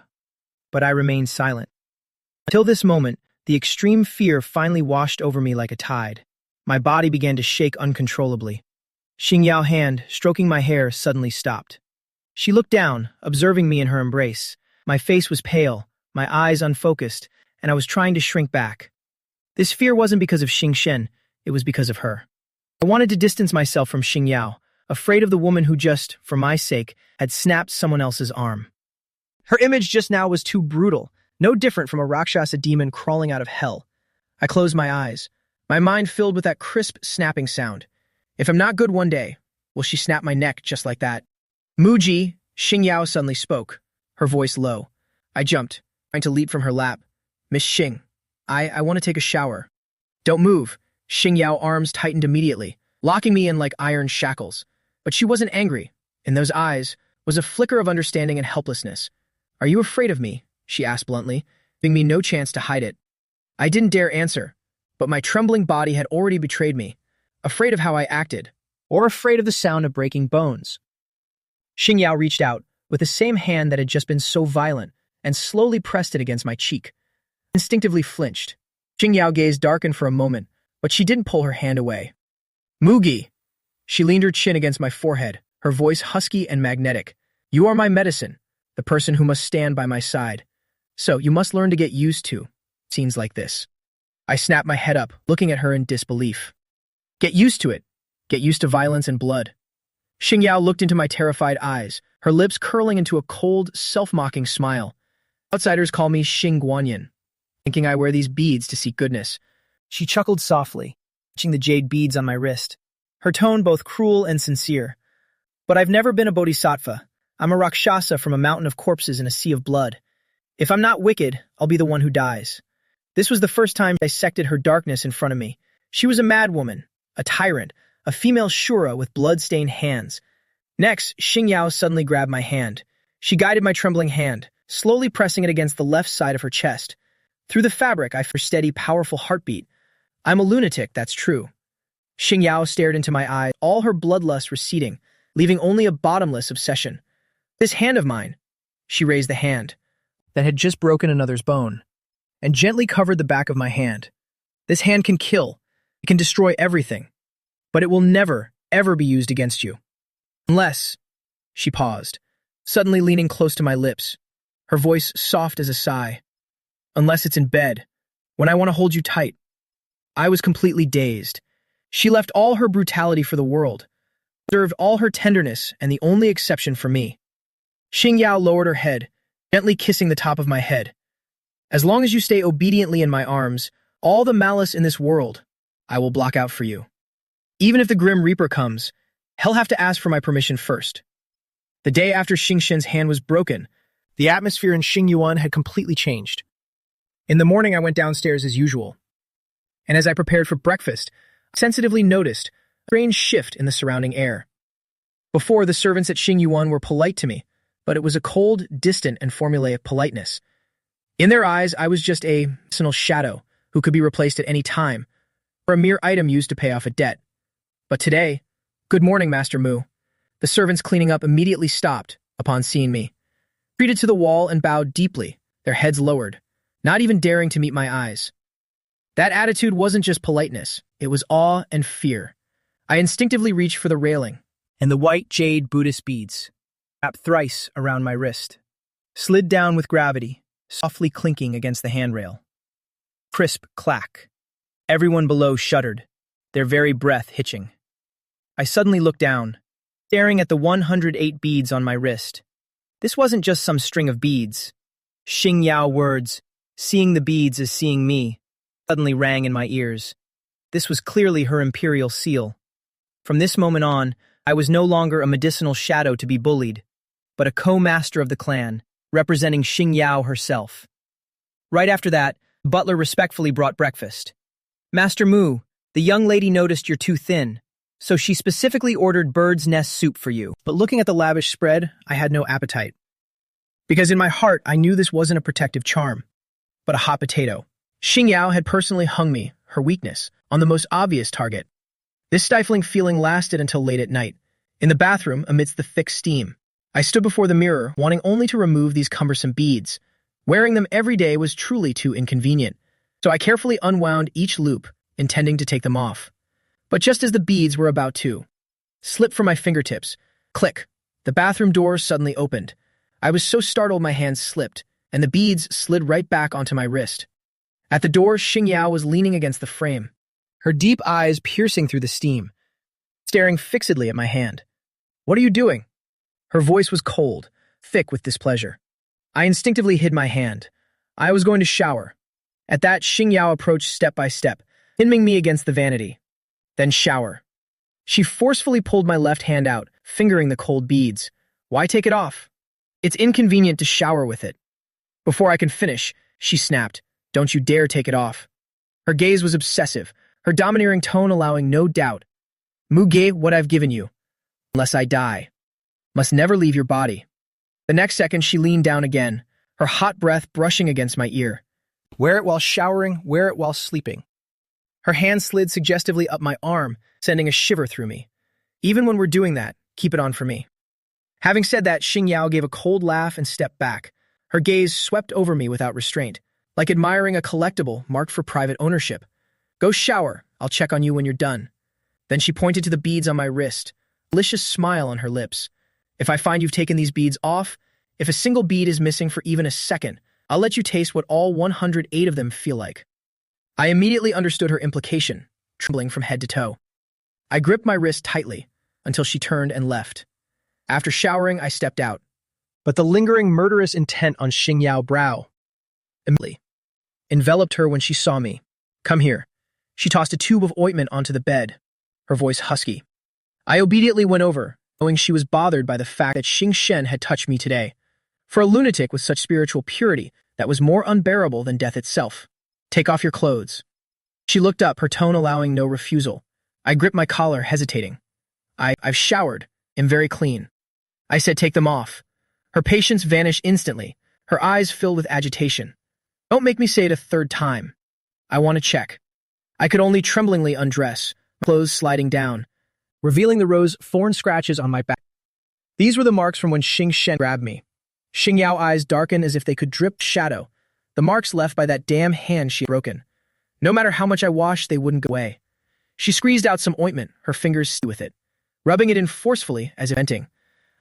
S1: But I remained silent. Until this moment, the extreme fear finally washed over me like a tide. My body began to shake uncontrollably. Xing Yao's hand, stroking my hair, suddenly stopped. She looked down, observing me in her embrace. My face was pale, my eyes unfocused, and I was trying to shrink back. This fear wasn't because of Xing Shen, it was because of her. I wanted to distance myself from Xing Yao, afraid of the woman who just, for my sake, had snapped someone else's arm. Her image just now was too brutal, no different from a Rakshasa demon crawling out of hell. I closed my eyes, my mind filled with that crisp, snapping sound. If I'm not good one day, will she snap my neck just like that? "Muji," Xing Yao suddenly spoke, her voice low. I jumped, trying to leap from her lap. "Miss Xing, I want to take a shower." "Don't move." Xing Yao's arms tightened immediately, locking me in like iron shackles. But she wasn't angry. In those eyes was a flicker of understanding and helplessness. "Are you afraid of me?" she asked bluntly, giving me no chance to hide it. I didn't dare answer, but my trembling body had already betrayed me, afraid of how I acted, or afraid of the sound of breaking bones. Xingyao reached out, with the same hand that had just been so violent, and slowly pressed it against my cheek. I instinctively flinched. Xingyao gaze darkened for a moment, but she didn't pull her hand away. "Mugi!" She leaned her chin against my forehead, her voice husky and magnetic. "You are my medicine, the person who must stand by my side. So you must learn to get used to scenes like this." I snapped my head up, looking at her in disbelief. "Get used to it. Get used to violence and blood." Xingyao looked into my terrified eyes, her lips curling into a cold, self-mocking smile. Outsiders call me Xing Guanyin, thinking I wear these beads to seek goodness. She chuckled softly, touching the jade beads on my wrist, her tone both cruel and sincere. "But I've never been a bodhisattva. I'm a rakshasa from a mountain of corpses in a sea of blood. If I'm not wicked, I'll be the one who dies." This was the first time I dissected her darkness in front of me. She was a madwoman, a tyrant, a female shura with blood-stained hands. Next, Xingyao suddenly grabbed my hand. She guided my trembling hand, slowly pressing it against the left side of her chest. Through the fabric, I felt a steady, powerful heartbeat. I'm a lunatic, that's true. Xingyao stared into my eyes, all her bloodlust receding, leaving only a bottomless obsession. "This hand of mine." She raised the hand that had just broken another's bone, and gently covered the back of my hand. "This hand can kill. It can destroy everything. But it will never, ever be used against you. Unless—" She paused, suddenly leaning close to my lips, her voice soft as a sigh. "Unless it's in bed, when I want to hold you tight." I was completely dazed. She left all her brutality for the world, reserved all her tenderness, and the only exception for me. Xingyao lowered her head, gently kissing the top of my head. "As long as you stay obediently in my arms, all the malice in this world, I will block out for you. Even if the Grim Reaper comes, he'll have to ask for my permission first." The day after Xingxin's hand was broken, the atmosphere in Xingyuan had completely changed. In the morning, I went downstairs as usual, and as I prepared for breakfast, I sensitively noticed a strange shift in the surrounding air. Before, the servants at Xingyuan were polite to me, but it was a cold, distant, and formulaic politeness. In their eyes, I was just a personal shadow who could be replaced at any time, or a mere item used to pay off a debt. But today, "Good morning, Master Mu." The servants cleaning up immediately stopped upon seeing me, retreated to the wall and bowed deeply, their heads lowered, not even daring to meet my eyes. That attitude wasn't just politeness, it was awe and fear. I instinctively reached for the railing, and the white jade Buddhist beads, wrapped thrice around my wrist, slid down with gravity, softly clinking against the handrail. Crisp clack. Everyone below shuddered, their very breath hitching. I suddenly looked down, staring at the 108 beads on my wrist. This wasn't just some string of beads. Xingyao words, "Seeing the beads is seeing me," suddenly rang in my ears. This was clearly her imperial seal. From this moment on, I was no longer a medicinal shadow to be bullied, but a co-master of the clan, representing Xingyao herself. Right after that, the butler respectfully brought breakfast. "Master Mu, the young lady noticed you're too thin, so she specifically ordered bird's nest soup for you." But looking at the lavish spread, I had no appetite. Because in my heart, I knew this wasn't a protective charm, but a hot potato. Xingyao had personally hung me, her weakness, on the most obvious target. This stifling feeling lasted until late at night. In the bathroom, amidst the thick steam, I stood before the mirror, wanting only to remove these cumbersome beads. Wearing them every day was truly too inconvenient, so I carefully unwound each loop, intending to take them off. But just as the beads were about to slip from my fingertips, click, the bathroom door suddenly opened. I was so startled my hands slipped, and the beads slid right back onto my wrist. At the door, Xingyao was leaning against the frame, her deep eyes piercing through the steam, staring fixedly at my hand. "What are you doing?" Her voice was cold, thick with displeasure. I instinctively hid my hand. I was going to shower. At that, Xingyao approached step by step, pinning me against the vanity. Then shower. She forcefully pulled my left hand out, fingering the cold beads. "Why take it off? It's inconvenient to shower with it." Before I could finish, she snapped, "Don't you dare take it off." Her gaze was obsessive, her domineering tone allowing no doubt. "Muge what I've given you, unless I die." must never leave your body. The next second, she leaned down again, her hot breath brushing against my ear. Wear it while showering, wear it while sleeping. Her hand slid suggestively up my arm, sending a shiver through me. Even when we're doing that, keep it on for me. Having said that, Xingyao gave a cold laugh and stepped back. Her gaze swept over me without restraint, like admiring a collectible marked for private ownership. Go shower, I'll check on you when you're done. Then she pointed to the beads on my wrist, a malicious smile on her lips. If I find you've taken these beads off, if a single bead is missing for even a second, I'll let you taste what all 108 of them feel like. I immediately understood her implication, trembling from head to toe. I gripped my wrist tightly until she turned and left. After showering, I stepped out. But the lingering murderous intent on Xingyao's brow immediately enveloped her when she saw me. Come here. She tossed a tube of ointment onto the bed, her voice husky. I obediently went over, knowing she was bothered by the fact that Xing Shen had touched me today. For a lunatic with such spiritual purity, that was more unbearable than death itself. Take off your clothes. She looked up, her tone allowing no refusal. I gripped my collar, hesitating. I've showered, am very clean. I said take them off. Her patience vanished instantly, her eyes filled with agitation. Don't make me say it a third time. I want to check. I could only tremblingly undress, my clothes sliding down, revealing the rose thorn scratches on my back. These were the marks from when Xing Shen grabbed me. Xingyao's eyes darkened as if they could drip shadow, the marks left by that damn hand she had broken. No matter how much I washed, they wouldn't go away. She squeezed out some ointment, her fingers sticky with it, rubbing it in forcefully as if venting.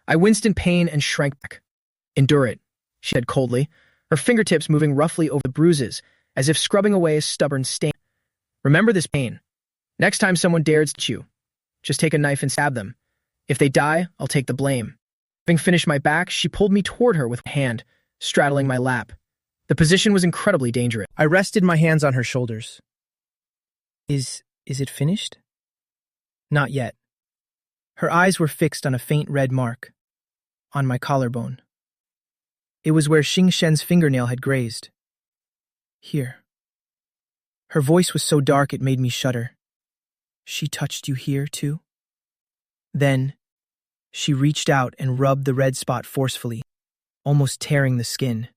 S1: I winced in pain and shrank back. Endure it, she said coldly, her fingertips moving roughly over the bruises, as if scrubbing away a stubborn stain. Remember this pain. Next time someone dares to touch you, just take a knife and stab them. If they die, I'll take the blame. Having finished my back, she pulled me toward her with one hand, straddling my lap. The position was incredibly dangerous. I rested my hands on her shoulders. Is it finished? Not yet. Her eyes were fixed on a faint red mark, on my collarbone. It was where Xing Shen's fingernail had grazed. Here. Her voice was so dark it made me shudder. She touched you here, too? Then, she reached out and rubbed the red spot forcefully, almost tearing the skin.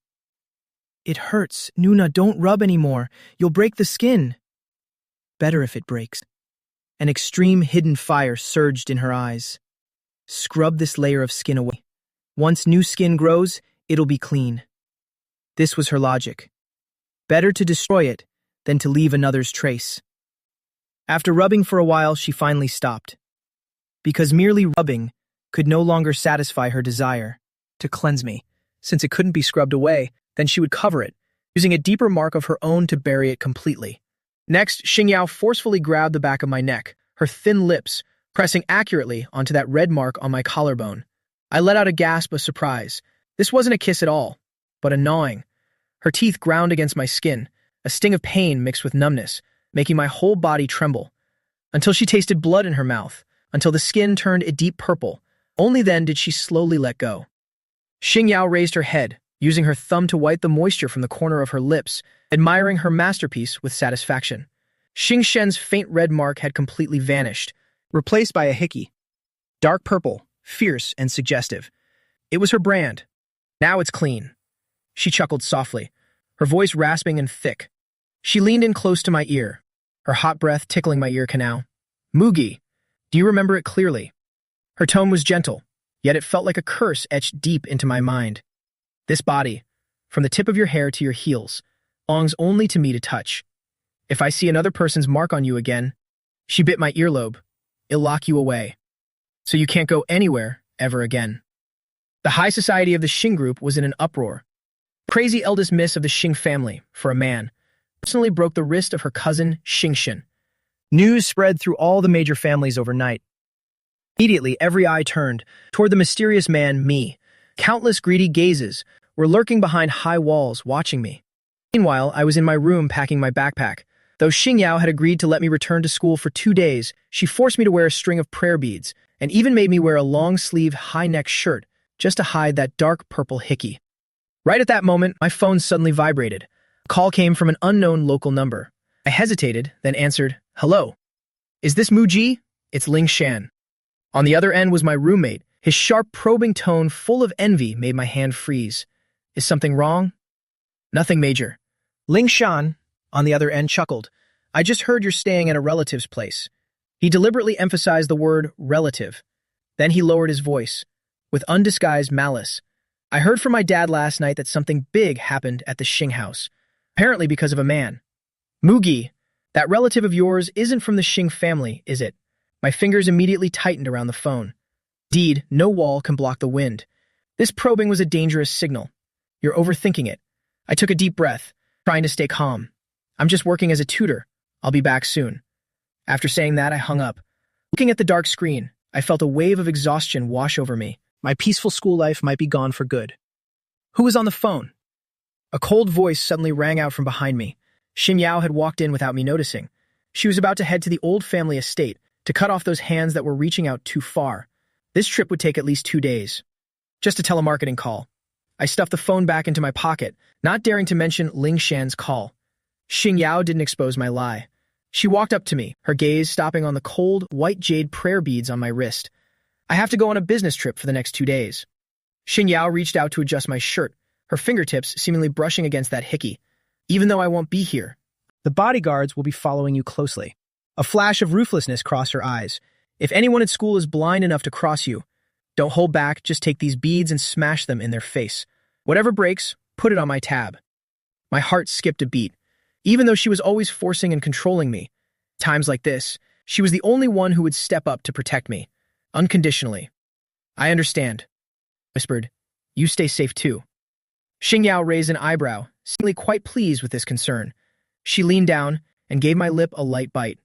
S1: It hurts. Nuna, don't rub anymore. You'll break the skin. Better if it breaks. An extreme hidden fire surged in her eyes. Scrub this layer of skin away. Once new skin grows, it'll be clean. This was her logic. Better to destroy it than to leave another's trace. After rubbing for a while, she finally stopped. Because merely rubbing could no longer satisfy her desire to cleanse me. Since it couldn't be scrubbed away, then she would cover it, using a deeper mark of her own to bury it completely. Next, Xingyao forcefully grabbed the back of my neck, her thin lips pressing accurately onto that red mark on my collarbone. I let out a gasp of surprise. This wasn't a kiss at all, but a gnawing. Her teeth ground against my skin, a sting of pain mixed with numbness, making my whole body tremble. Until she tasted blood in her mouth, until the skin turned a deep purple. Only then did she slowly let go. Xingyao raised her head, using her thumb to wipe the moisture from the corner of her lips, admiring her masterpiece with satisfaction. Xing Shen's faint red mark had completely vanished, replaced by a hickey. Dark purple, fierce and suggestive. It was her brand. Now it's clean. She chuckled softly, her voice rasping and thick. She leaned in close to my ear, her hot breath tickling my ear canal. Mugi, do you remember it clearly? Her tone was gentle, yet it felt like a curse etched deep into my mind. This body, from the tip of your hair to your heels, belongs only to me to touch. If I see another person's mark on you again, she bit my earlobe, it'll lock you away. So you can't go anywhere ever again. The high society of the Xing group was in an uproar. Crazy eldest miss of the Xing family, for a man, personally broke the wrist of her cousin Xing Shen. News spread through all the major families overnight. Immediately, every eye turned toward the mysterious man, me. Countless greedy gazes were lurking behind high walls, watching me. Meanwhile, I was in my room packing my backpack. Though Xingyao had agreed to let me return to school for 2 days, she forced me to wear a string of prayer beads, and even made me wear a long-sleeved, high-neck shirt just to hide that dark purple hickey. Right at that moment, my phone suddenly vibrated. A call came from an unknown local number. I hesitated, then answered, "Hello. Is this Muji? It's Ling Shan." On the other end was my roommate, His sharp, probing tone, full of envy, made my hand freeze. Is something wrong? Nothing major. Ling Shan, on the other end, chuckled. I just heard you're staying at a relative's place. He deliberately emphasized the word relative. Then he lowered his voice, with undisguised malice. I heard from my dad last night that something big happened at the Xing house, apparently because of a man. Mugi, that relative of yours isn't from the Xing family, is it? My fingers immediately tightened around the phone. Indeed, no wall can block the wind. This probing was a dangerous signal. You're overthinking it. I took a deep breath, trying to stay calm. I'm just working as a tutor. I'll be back soon. After saying that, I hung up. Looking at the dark screen, I felt a wave of exhaustion wash over me. My peaceful school life might be gone for good. Who was on the phone? A cold voice suddenly rang out from behind me. Xin Yao had walked in without me noticing. She was about to head to the old family estate to cut off those hands that were reaching out too far. This trip would take at least 2 days. Just a telemarketing call. I stuffed the phone back into my pocket, not daring to mention Ling Shan's call. Xin Yao didn't expose my lie. She walked up to me, her gaze stopping on the cold, white jade prayer beads on my wrist. I have to go on a business trip for the next 2 days. Xin Yao reached out to adjust my shirt, her fingertips seemingly brushing against that hickey. Even though I won't be here, the bodyguards will be following you closely. A flash of ruthlessness crossed her eyes. If anyone at school is blind enough to cross you, don't hold back, just take these beads and smash them in their face. Whatever breaks, put it on my tab. My heart skipped a beat. Even though she was always forcing and controlling me, times like this, she was the only one who would step up to protect me, unconditionally. I understand, whispered. You stay safe too. Xing Yao raised an eyebrow, seemingly quite pleased with this concern. She leaned down and gave my lip a light bite.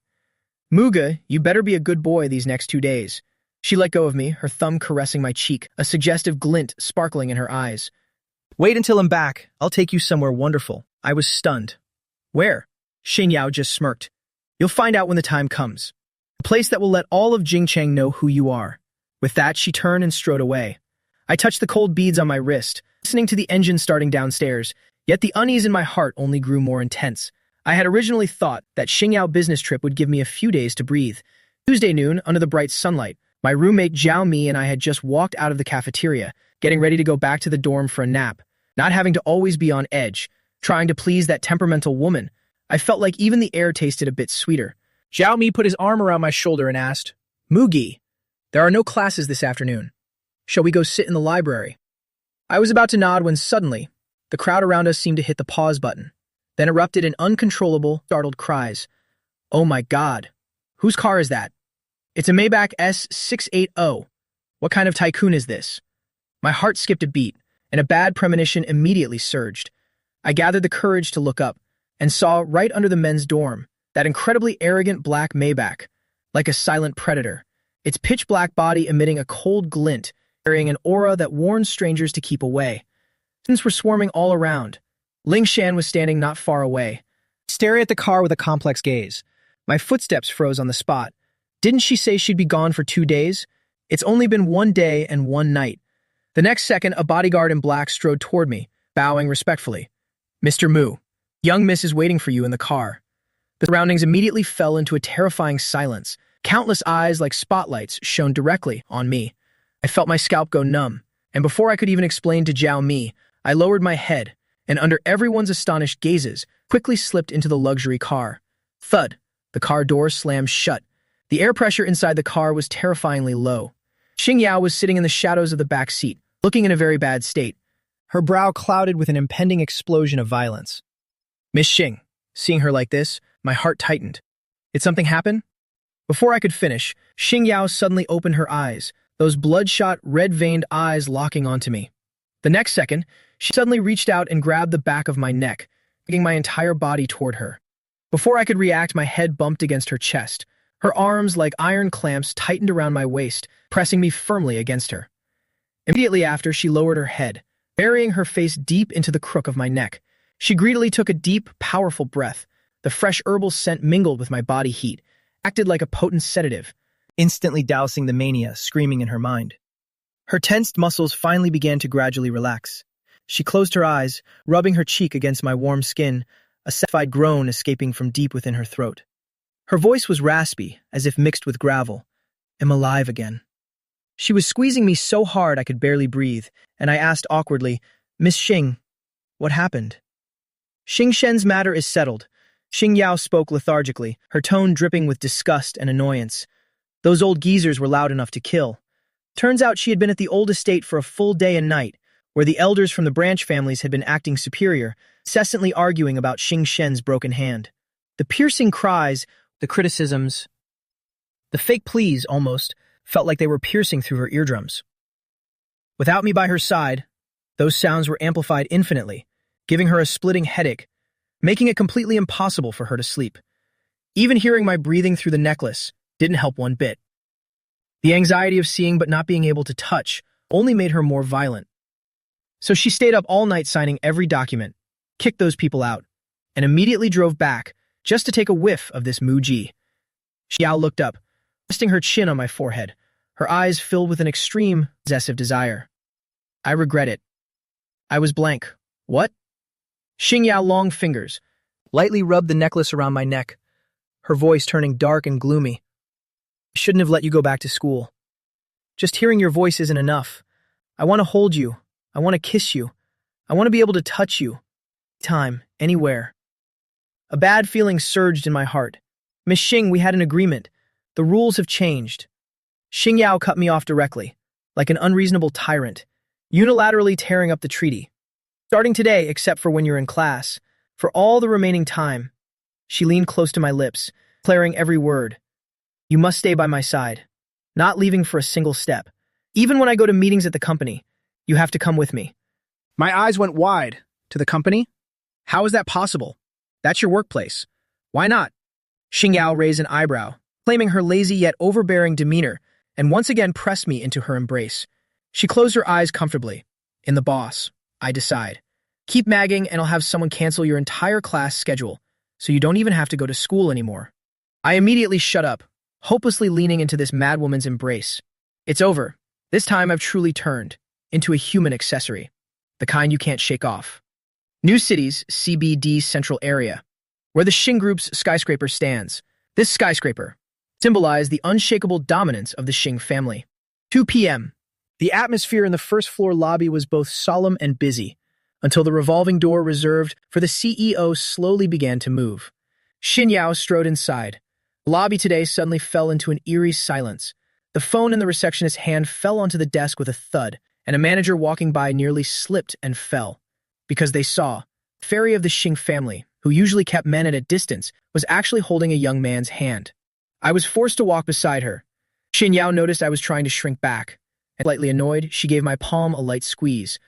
S1: Muga, you better be a good boy these next 2 days. She let go of me, her thumb caressing my cheek, a suggestive glint sparkling in her eyes. Wait until I'm back. I'll take you somewhere wonderful. I was stunned. Where? Xing Yao just smirked. You'll find out when the time comes. A place that will let all of Jingcheng know who you are. With that, she turned and strode away. I touched the cold beads on my wrist, listening to the engine starting downstairs, yet the unease in my heart only grew more intense. I had originally thought that Xing Yao business trip would give me a few days to breathe. Tuesday noon, under the bright sunlight, my roommate Zhao Mi and I had just walked out of the cafeteria, getting ready to go back to the dorm for a nap. Not having to always be on edge, trying to please that temperamental woman, I felt like even the air tasted a bit sweeter. Zhao Mi put his arm around my shoulder and asked, Mugi, there are no classes this afternoon. Shall we go sit in the library? I was about to nod when suddenly, the crowd around us seemed to hit the pause button, then erupted in uncontrollable, startled cries. Oh my God, whose car is that? It's a Maybach S680. What kind of tycoon is this? My heart skipped a beat, and a bad premonition immediately surged. I gathered the courage to look up, and saw right under the men's dorm, that incredibly arrogant black Maybach, like a silent predator, its pitch-black body emitting a cold glint, carrying an aura that warned strangers to keep away. Students were swarming all around. Ling Shan was standing not far away, staring at the car with a complex gaze. My footsteps froze on the spot. Didn't she say she'd be gone for 2 days? It's only been 1 day and 1 night. The next second, a bodyguard in black strode toward me, bowing respectfully. Mr. Mu, young miss is waiting for you in the car. The surroundings immediately fell into a terrifying silence. Countless eyes like spotlights shone directly on me. I felt my scalp go numb, and before I could even explain to Zhao Mi, I lowered my head, and under everyone's astonished gazes, quickly slipped into the luxury car. Thud! The car door slammed shut. The air pressure inside the car was terrifyingly low. Xing Yao was sitting in the shadows of the back seat, looking in a very bad state, her brow clouded with an impending explosion of violence. Miss Xing, seeing her like this, my heart tightened. Did something happen? Before I could finish, Xing Yao suddenly opened her eyes, those bloodshot, red-veined eyes locking onto me. The next second, she suddenly reached out and grabbed the back of my neck, dragging my entire body toward her. Before I could react, my head bumped against her chest. Her arms, like iron clamps, tightened around my waist, pressing me firmly against her. Immediately after, she lowered her head, burying her face deep into the crook of my neck. She greedily took a deep, powerful breath. The fresh herbal scent mingled with my body heat, acted like a potent sedative, instantly dousing the mania screaming in her mind. Her tensed muscles finally began to gradually relax. She closed her eyes, rubbing her cheek against my warm skin, a satisfied groan escaping from deep within her throat. Her voice was raspy, as if mixed with gravel. I'm alive again. She was squeezing me so hard I could barely breathe, and I asked awkwardly, "Miss Xing, what happened?" "Xing Shen's matter is settled." Xing Yao spoke lethargically, her tone dripping with disgust and annoyance. Those old geezers were loud enough to kill. Turns out she had been at the old estate for a full day and night, where the elders from the branch families had been acting superior, incessantly arguing about Xing Shen's broken hand. The piercing cries, the criticisms, the fake pleas almost, felt like they were piercing through her eardrums. Without me by her side, those sounds were amplified infinitely, giving her a splitting headache, making it completely impossible for her to sleep. Even hearing my breathing through the necklace didn't help one bit. The anxiety of seeing but not being able to touch only made her more violent. So she stayed up all night signing every document, kicked those people out, and immediately drove back just to take a whiff of this Muji. Xiao looked up, resting her chin on my forehead, her eyes filled with an extreme, possessive desire. I regret it. I was blank. What? Xing Yao long fingers lightly rubbed the necklace around my neck, her voice turning dark and gloomy. I shouldn't have let you go back to school. Just hearing your voice isn't enough. I want to hold you. I want to kiss you. I want to be able to touch you. Time, anywhere. A bad feeling surged in my heart. Miss Xing, we had an agreement. The rules have changed. Xing Yao cut me off directly, like an unreasonable tyrant, unilaterally tearing up the treaty. Starting today, except for when you're in class, for all the remaining time. She leaned close to my lips, declaring every word. You must stay by my side, not leaving for a single step. Even when I go to meetings at the company, you have to come with me. My eyes went wide. To the company? How is that possible? That's your workplace. Why not? Xing Yao raised an eyebrow, claiming her lazy yet overbearing demeanor, and once again pressed me into her embrace. She closed her eyes comfortably. In the boss, I decide. Keep nagging and I'll have someone cancel your entire class schedule, so you don't even have to go to school anymore. I immediately shut up, hopelessly leaning into this madwoman's embrace. It's over. This time I've truly turned into a human accessory, the kind you can't shake off. New City's CBD central area, where the Xing Group's skyscraper stands. This skyscraper symbolized the unshakable dominance of the Xing family. 2 p.m. The atmosphere in the first-floor lobby was both solemn and busy, until the revolving door reserved for the CEO slowly began to move. Xin Yao strode inside. The lobby today suddenly fell into an eerie silence. The phone in the receptionist's hand fell onto the desk with a thud, and a manager walking by nearly slipped and fell. Because they saw, the fairy of the Xing family, who usually kept men at a distance, was actually holding a young man's hand. I was forced to walk beside her. Xin Yao noticed I was trying to shrink back, and slightly annoyed, she gave my palm a light squeeze,